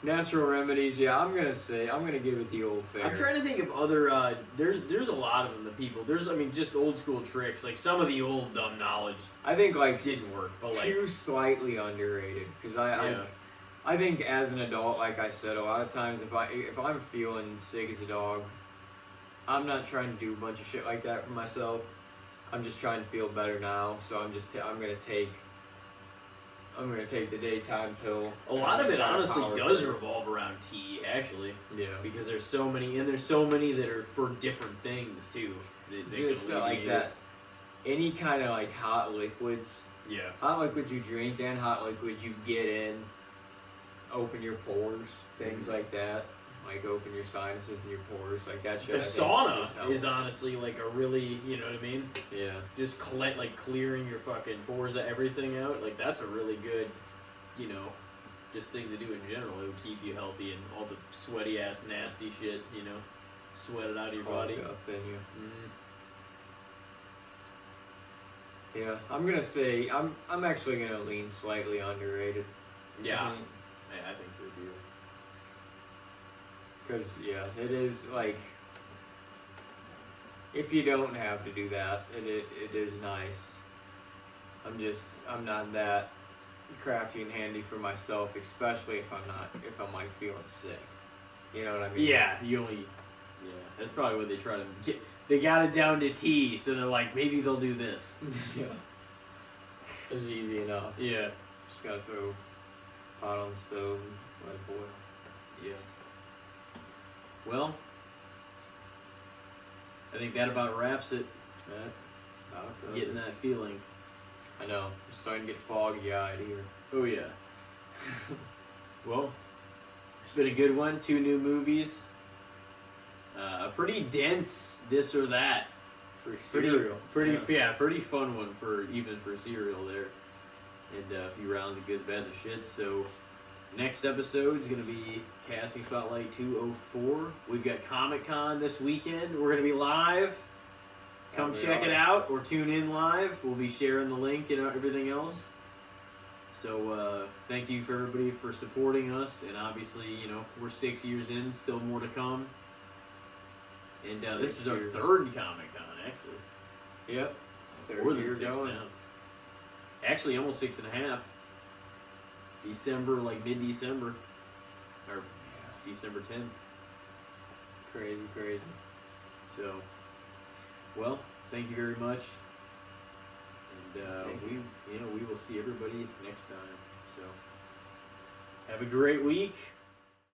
Natural remedies, I'm gonna give it the old fair. I'm trying to think of other. There's a lot of them. The people. Just old school tricks. Like some of the old dumb knowledge. I think like didn't work, but too slightly underrated. Because I think as an adult, like I said, a lot of times if I'm feeling sick as a dog, I'm not trying to do a bunch of shit like that for myself. I'm just trying to feel better now. So I'm gonna take the daytime pill. A lot of it honestly does revolve around tea, actually. Yeah. Because there's so many that are for different things too. Just like that. Any kind of like hot liquids. Yeah. Hot liquids you drink and hot liquids you get in. Open your pores, things like that. Like open your sinuses and your pores, like that shit. The sauna is honestly like a really, you know what I mean? Yeah. Just clearing your fucking pores of everything out. Like that's a really good. you know, just thing to do in general. It would keep you healthy and all the sweaty ass nasty shit, you know, sweat it out of your body. Up in you. Mm-hmm. Yeah, I'm gonna say I'm actually gonna lean slightly underrated. Yeah, I mean, I think so too. because yeah, it is like if you don't have to do that, it is nice. I'm not that crafty and handy for myself, especially if I'm like feeling sick. You know what I mean? Yeah, that's probably what they try to get. They got it down to T, so they're like, maybe they'll do this. Yeah. It's easy enough. Yeah. Just gotta throw pot on the stove and let it boil. Yeah. Well, I think that about wraps it. That about does Getting it. that feeling. I know. I'm starting to get foggy-eyed here. Oh yeah. Well, it's been a good one. 2 new movies. A pretty dense this or that. For cereal. Pretty fun one for cereal there. And a few rounds of good, bad, and the shits. So next episode is gonna be Casting Spotlight 204. We've got Comic-Con this weekend. We're gonna be live. Come check it out or tune in live. We'll be sharing the link and everything else. So thank you for everybody for supporting us, and obviously, you know, we're 6 years in, still more to come. And this is our 3rd Comic-Con, actually. Yep. More than year 6 going. now. Actually, almost 6.5. December, like mid-December. Or December 10th. Crazy. So, well, thank you very much. And we will see everybody next time. So, have a great week.